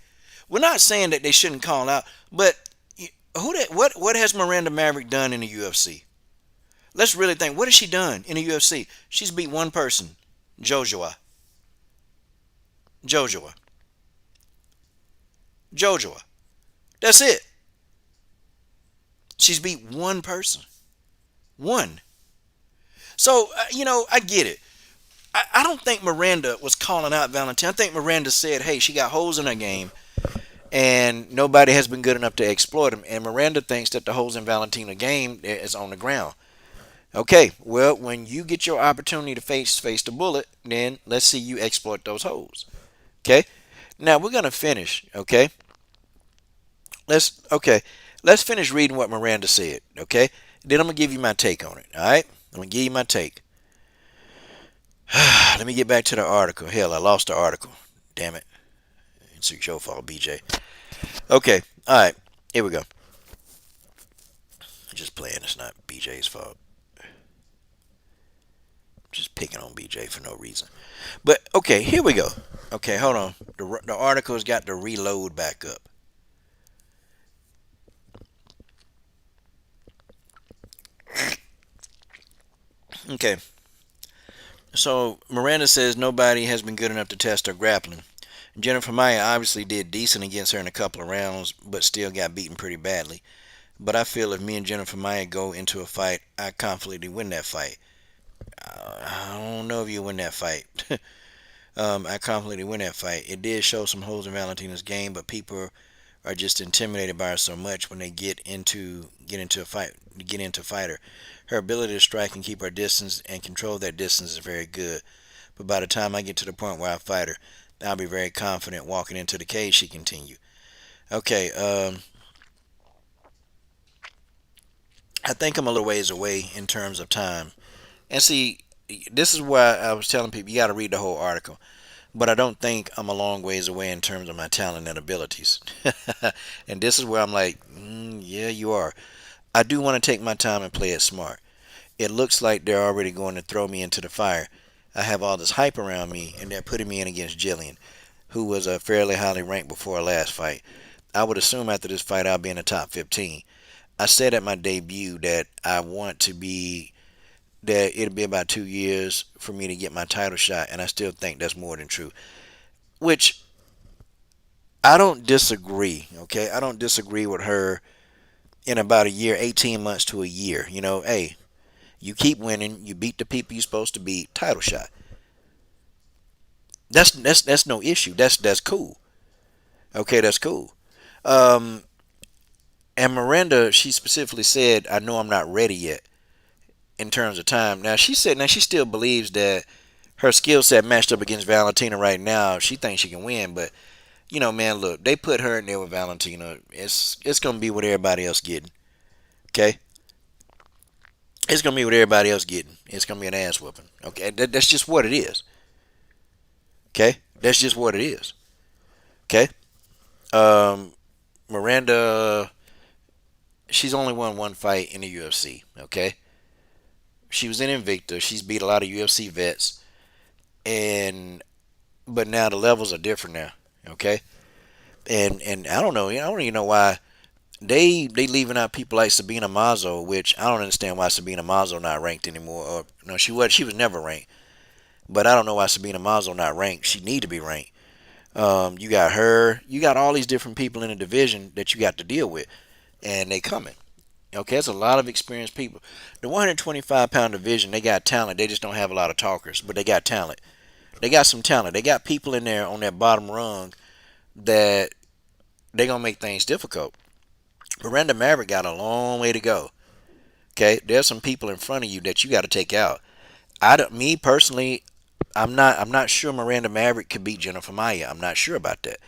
We're not saying that they shouldn't call out, but what has Miranda Maverick done in the UFC? Let's really think. What has she done in the UFC? She's beat one person, Joshua. That's it. She's beat one person. One. So, I get it. I don't think Miranda was calling out Valentina. I think Miranda said, hey, she got holes in her game, and nobody has been good enough to exploit them. And Miranda thinks that the holes in Valentina's game is on the ground. Okay, well, when you get your opportunity to face the bullet, then let's see you exploit those holes. Okay? Now, we're going to finish, okay? Let's finish reading what Miranda said, okay? Then I'm going to give you my take on it, all right? I'm going to give you my take. Let me get back to the article. Hell, I lost the article. Damn it. It's your fault, BJ. Okay, all right. Here we go. Just playing. It's not BJ's fault. Just picking on BJ for no reason. But, okay, here we go. Okay, hold on. The article's got to reload back up. Okay. So, Miranda says nobody has been good enough to test her grappling. Jennifer Maia obviously did decent against her in a couple of rounds, but still got beaten pretty badly. But I feel if me and Jennifer Maia go into a fight, I confidently win that fight. I don't know if you win that fight. I confidently win that fight. It did show some holes in Valentina's game, but people are just intimidated by her so much when they get into fighter. Her ability to strike and keep her distance and control that distance is very good. But by the time I get to the point where I fight her, I'll be very confident walking into the cage, she continued. Okay, I think I'm a little ways away in terms of time. And see, this is why I was telling people you got to read the whole article. But I don't think I'm a long ways away in terms of my talent and abilities. And this is where I'm like, yeah, you are. I do want to take my time and play it smart. It looks like they're already going to throw me into the fire. I have all this hype around me, and they're putting me in against Jillian, who was fairly highly ranked before our last fight. I would assume after this fight I'll be in the top 15. I said at my debut that it'll be about 2 years for me to get my title shot, and I still think that's more than true. Which, I don't disagree, okay? I don't disagree with her in about a year, 18 months to a year. Hey, you keep winning, you beat the people you're supposed to beat, title shot. That's no issue. That's cool. Okay, that's cool. Um, and Miranda, she specifically said, "I know I'm not ready yet in terms of time." Now she said, now she still believes that her skill set matched up against Valentina right now. She thinks she can win, but man, look, they put her in there with Valentina. It's gonna be what everybody else getting. Okay, it's gonna be what everybody else getting. It's gonna be an ass whooping. Okay, that's just what it is. Okay, that's just what it is. Okay, um, Miranda, she's only won one fight in the UFC. Okay, she was in Invicta. She's beat a lot of UFC vets, and but now the levels are different now. Okay, and I don't know. I don't even know why they leaving out people like Sabina Mazo, which I don't understand why Sabina Mazo not ranked anymore. Or no, she was never ranked, but I don't know why Sabina Mazo not ranked. She need to be ranked. You got her, you got all these different people in the division that you got to deal with, and they coming. Okay, it's a lot of experienced people. The 125-pound division, they got talent. They just don't have a lot of talkers, but they got talent. They got some talent. They got people in there on that bottom rung that they gonna make things difficult. Miranda Maverick got a long way to go. Okay, there's some people in front of you that you got to take out. Me personally, I'm not sure Miranda Maverick could beat Jennifer Maia. I'm not sure about that.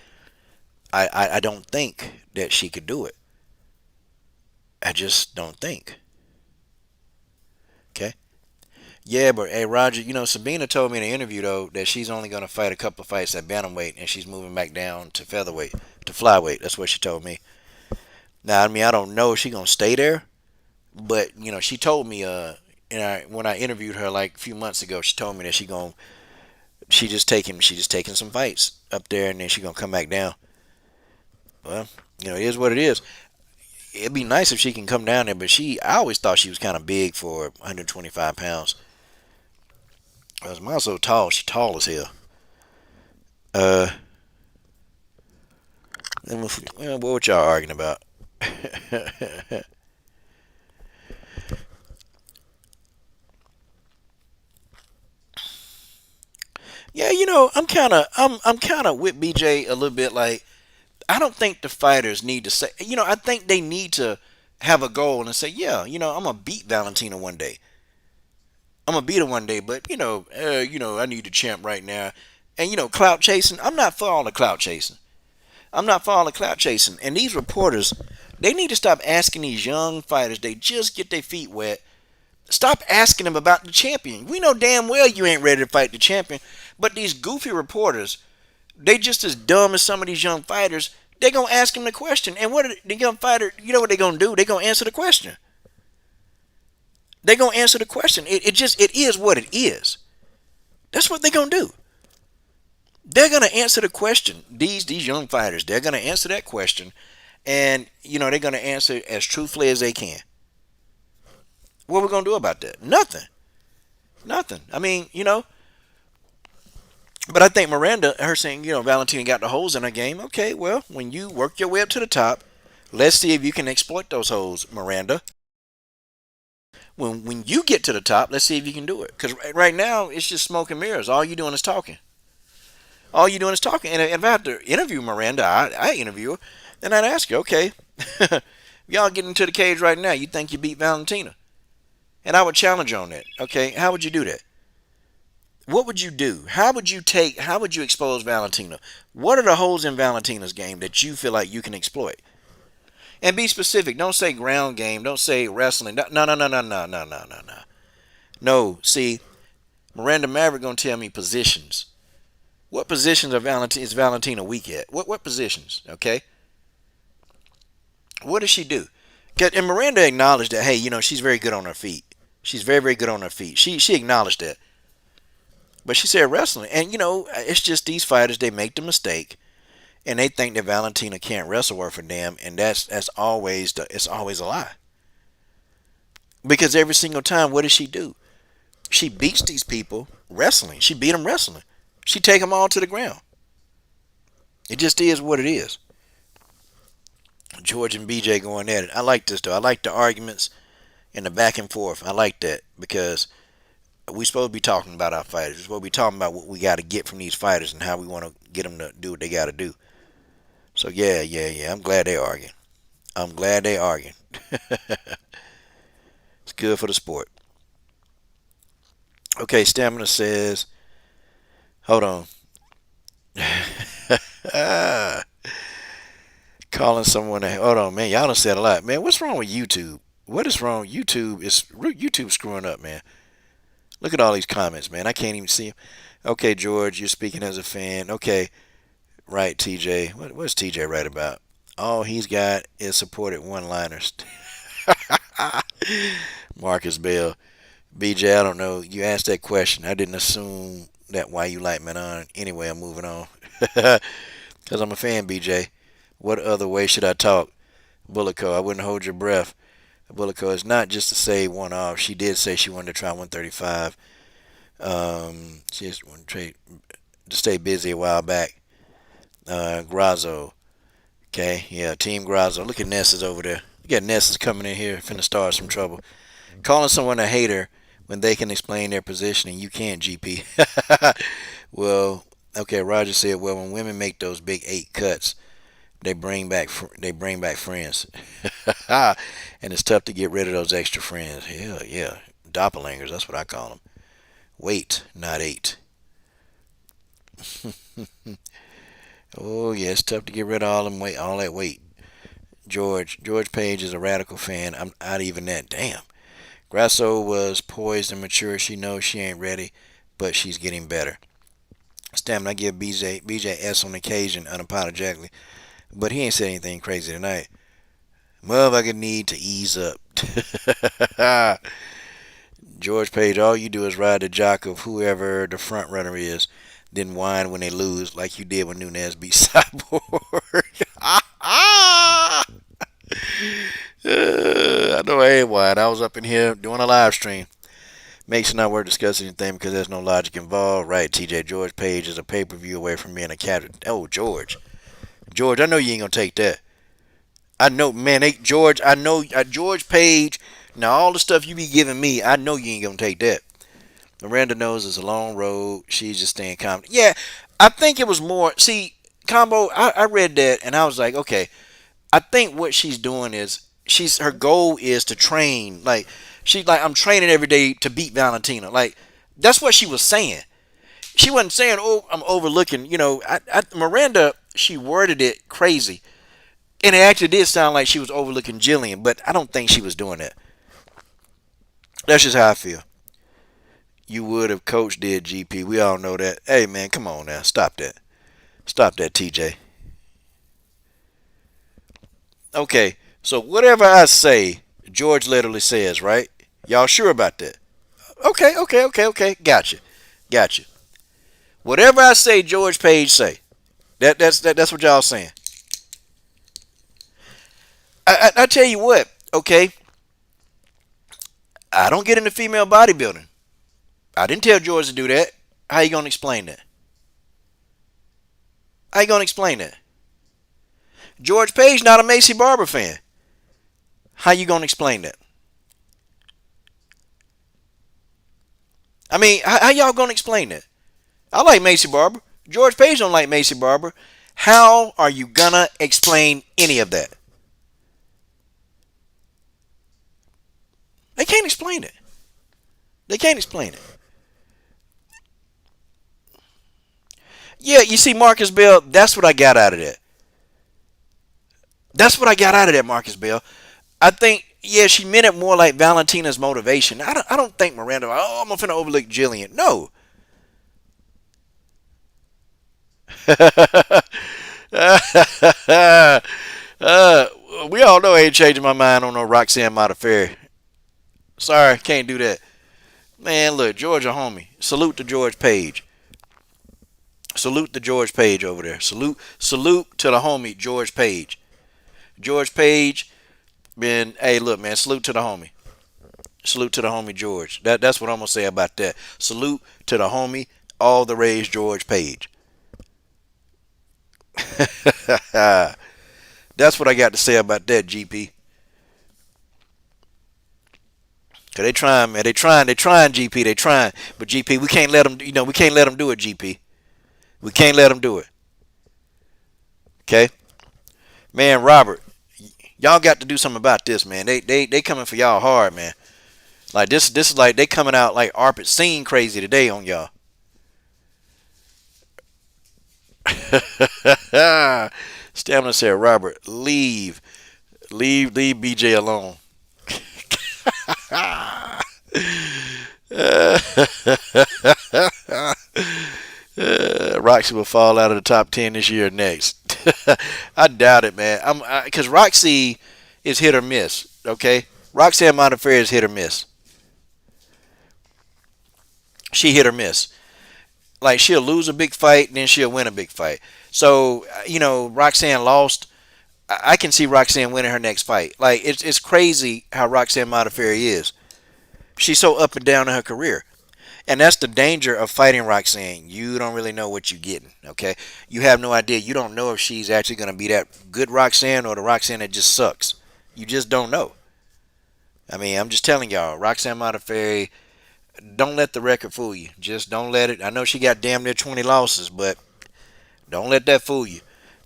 I don't think that she could do it. I just don't think. Okay. Yeah, but hey, Roger, Sabina told me in an interview though that she's only going to fight a couple of fights at bantamweight and she's moving back down to featherweight, to flyweight. That's what she told me. Now, I mean, I don't know if she's going to stay there, but she told me when I interviewed her like a few months ago, she told me that she just taking some fights up there and then she gonna come back down. Well, it is what it is. It'd be nice if she can come down there, but I always thought she was kind of big for 125 pounds. Cause Miles so tall, she tall as hell. Uh, what y'all arguing about? Yeah, I'm kind of with BJ a little bit. Like, I don't think the fighters need to say. I think they need to have a goal and say, yeah, I'm gonna beat Valentina one day. I'm gonna beat her one day, but I need the champ right now. And clout chasing. I'm not for all the clout chasing. I'm not for all the clout chasing. And these reporters, they need to stop asking these young fighters. They just get their feet wet. Stop asking them about the champion. We know damn well you ain't ready to fight the champion. But these goofy reporters, they just as dumb as some of these young fighters. They gonna ask them the question, and what are the young fighter? You know what they gonna do? They gonna answer the question. They gonna answer the question. It is what it is. That's what they gonna do. They're gonna answer the question. These young fighters, they're gonna answer that question, and they're gonna answer as truthfully as they can. What are we gonna do about that? Nothing. Nothing. I mean, but I think Miranda, her saying, Valentina got the holes in her game. Okay, well, when you work your way up to the top, let's see if you can exploit those holes, Miranda. When you get to the top, let's see if you can do it. Because right now, it's just smoke and mirrors. All you doing is talking. All you doing is talking. And if I have to interview Miranda, I interview her, then I'd ask her, okay, y'all get into the cage right now. You think you beat Valentina? And I would challenge her on that. Okay, how would you do that? What would you do? How would you expose Valentina? What are the holes in Valentina's game that you feel like you can exploit? And be specific. Don't say ground game. Don't say wrestling. No, no, no, no, no, no, no, no, no. No, see, Miranda Maverick gonna tell me positions. What positions is Valentina weak at? What positions? Okay. What does she do? And Miranda acknowledged that. Hey, she's very good on her feet. She's very very good on her feet. She acknowledged that. But she said wrestling, and it's just these fighters. They make the mistake, and they think that Valentina can't wrestle worth a damn, and it's always a lie. Because every single time, what does she do? She beats these people wrestling. She beat them wrestling. She take them all to the ground. It just is what it is. George and BJ going at it. I like this though. I like the arguments and the back and forth. I like that because we supposed to be talking about our fighters. We're supposed to be talking about what we got to get from these fighters and how we want to get them to do what they got to do. So yeah. I'm glad they arguing. I'm glad they arguing. It's good for the sport. Okay, Stamina says, hold on. Calling someone. Hold on, man. Y'all done said a lot, man. What's wrong with YouTube? What is wrong? YouTube screwing up, man. Look at all these comments, man. I can't even see them. Okay, George, you're speaking as a fan. Okay, right, TJ. What's TJ right about? All he's got is supported one-liners. Marcus Bell. BJ, I don't know. You asked that question. I didn't assume that why you like Manon. Anyway, I'm moving on. Because I'm a fan, BJ. What other way should I talk? Bullico, I wouldn't hold your breath. Bullico is not just to say one off. She did say she wanted to try 135. She just wanted to stay busy a while back. Grasso. Okay, yeah, Team Grasso. Look at Ness over there. Look at Ness coming in here, finna start some trouble. Calling someone a hater when they can explain their position and you can't, GP. Well, okay, Roger said, well, when women make those big 8 cuts, they bring back friends. And it's tough to get rid of those extra friends. Yeah. Doppelgangers, that's what I call them. Weight, not 8. Oh, yeah, it's tough to get rid of all that weight. George Page is a radical fan. I'm not even that. Damn. Grasso was poised and mature. She knows she ain't ready, but she's getting better. Stamina, I give BJ S on occasion, unapologetically, but he ain't said anything crazy tonight. Motherfucker need to ease up. George Page, all you do is ride the jock of whoever the front runner is, then whine when they lose, like you did when Nunez beat Cyborg. I know I ain't whine. I was up in here doing a live stream. Makes it not worth discussing anything because there's no logic involved. Right, TJ. George Page is a pay-per-view away from being a captain. Oh, George, I know you ain't gonna take that. I know, man. George, I know George Page. Now all the stuff you be giving me, I know you ain't gonna take that. Miranda knows it's a long road. She's just staying calm. Yeah, I think it was more. See, Combo. I read that and I was like, okay. I think what she's doing is her goal is to train. Like she's like, I'm training every day to beat Valentina. Like that's what she was saying. She wasn't saying, oh, I'm overlooking. Miranda, she worded it crazy. And it actually did sound like she was overlooking Jillian, but I don't think she was doing that. That's just how I feel. You would if Coach did, GP. We all know that. Hey, man, come on now. Stop that. Stop that, TJ. Okay, so whatever I say, George literally says, right? Y'all sure about that? Okay. Gotcha. Whatever I say, George Page say. That's what y'all saying. I tell you what, okay? I don't get into female bodybuilding. I didn't tell George to do that. How you gonna explain that? How you gonna explain that? George Page not a Macy Barber fan. How you gonna explain that? I mean, how y'all gonna explain that? I like Macy Barber. George Page don't like Macy Barber. How are you gonna explain any of that? They can't explain it. Yeah, you see, Marcus Bell, that's what I got out of that. Marcus Bell. I think, yeah, she meant it more like Valentina's motivation. I don't think Miranda, I'm finna overlook Jillian. No. We all know I ain't changing my mind on no Roxanne Modafferi. Sorry, can't do that. Man, look, George a homie. Salute to George Page. Salute to George Page over there. Salute to the homie George Page. George Page, man, hey, look, man, salute to the homie. Salute to the homie George. That's what I'm gonna say about that. Salute to the homie, all the rage George Page. That's what I got to say about that, GP. Cause they trying, man. They trying, GP. They trying, but GP, we can't let them. We can't let them do it, GP. We can't let them do it. Okay. Man, Robert, y'all got to do something about this, man. They coming for y'all hard, man. Like this is like they coming out like Arpit scene crazy today on y'all. Stamina said, Robert, leave BJ alone. Roxy will fall out of the top 10 this year next. I doubt it, man. Because Roxy is hit or miss. Okay, Roxanne Modafferi is hit or miss. She hit or miss. Like she'll lose a big fight, and then she'll win a big fight. So Roxanne lost. I can see Roxanne winning her next fight. Like it's crazy how Roxanne Modafferi is. She's so up and down in her career. And that's the danger of fighting Roxanne. You don't really know what you're getting, okay? You have no idea. You don't know if she's actually going to be that good Roxanne or the Roxanne that just sucks. You just don't know. I mean, I'm just telling y'all, Roxanne Modafferi, don't let the record fool you. Just don't let it. I know she got damn near 20 losses, but don't let that fool you.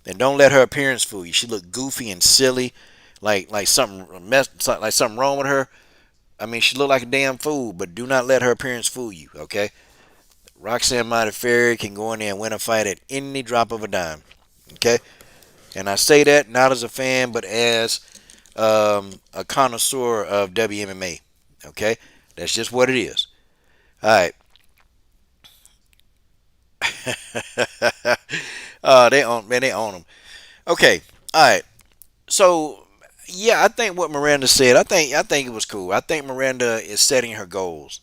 And don't let her appearance fool you. She looked goofy and silly, like something wrong with her. I mean, she looked like a damn fool, but do not let her appearance fool you, okay? Roxanne Modafferi can go in there and win a fight at any drop of a dime, okay? And I say that not as a fan, but as a connoisseur of WMMA, okay? That's just what it is. All right. They own them. Okay. All right. So yeah, I think what Miranda said, I think it was cool. I think Miranda is setting her goals.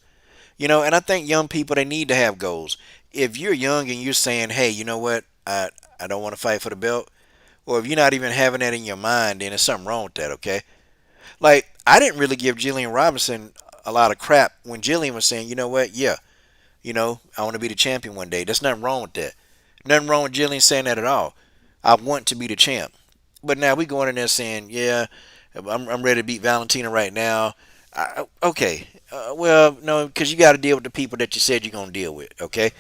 And I think young people they need to have goals. If you're young and you're saying, "Hey, you know what? I don't want to fight for the belt," or if you're not even having that in your mind, then there's something wrong with that, okay? Like I didn't really give Jillian Robinson a lot of crap when Jillian was saying, "You know what? Yeah, I want to be the champion one day." There's nothing wrong with that. Nothing wrong with Jillian saying that at all. I want to be the champ. But now we going in there saying, "Yeah, I'm ready to beat Valentina right now." Okay. Well, no, because you got to deal with the people that you said you're gonna deal with. Okay,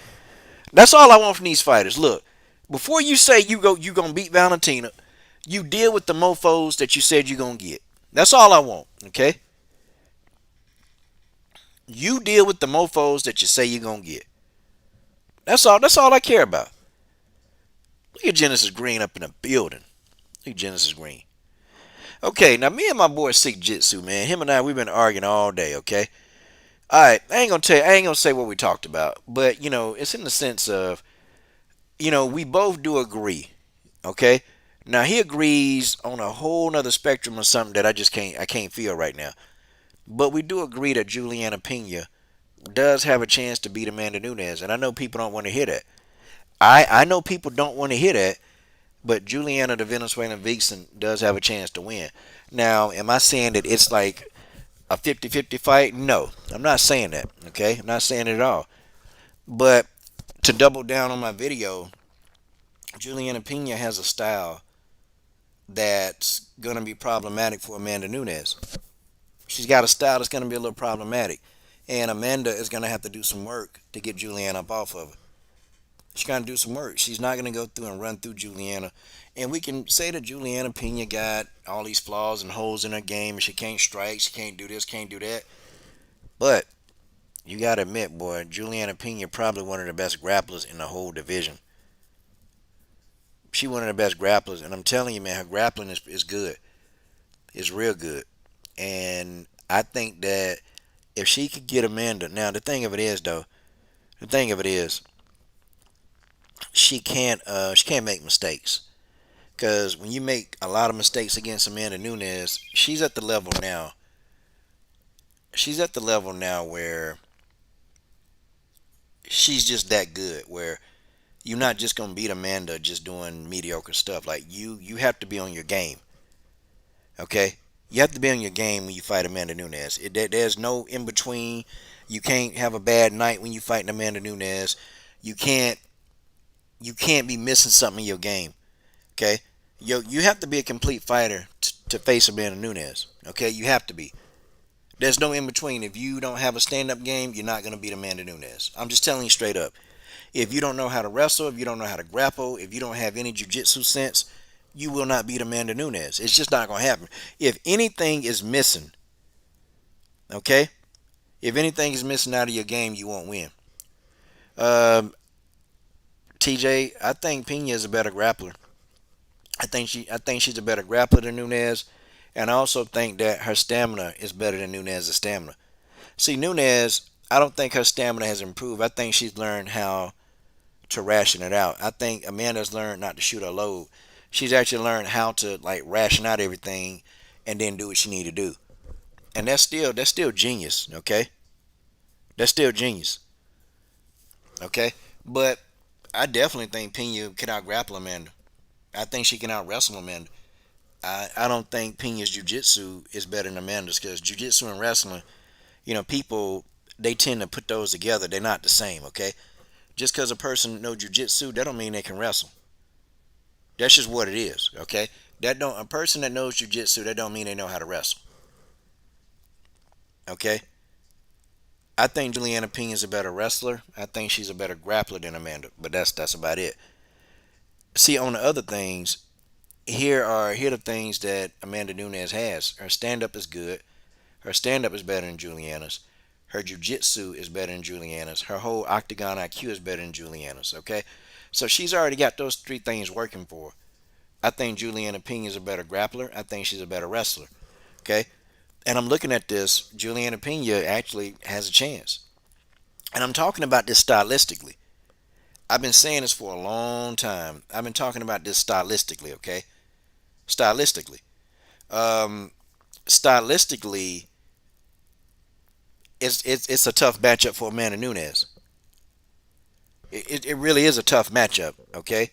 that's all I want from these fighters. Look, before you say you gonna beat Valentina, you deal with the mofo's that you said you're gonna get. That's all I want. Okay, you deal with the mofo's that you say you're gonna get. That's all. That's all I care about. Look at Genesis Green up in the building. Look at Genesis Green. Okay, now me and my boy Sick Jitsu, man, him and I, we've been arguing all day. Okay. All right, I ain't gonna say what we talked about, but it's in the sense of, we both do agree. Okay, now he agrees on a whole nother spectrum of something that I can't feel right now. But we do agree that Juliana Pena does have a chance to beat Amanda Nunez, and I know people don't want to hear that. I know people don't want to hear that, but Juliana the Venezuelan Vixen does have a chance to win. Now, am I saying that it's like a 50-50 fight? No, I'm not saying that. Okay, I'm not saying it at all. But to double down on my video, Juliana Pena has a style that's going to be problematic for Amanda Nunez. She's got a style that's going to be a little problematic. And Amanda is going to have to do some work to get Juliana up off of her. She's going to do some work. She's not going to go through and run through Juliana. And we can say that Juliana Pena got all these flaws and holes in her game, and she can't strike, she can't do this, can't do that. But you got to admit, boy, Juliana Pena probably one of the best grapplers in the whole division. She one of the best grapplers, and I'm telling you, man, her grappling is good. It's real good. And I think that if she could get Amanda, now the thing of it is, though, the thing of it is, she can't make mistakes. Because when you make a lot of mistakes against Amanda Nunez, she's at the level now. She's at the level now where she's just that good. Where you're not just gonna beat Amanda just doing mediocre stuff. Like you have to be on your game. Okay, you have to be on your game when you fight Amanda Nunez. There's no in between. You can't have a bad night when you fight Amanda Nunez. You can't you can't be missing something in your game. Okay, you have to be a complete fighter to face Amanda Nunez. Okay, you have to be. There's no in between. If you don't have a stand-up game, you're not going to beat Amanda Nunez. I'm just telling you straight up. If you don't know how to wrestle, if you don't know how to grapple, if you don't have any jiu-jitsu sense, you will not beat Amanda Nunez. It's just not going to happen. If anything is missing, okay? If anything is missing out of your game, you won't win. Um, TJ, I think Pena is a better grappler. I think she's a better grappler than Nunez, and I also think that her stamina is better than Nunez's stamina. See, Nunez, I don't think her stamina has improved. I think she's learned how to ration it out. I think Amanda's learned not to shoot her load. She's actually learned how to like ration out everything and then do what she need to do. And that's still genius, okay? That's still genius, okay? But I definitely think Pena can out grapple Amanda. I think she can out wrestle Amanda. I don't think Pena's jiu-jitsu is better than Amanda's because jiu-jitsu and wrestling, people they tend to put those together. They're not the same, okay? Just because a person knows jiu-jitsu, that don't mean they can wrestle. That's just what it is, okay? That don't A person that knows jiu-jitsu, that don't mean they know how to wrestle, okay? I think Juliana Pena is a better wrestler. I think she's a better grappler than Amanda, but that's about it. See, on the other things, here are the things that Amanda Nunez has. Her stand up is good. Her stand up is better than Juliana's. Her jiu-jitsu is better than Juliana's. Her whole octagon IQ is better than Juliana's, okay? So she's already got those three things working for her. I think Juliana Pena is a better grappler. I think she's a better wrestler, okay? And I'm looking at this. Juliana Pena actually has a chance. And I'm talking about this stylistically. I've been saying this for a long time. I've been talking about this stylistically, okay? Stylistically. Um, stylistically, it's a tough matchup for Amanda Nunez. It really is a tough matchup, okay?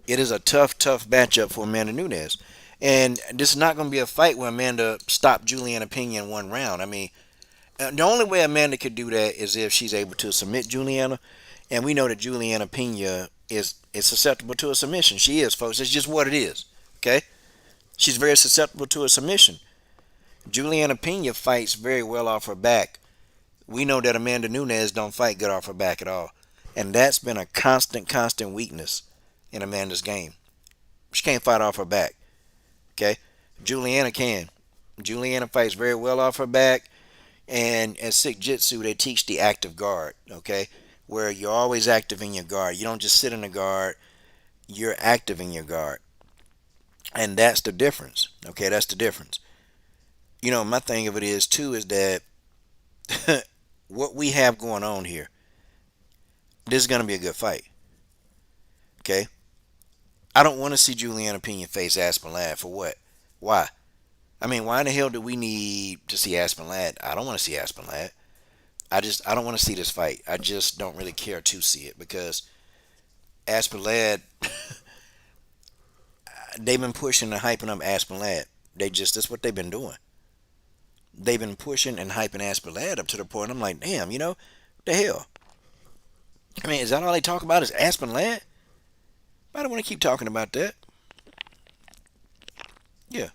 It is a tough matchup for Amanda Nunez. And this is not going to be a fight where Amanda stopped Juliana Pena in one round. I mean, the only way Amanda could do that is if she's able to submit Juliana. And we know that Juliana Pena is susceptible to a submission. She is, folks. It's just what it is, okay? She's very susceptible to a submission. Juliana Pena fights very well off her back. We know that Amanda Nunez don't fight good off her back at all. And that's been a constant weakness in Amanda's game. She can't fight off her back. Okay? Juliana can. Juliana fights very well off her back. And at Sick Jitsu, they teach the active guard. Okay? Where you're always active in your guard. You don't just sit in the guard. You're active in your guard. And that's the difference. Okay? That's the difference. My thing of it is, too, is that what we have going on here, this is going to be a good fight. Okay? I don't want to see Juliana Pena face Aspen Ladd for what? Why? I mean, why in the hell do we need to see Aspen Ladd? I don't want to see Aspen Ladd. I don't want to see this fight. I just don't really care to see it because Aspen Ladd, they've been pushing and hyping up Aspen Ladd. That's what they've been doing. They've been pushing and hyping Aspen Ladd up to the point I'm like, damn, what the hell? I mean, is that all they talk about is Aspen Ladd? I don't want to keep talking about that. Yeah.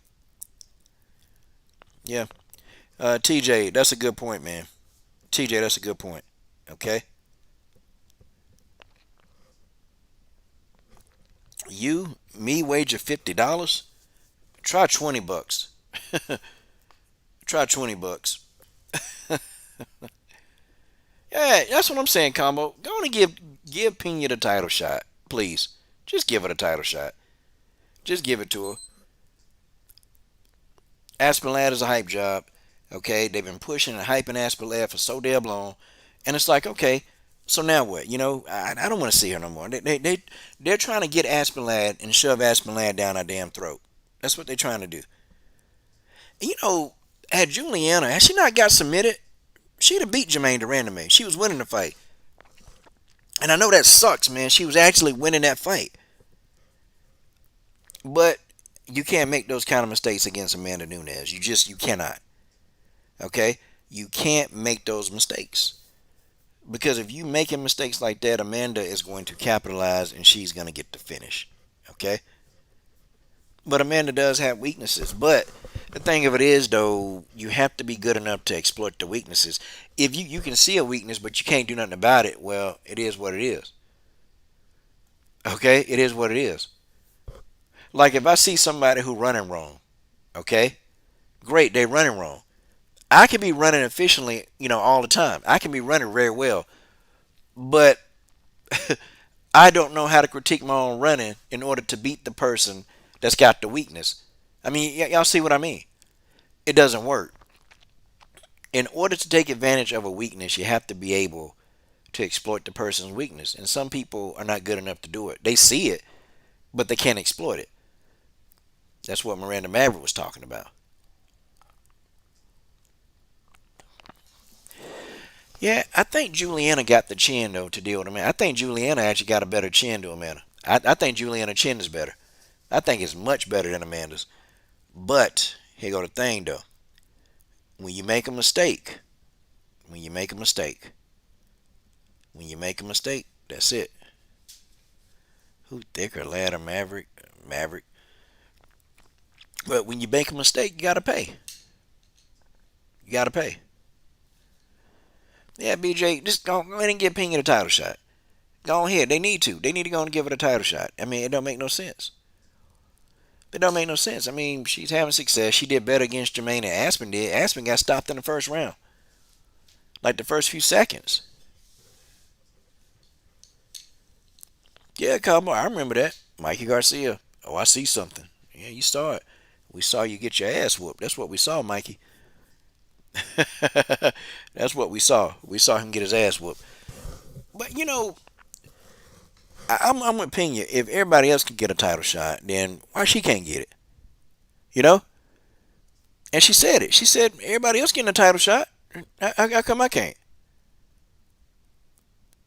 Yeah. TJ, that's a good point, man. TJ, that's a good point. Okay? Me wager $50. Try $20. Try $20. Yeah, that's what I'm saying, Combo. Go on and give Pena the title shot, please. Just give her the title shot. Just give it to her. Aspen Ladd is a hype job. Okay, they've been pushing and hyping Aspen Ladd for so damn long, and it's like, okay, so now what? I don't want to see her no more. They're trying to get Aspen Ladd and shove Aspen Ladd down our damn throat. That's what they're trying to do. And had Juliana, had she not got submitted, she'd have beat Jermaine Durandame. She was winning the fight. And I know that sucks, man. She was actually winning that fight. But you can't make those kind of mistakes against Amanda Nunez. You cannot. Okay? You can't make those mistakes. Because if you making mistakes like that, Amanda is going to capitalize and she's going to get the finish. Okay? But Amanda does have weaknesses. But the thing of it is, though, you have to be good enough to exploit the weaknesses. If you can see a weakness, but you can't do nothing about it, well, it is what it is. Okay? It is what it is. Like if I see somebody who running wrong, okay, great, they running wrong. I can be running efficiently, all the time. I can be running very well, but I don't know how to critique my own running in order to beat the person that's got the weakness. I mean, y'all see what I mean? It doesn't work. In order to take advantage of a weakness, you have to be able to exploit the person's weakness. And some people are not good enough to do it. They see it, but they can't exploit it. That's what Miranda Maverick was talking about. Yeah, I think Juliana got the chin though to deal with Amanda. I think Juliana actually got a better chin to Amanda. I think Juliana's chin is better. I think it's much better than Amanda's. But here go the thing though. When you make a mistake, when you make a mistake, when you make a mistake, that's it. Who thicker, lad or Maverick? Maverick. But when you make a mistake, you gotta pay. You gotta pay. Yeah, BJ, just go ahead and give Pena the title shot. Go ahead. They need to. They need to go and give it a title shot. I mean, it don't make no sense. It don't make no sense. I mean, she's having success. She did better against Jermaine than Aspen did. Aspen got stopped in the first round. Like the first few seconds. Yeah, Cowboy, I remember that. Mikey Garcia. Oh, I see something. Yeah, you saw it. We saw you get your ass whooped. That's what we saw, Mikey. That's what we saw. We saw him get his ass whooped. But, I'm with Pena. If everybody else can get a title shot, then why she can't get it? You know? And she said it. She said, everybody else getting a title shot. How come I can't?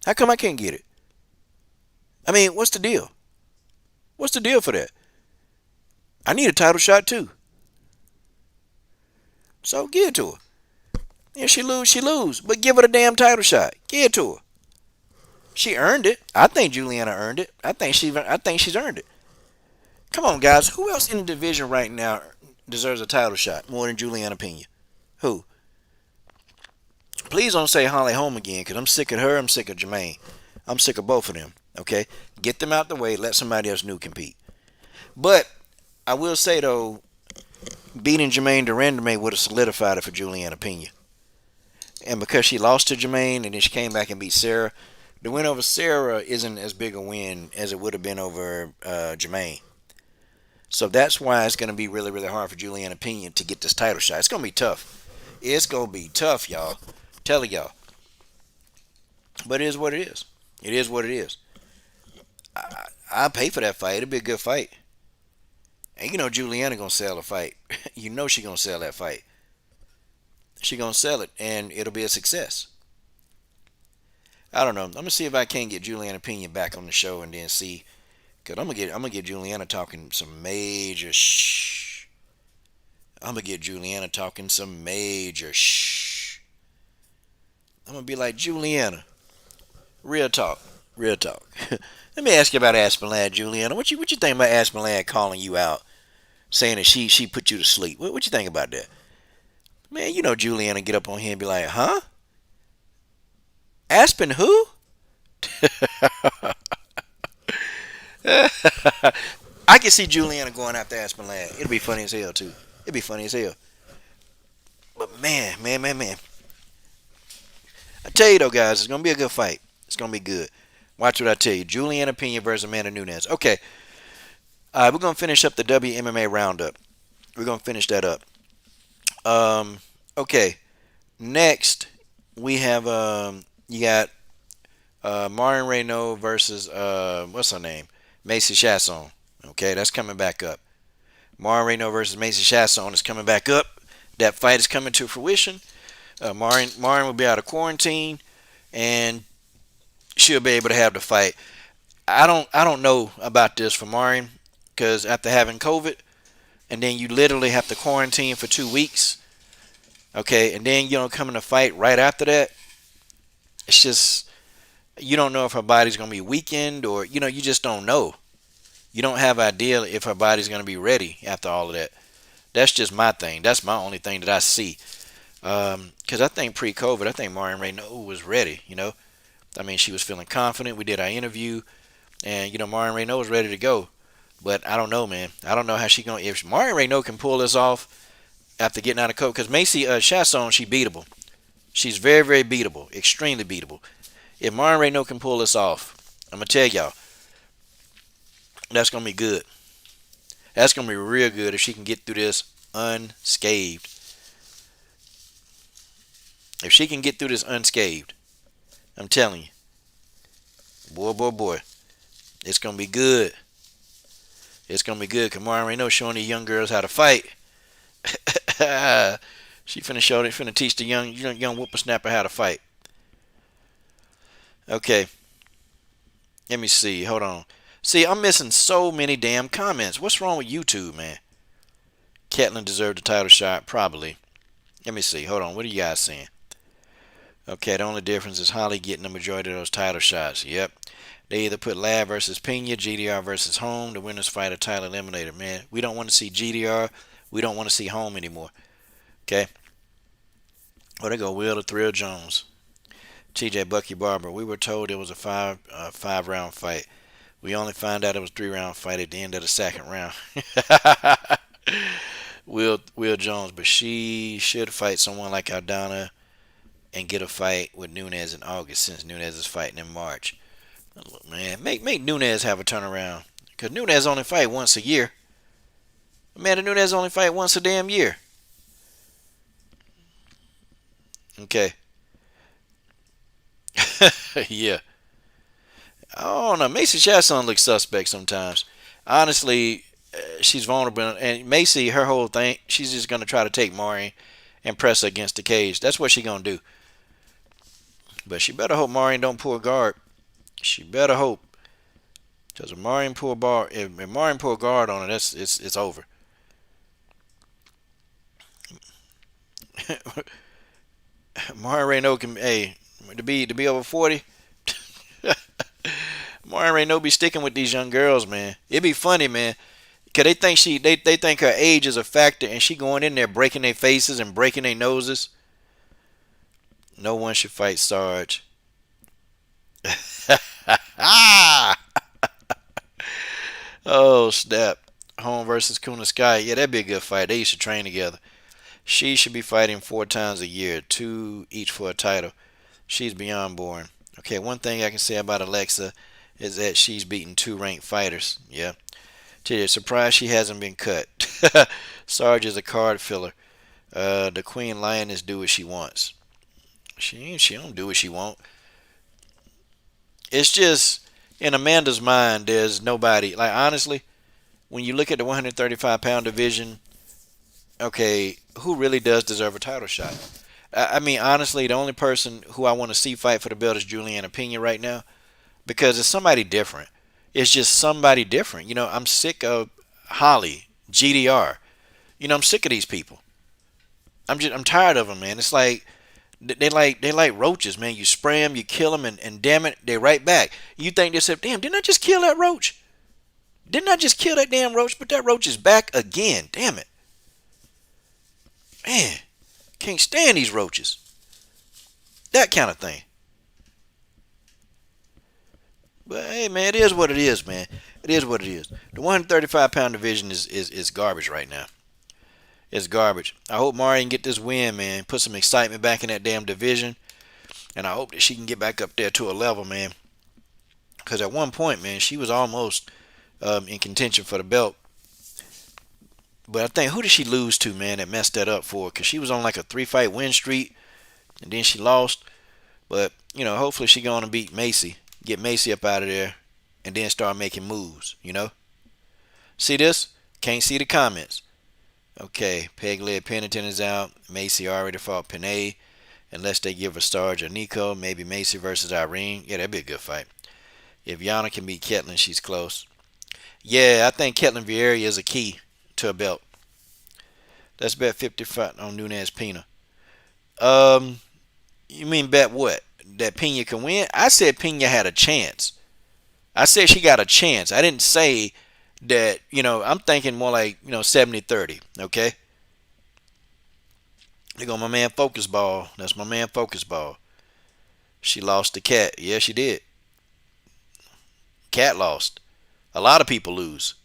How come I can't get it? I mean, what's the deal? What's the deal for that? I need a title shot too. So give it to her. If she lose, she lose. But give her the damn title shot. Give it to her. She earned it. I think Juliana earned it. I think she's earned it. Come on, guys. Who else in the division right now deserves a title shot more than Juliana Pena? Who? Please don't say Holly Holm again, because I'm sick of her. I'm sick of Jermaine. I'm sick of both of them. Okay? Get them out the way. Let somebody else new compete. But I will say, though, beating Jermaine Durandame would have solidified it for Juliana Pena. And because she lost to Jermaine and then she came back and beat Sarah, the win over Sarah isn't as big a win as it would have been over Jermaine. So that's why it's going to be really, really hard for Juliana Pena to get this title shot. It's going to be tough. It's going to be tough, y'all. I'm telling y'all. But it is what it is. It is what it is. I pay for that fight. It'll be a good fight. And Juliana going to sell the fight. You know she going to sell that fight. She going to sell it, and it'll be a success. I don't know. I'm going to see if I can get Juliana Pena back on the show and then see. Because I'm gonna get Juliana talking some major shh. I'm going to get Juliana talking some major shh. I'm going to be like, Juliana, real talk. Real talk. Let me ask you about Aspen Juliana. What you think about Aspen calling you out, saying that she put you to sleep? What you think about that? Man, Juliana get up on here and be like, huh? Aspen who? I can see Juliana going after Aspen Ladd. It'll be funny as hell, too. It'll be funny as hell. But man. I tell you, though, guys, it's going to be a good fight. It's going to be good. Watch what I tell you. Juliana Pena versus Amanda Nunez. Okay. All right, we're going to finish up the WMMA Roundup. We're going to finish that up. Okay. Next, we have, you got Marin Reynaud versus, what's her name? Macy Chasson. Okay, that's coming back up. Marin Reynaud versus Macy Chasson is coming back up. That fight is coming to fruition. Marin will be out of quarantine, and she'll be able to have the fight. I don't know about this for Marin, because after having COVID, and then you literally have to quarantine for 2 weeks. Okay, and then come in a fight right after that. It's just, you don't know if her body's going to be weakened, or you just don't know. You don't have an idea if her body's going to be ready after all of that. That's just my thing. That's my only thing that I see. Because I think pre-COVID, I think Marin Reynaud was ready, I mean, she was feeling confident. We did our interview, and, Marin Reynaud was ready to go. But I don't know, man. I don't know how she going to. If Marion Renault can pull this off after getting out of coach, because Macy Chasson, she beatable. She's very, very beatable. Extremely beatable. If Marion Renault can pull this off, I'm going to tell y'all, that's going to be good. That's going to be real good if she can get through this unscathed. If she can get through this unscathed, I'm telling you, boy, it's going to be good. It's going to be good. Kamara Renault showing these young girls how to fight. She finna teach the young whippersnapper how to fight. Okay. Let me see. Hold on. See, I'm missing so many damn comments. What's wrong with YouTube, man? Ketlin deserved a title shot, probably. Let me see. Hold on. What are you guys saying? Okay, the only difference is Holly getting the majority of those title shots. Yep. They either put Lab versus Pena, GDR versus Home. The winners fight a title eliminator, man. We don't want to see GDR. We don't want to see Home anymore. Okay. Oh, they go Will the Thrill Jones. TJ Bucky Barber. We were told it was a five round fight. We only found out it was a 3-round fight at the end of the second round. Will Jones, but she should fight someone like Aldana and get a fight with Nunez in August, since Nunez is fighting in March. Look, man, make Nunez have a turnaround, because Nunez only fight once a year. Man, the Nunez only fight once a damn year. Okay. Yeah. I don't know. Macy Chasson looks suspect sometimes. Honestly, she's vulnerable. And Macy, her whole thing, she's just going to try to take Mari and press her against the cage. That's what she's going to do. But she better hope Marion don't pull guard. She better hope. Because if Marion pull guard on her, it's over. Marion Renault can, to be over 40. Marion Renault be sticking with these young girls, man. It'd be funny, man. Cause they think her age is a factor, and she going in there breaking their faces and breaking their noses. No one should fight Sarge. Oh, snap. Home versus Kuna Sky. Yeah, that'd be a good fight. They used to train together. She should be fighting 4 times a year, 2 each for a title. She's beyond boring. Okay, one thing I can say about Alexa is that she's beaten 2 ranked fighters. Yeah. Tell you, surprised she hasn't been cut. Sarge is a card filler. The Queen Lioness do what she wants. She don't do what she want. It's just, in Amanda's mind, there's nobody. Like, honestly, when you look at the 135-pound division, okay, who really does deserve a title shot? I mean, honestly, the only person who I want to see fight for the belt is Juliana Pena right now, because it's somebody different. It's just somebody different. You know, I'm sick of Holly, GDR. You know, I'm sick of these people. I'm tired of them, man. It's like they like roaches, man. You spray them, you kill them, and damn it, they're right back. You think they said, damn, didn't I just kill that roach? Didn't I just kill that damn roach? But that roach is back again. Damn it. Man, can't stand these roaches. That kind of thing. But hey, man, it is what it is, man. It is what it is. The 135-pound division is garbage right now. It's garbage. I hope Mari can get this win, man. Put some excitement back in that damn division. And I hope that she can get back up there to a level, man. Because at one point, man, she was almost in contention for the belt. But I think, who did she lose to, man, that messed that up for her? Because she was on like a 3-fight win streak. And then she lost. But, you know, hopefully she going to beat Macy. Get Macy up out of there. And then start making moves, you know. See this? Can't see the comments. Okay, Peg-Leg Pennington is out. Macy already fought Pena. Unless they give her Sarge or Nico. Maybe Macy versus Irene. Yeah, that'd be a good fight. If Yana can beat Ketlin, she's close. Yeah, I think Ketlin Vieira is a key to a belt. Let's bet 55 on Nunez Pena. You mean bet what? That Pena can win? I said Pena had a chance. I said she got a chance. I didn't say that, you know, I'm thinking more like, you know, 70-30, okay? There go my man Focus Ball. That's my man Focus Ball. She lost to Cat. Yeah, she did. Cat lost. A lot of people lose.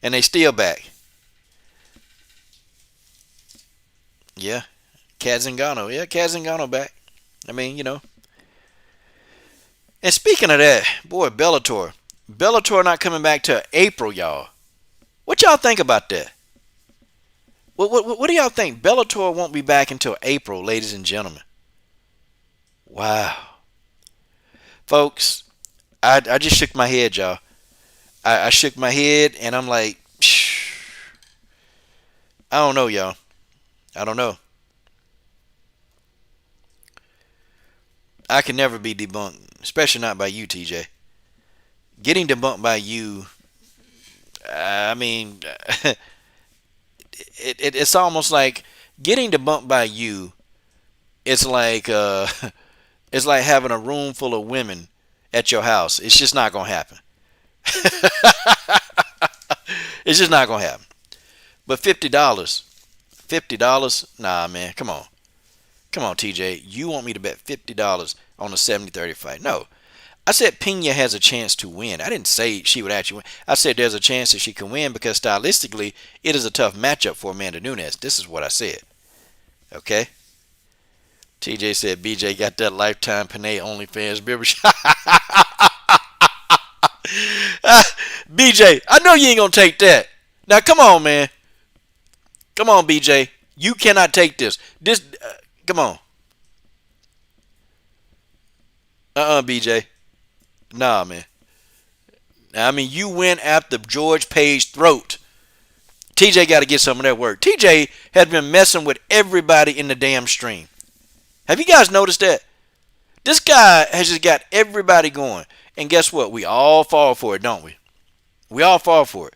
And they still back. Yeah. Cat Zingano. Yeah, Cat Zingano back. I mean, you know. And speaking of that, boy, Bellator. Bellator not coming back till April, y'all. What y'all think about that? What do y'all think? Bellator won't be back until April, ladies and gentlemen. Wow. Folks, I just shook my head, y'all. I shook my head, and I'm like, I don't know, y'all. I don't know. I can never be debunked, especially not by you, TJ. Getting debunked by you, I mean, it's almost like getting debunked by you. It's like it's like having a room full of women at your house. It's just not gonna happen. It's just not gonna happen. But $50, nah, man, come on, TJ. You want me to bet $50 on a 70-30 fight? No. I said Pena has a chance to win. I didn't say she would actually win. I said there's a chance that she can win because stylistically, it is a tough matchup for Amanda Nunez. This is what I said. Okay? TJ said BJ got that lifetime Pena OnlyFans membership. BJ, I know you ain't going to take that. Now, come on, man. Come on, BJ. You cannot take this. Come on. BJ. Nah, man. I mean, you went after George Page's throat. TJ got to get some of that work. TJ has been messing with everybody in the damn stream. Have you guys noticed that? This guy has just got everybody going. And guess what? We all fall for it, don't we? We all fall for it.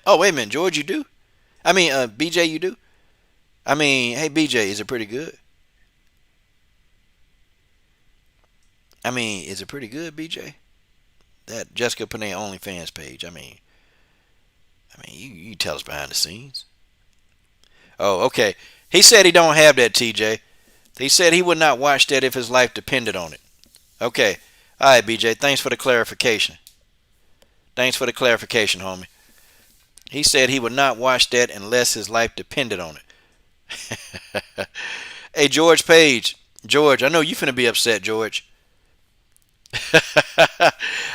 Oh, wait a minute. George, you do? I mean, BJ, you do? I mean, hey, BJ, is it pretty good? I mean, is it pretty good, BJ? That Jessica Pena OnlyFans page. I mean, you tell us behind the scenes. Oh, okay. He said he don't have that, TJ. He said he would not watch that if his life depended on it. Okay. All right, BJ. Thanks for the clarification. Thanks for the clarification, homie. He said he would not watch that unless his life depended on it. Hey, George Page. George, I know you finna be upset, George.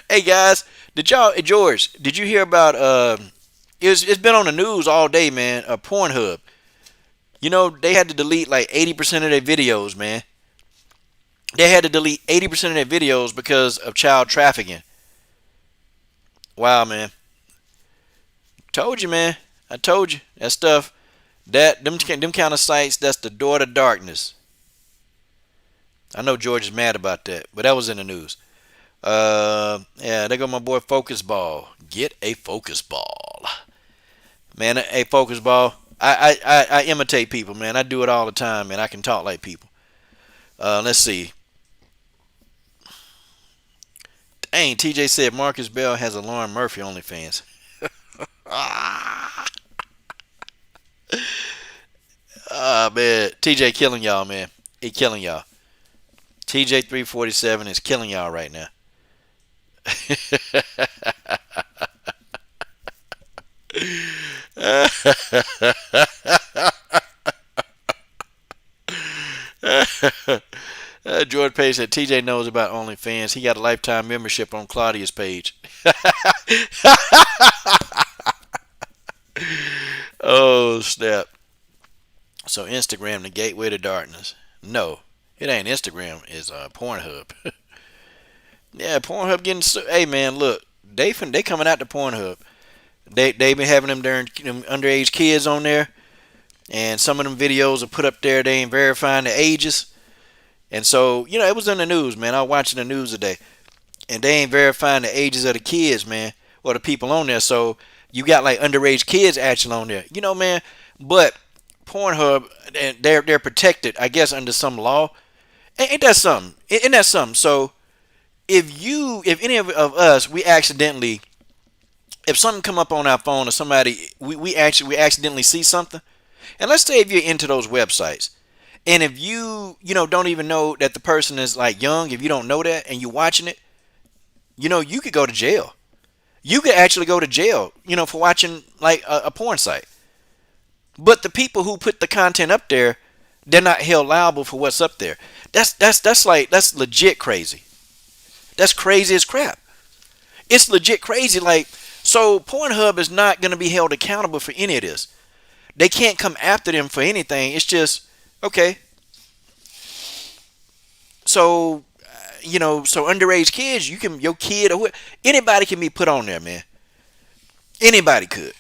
Hey guys, George, did you hear about it's been on the news all day, man, Pornhub. You know, they had to delete like 80% of their videos, man. They had to delete 80% of their videos because of child trafficking. Wow, man. Told you, man. I told you. That stuff, them kind of sites, that's the door to darkness. I know George is mad about that, but that was in the news. Yeah, there go my boy Focus Ball. Get a focus ball. Man, a focus ball. I imitate people, man. I do it all the time, man. I can talk like people. Let's see. Dang, TJ said Marcus Bell has a Lauren Murphy OnlyFans. Man. TJ killing y'all, man. He killing y'all. TJ 347 is killing y'all right now. George Page said TJ knows about OnlyFans. He got a lifetime membership on Claudia's page. Oh, snap. So Instagram, the gateway to darkness. No, it ain't Instagram. It's Pornhub. Yeah, Pornhub getting... Hey, man, look. They coming out to Pornhub. They been having them underage kids on there. And some of them videos are put up there. They ain't verifying the ages. And so, you know, it was in the news, man. I was watching the news today. And they ain't verifying the ages of the kids, man. Or the people on there. So, you got like underage kids actually on there. You know, man. But Pornhub, they're protected, I guess, under some law. Ain't that something? Ain't that something? So, if any of us, if something come up on our phone or somebody, we accidentally see something, and let's say if you're into those websites, and if you don't even know that the person is like young, if you don't know that and you're watching it, You could go to jail. You could actually go to jail, for watching like a porn site. But the people who put the content up there, they're not held liable for what's up there. That's legit crazy. That's crazy as crap. It's legit crazy. Like, so Pornhub is not going to be held accountable for any of this. They can't come after them for anything. It's just okay. So so underage kids, your kid or anybody can be put on there, man. Anybody could.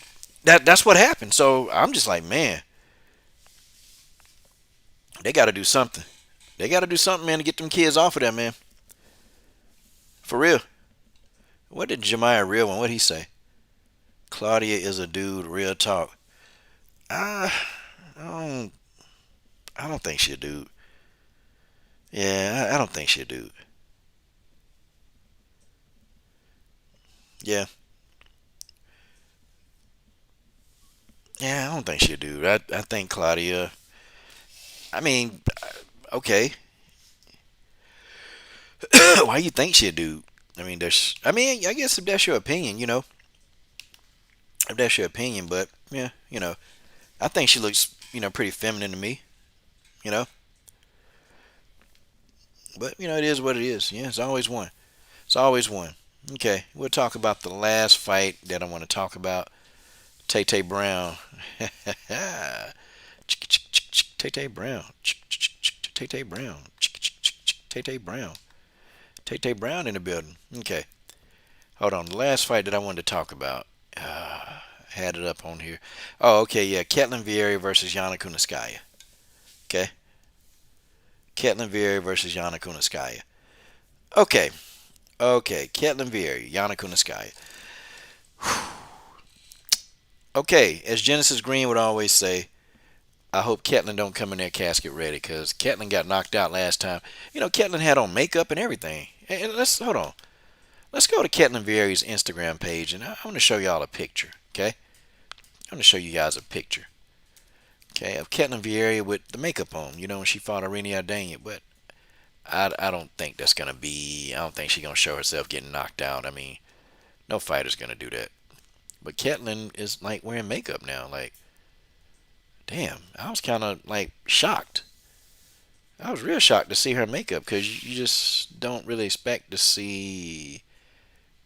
That's what happened. So I'm just like, man, they got to do something. They got to do something, man, to get them kids off of there, man. For real. What did Jemiah real one? What did he say? Claudia is a dude. Real talk. Uh, I don't. I don't think she a dude. Yeah, I don't think she a dude. Yeah, yeah, I don't think she a dude. I think Claudia. I mean, okay. Why you think she a dude? I mean, there's. I mean, I guess if that's your opinion, if that's your opinion, but yeah, I think she looks, pretty feminine to me, you know. But it is what it is. Yeah, it's always one. It's always one. Okay, we'll talk about the last fight that I want to talk about. Tay Tay Brown. Tay Tay Brown. Tay Tay Brown. Tay Tay Brown. Tay Tay Brown in the building. Okay, hold on. The last fight that I wanted to talk about. Had it up on here. Oh, okay, yeah. Ketlin Vieira versus Yana Kunitskaya. Okay. Ketlin Vieira versus Yana Kunitskaya. Okay. Okay. Ketlin Vieira, Yana Kunitskaya. Okay, as Genesis Green would always say, I hope Ketlin don't come in there casket ready because Ketlin got knocked out last time. Ketlin had on makeup and everything. And let's hold on. Let's go to Ketlin Vieira's Instagram page and I want to show y'all a picture. Okay, I'm gonna show you guys a picture. Okay, of Ketlin Vieira with the makeup on. When she fought Irene Aldana, but I don't think that's gonna be. I don't think she's gonna show herself getting knocked out. I mean, no fighter's gonna do that. But Ketlin is like wearing makeup now. Like, damn, I was kind of like shocked. I was real shocked to see her makeup because you just don't really expect to see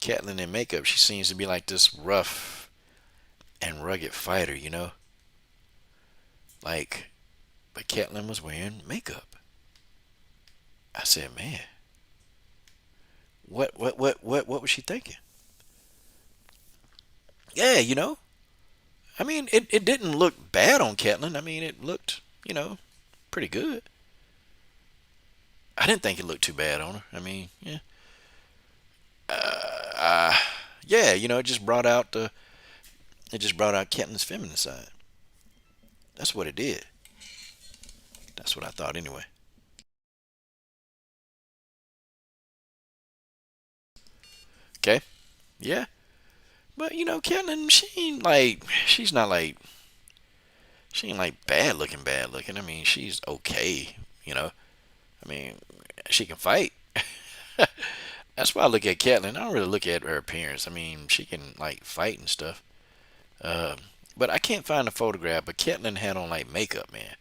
Ketlin in makeup. She seems to be like this rough and rugged fighter. Like, but Ketlin was wearing makeup. I said, man, what was she thinking? Yeah. I mean, it didn't look bad on Ketlin. I mean, it looked, pretty good. I didn't think it looked too bad on her. I mean, yeah. Yeah, it just brought out Ketlin's feminine side. That's what it did. That's what I thought anyway. Okay. Yeah. But Ketlin, she ain't like bad looking. I mean, she's okay, you know. I mean, she can fight. That's why I look at Ketlin. I don't really look at her appearance. I mean, she can like fight and stuff. Um, but I can't find a photograph. But Ketlin had on like makeup, man.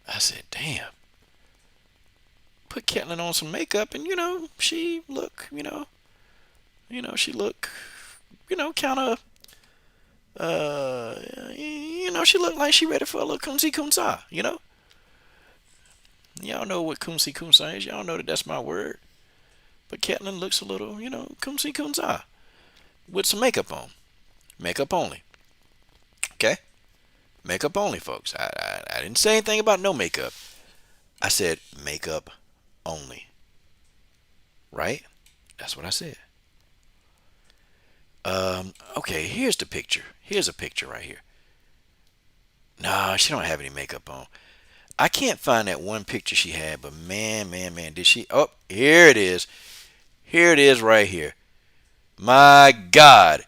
I said, damn. Put Ketlin on some makeup, and she look, she look, kind of, she look like she ready for a little kumsi kumsa. Y'all know what kumsi kumsa is. Y'all know that that's my word. But Ketlin looks a little, kumsi kumsa with some makeup on. Makeup only. Okay? Makeup only, folks. I didn't say anything about no makeup. I said makeup only. Right? That's what I said. Okay, here's the picture. Here's a picture right here. Nah, she don't have any makeup on. I can't find that one picture she had, but man, did she? Oh, here it is. Here it is right here. My God.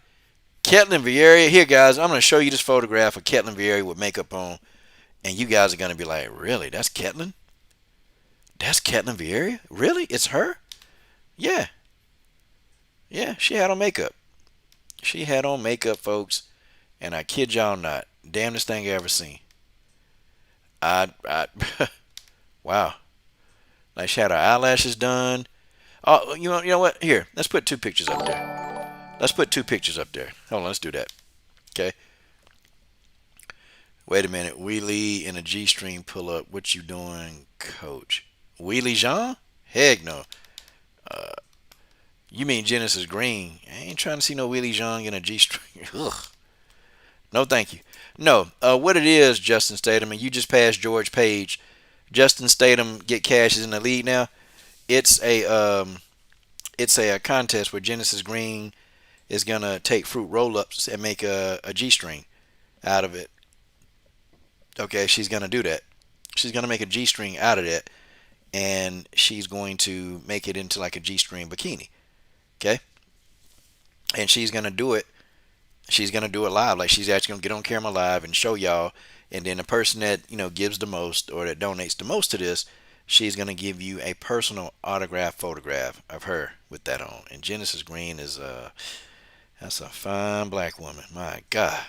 Ketlin Vieira. Here, guys, I'm going to show you this photograph of Ketlin Vieira with makeup on, and you guys are going to be like, really? That's Ketlin? That's Ketlin Vieira? Really? It's her? Yeah. Yeah, she had on makeup. She had on makeup, folks, and I kid y'all not, damnedest thing I ever seen. I wow. Like she had her eyelashes done. Oh, you know what? Here, let's put two pictures up there. Let's put two pictures up there. Hold on, let's do that. Okay. Wait a minute. Wheelie in a G-string pull up. What you doing, coach? Wheelie Jean? Heck no. Uh, you mean Genesis Green? I ain't trying to see no Wheelie Jean in a G-string. Ugh. No, thank you. No. What it is, Justin Statham, and you just passed George Page. Justin Statham get cash is in the lead now. It's a contest where Genesis Green is gonna take fruit roll-ups and make a G-string out of it. Okay, she's gonna do that. She's gonna make a G-string out of that, and she's going to make it into like a G-string bikini. Okay, and she's gonna do it. She's gonna do it live. Like she's actually gonna get on camera live and show y'all. And then the person that gives the most or that donates the most to this, she's gonna give you a personal autograph photograph of her with that on. And Genesis Green is that's a fine black woman. My God,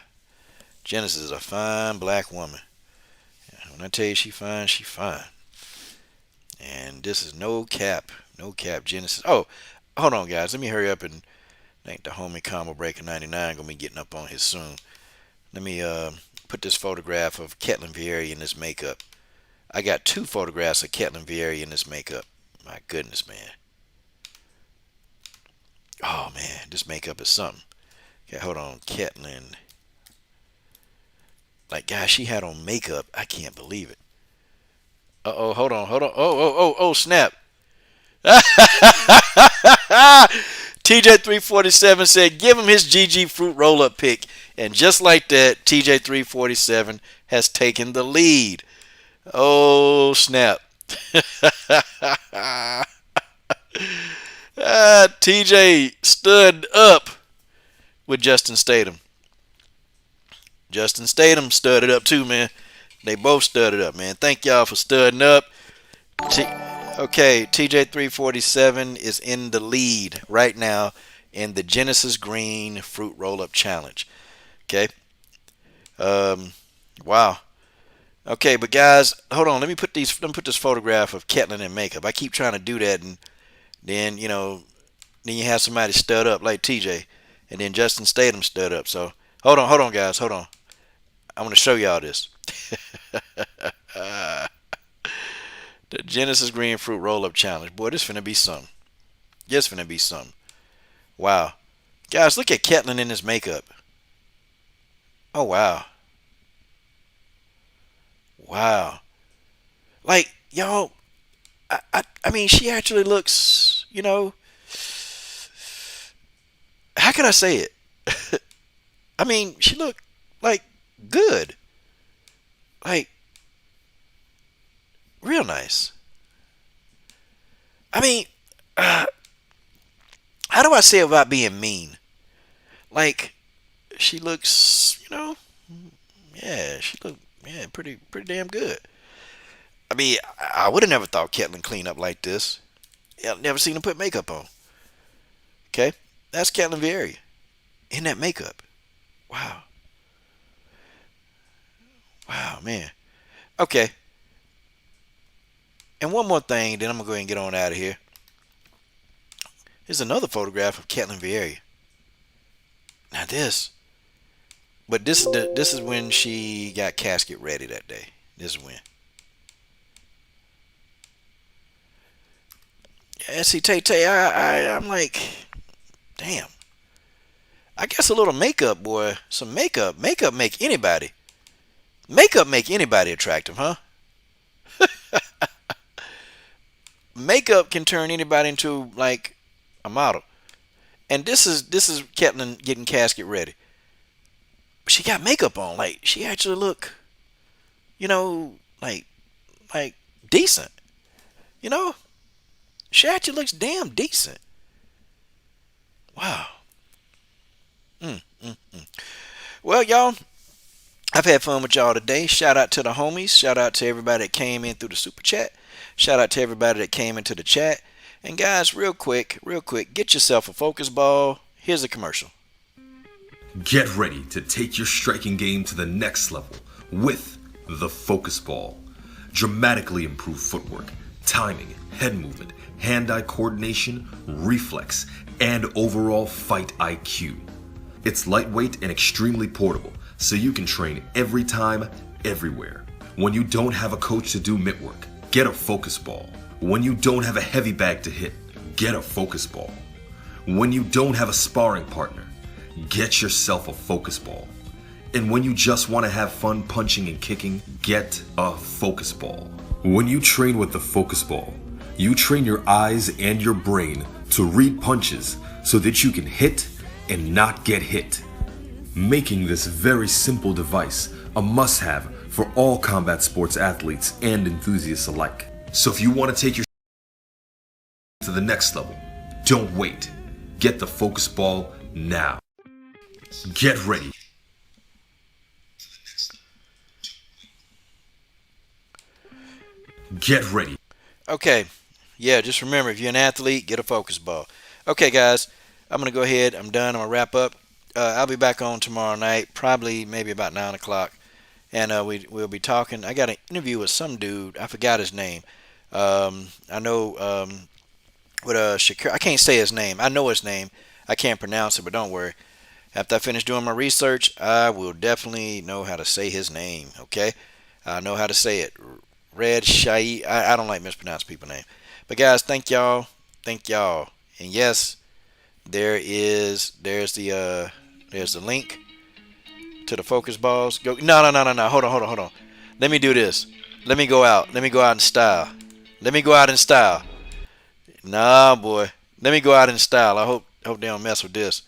Genesis is a fine black woman. When I tell you she fine, she fine. And this is no cap, no cap. Genesis. Oh, hold on, guys. Let me hurry up and think the homie Combo Breaker 99 gonna be getting up on his soon. Let me put this photograph of Ketlin Vieira in this makeup. I got two photographs of Ketlin Vieira in this makeup. My goodness, man. Oh man, this makeup is something. Okay, hold on, Ketlin. Like, guys, she had on makeup. I can't believe it. Uh-oh, hold on. Oh, snap. TJ347 said, give him his GG fruit roll-up pick. And just like that, TJ347 has taken the lead. Oh, snap. TJ stood up with Justin Statham. Justin Statham studded up too, man. They both studded up, man. Thank y'all for studding up. Okay, TJ347 is in the lead right now in the Genesis Green Fruit Roll-Up Challenge. Okay. Wow. Okay, but guys, hold on. Let me put this photograph of Ketlin in makeup. I keep trying to do that, and then then you have somebody stud up like TJ, and then Justin Statham stud up. So hold on, guys, hold on. I want to show y'all this. The Genesis Green Fruit Roll-Up Challenge. Boy, this finna be something. This finna be something. Wow. Guys, look at Ketlin in his makeup. Oh, wow. Wow. Like, y'all, I mean, she actually looks, how can I say it? I mean, she looked, like, good. Like, real nice. I mean, how do I say it without being mean? Like, she looks, yeah, she looked, yeah, pretty damn good. I mean, I would have never thought Ketlin clean up like this. Yeah, never seen her put makeup on. Okay, that's Ketlin Vieira in that makeup. Wow. Wow, man. Okay. And one more thing, then I'm going to go ahead and get on out of here. Here's another photograph of Ketlin Vieira. Now this. But this is when she got casket ready that day. This is when. Yeah, see, Tay, I'm like, damn. I guess a little makeup, boy. Some makeup. Makeup make anybody attractive, huh? Makeup can turn anybody into like a model. And this is Ketlin getting casket ready. She got makeup on. Like she actually look, like decent. She actually looks damn decent. Wow. Well, y'all, I've had fun with y'all today. Shout out to the homies. Shout out to everybody that came in through the super chat. Shout out to everybody that came into the chat. And guys, real quick, get yourself a focus ball. Here's a commercial. Get ready to take your striking game to the next level with the Focus Ball. Dramatically improve footwork, timing, head movement, hand-eye coordination, reflex, and overall fight IQ. It's lightweight and extremely portable, so you can train every time, everywhere. When you don't have a coach to do mitt work, get a Focus Ball. When you don't have a heavy bag to hit, get a Focus Ball. When you don't have a sparring partner, get yourself a Focus Ball. And when you just want to have fun punching and kicking, get a Focus Ball. When you train with the Focus Ball, you train your eyes and your brain to read punches so that you can hit and not get hit, making this very simple device a must-have for all combat sports athletes and enthusiasts alike. So if you want to take your to the next level, don't wait. Get the Focus Ball now. Get ready. Get ready. Okay, yeah, just remember, if you're an athlete, get a focus ball. Okay, guys, I'm going to go ahead. I'm done. I'm going to wrap up. I'll be back on tomorrow night, probably maybe about 9 o'clock. And we'll be talking. I got an interview with some dude. I forgot his name. I know with Shakir. I can't say his name. I know his name. I can't pronounce it, but don't worry. After I finish doing my research, I will definitely know how to say his name, okay? I know how to say it. Red Shai. I don't like mispronounced people's name. But guys, thank y'all. Thank y'all. And yes, there's the link to the focus balls. Go. No. Hold on. Let me do this. Let me go out in style. Nah, boy. Let me go out in style. I hope they don't mess with this.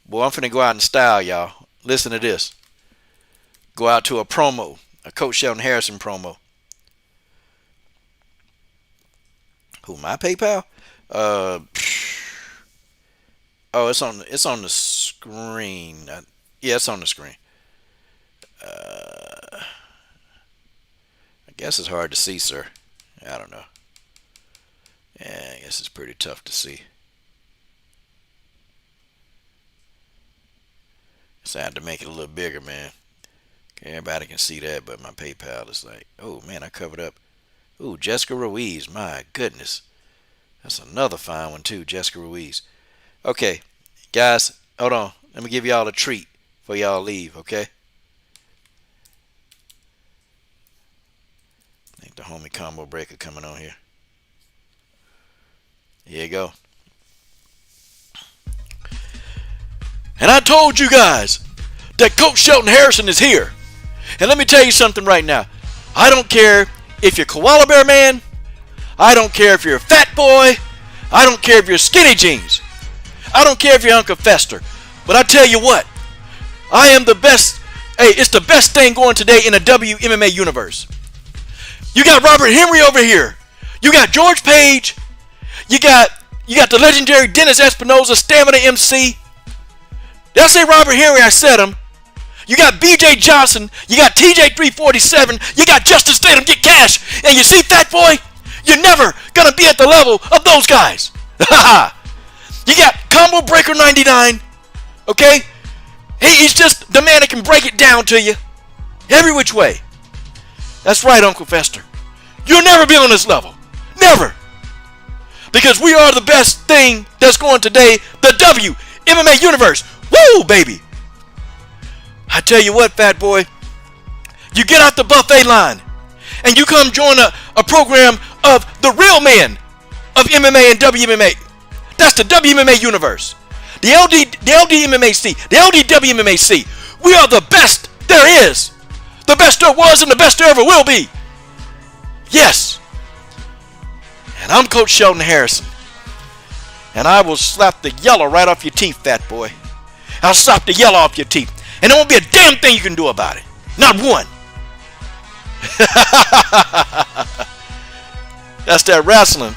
Boy, I'm finna go out in style, y'all. Listen to this. Go out to a promo. A Coach Shelton Harrison promo. Who, my PayPal? Oh, it's on the screen. Yeah, it's on the screen. I guess it's hard to see, sir. I don't know. Yeah, I guess it's pretty tough to see. So I had to make it a little bigger, man. Everybody can see that, but my PayPal is like, oh man, I covered up. Ooh, Jessica Ruiz, my goodness. That's another fine one too, Jessica Ruiz. Okay, guys, hold on. Let me give y'all a treat before y'all leave, okay? I think the homie combo breaker coming on here. Here you go. And I told you guys that Coach Shelton Harrison is here. And let me tell you something right now. I don't care if you're Koala Bear Man. I don't care if you're a fat boy. I don't care if you're skinny jeans. I don't care if you're Uncle Fester. But I tell you what. I am the best. Hey, it's the best thing going today in the WMMA universe. You got Robert Henry over here. You got George Page. You got the legendary Dennis Espinosa, Stamina MC. Did I say Robert Henry? I said him. You got BJ Johnson. You got TJ 347. You got Justice Statham, get cash. And you see, fat boy, you're never going to be at the level of those guys. You got Combo Breaker 99. Okay? He's just the man that can break it down to you. Every which way. That's right, Uncle Fester. You'll never be on this level. Never. Because we are the best thing that's going today, the WMMA universe. Woo, baby. I tell you what, fat boy. You get out the buffet line and you come join a program of the real men of MMA and WMMA. That's the WMMA universe. The LDMMAC, the LDWMMAC. We are the best there is. The best there was and the best there ever will be. Yes. And I'm Coach Shelton Harrison. And I will slap the yellow right off your teeth, fat boy. I'll slap the yellow off your teeth. And there won't be a damn thing you can do about it. Not one. That's that wrestling.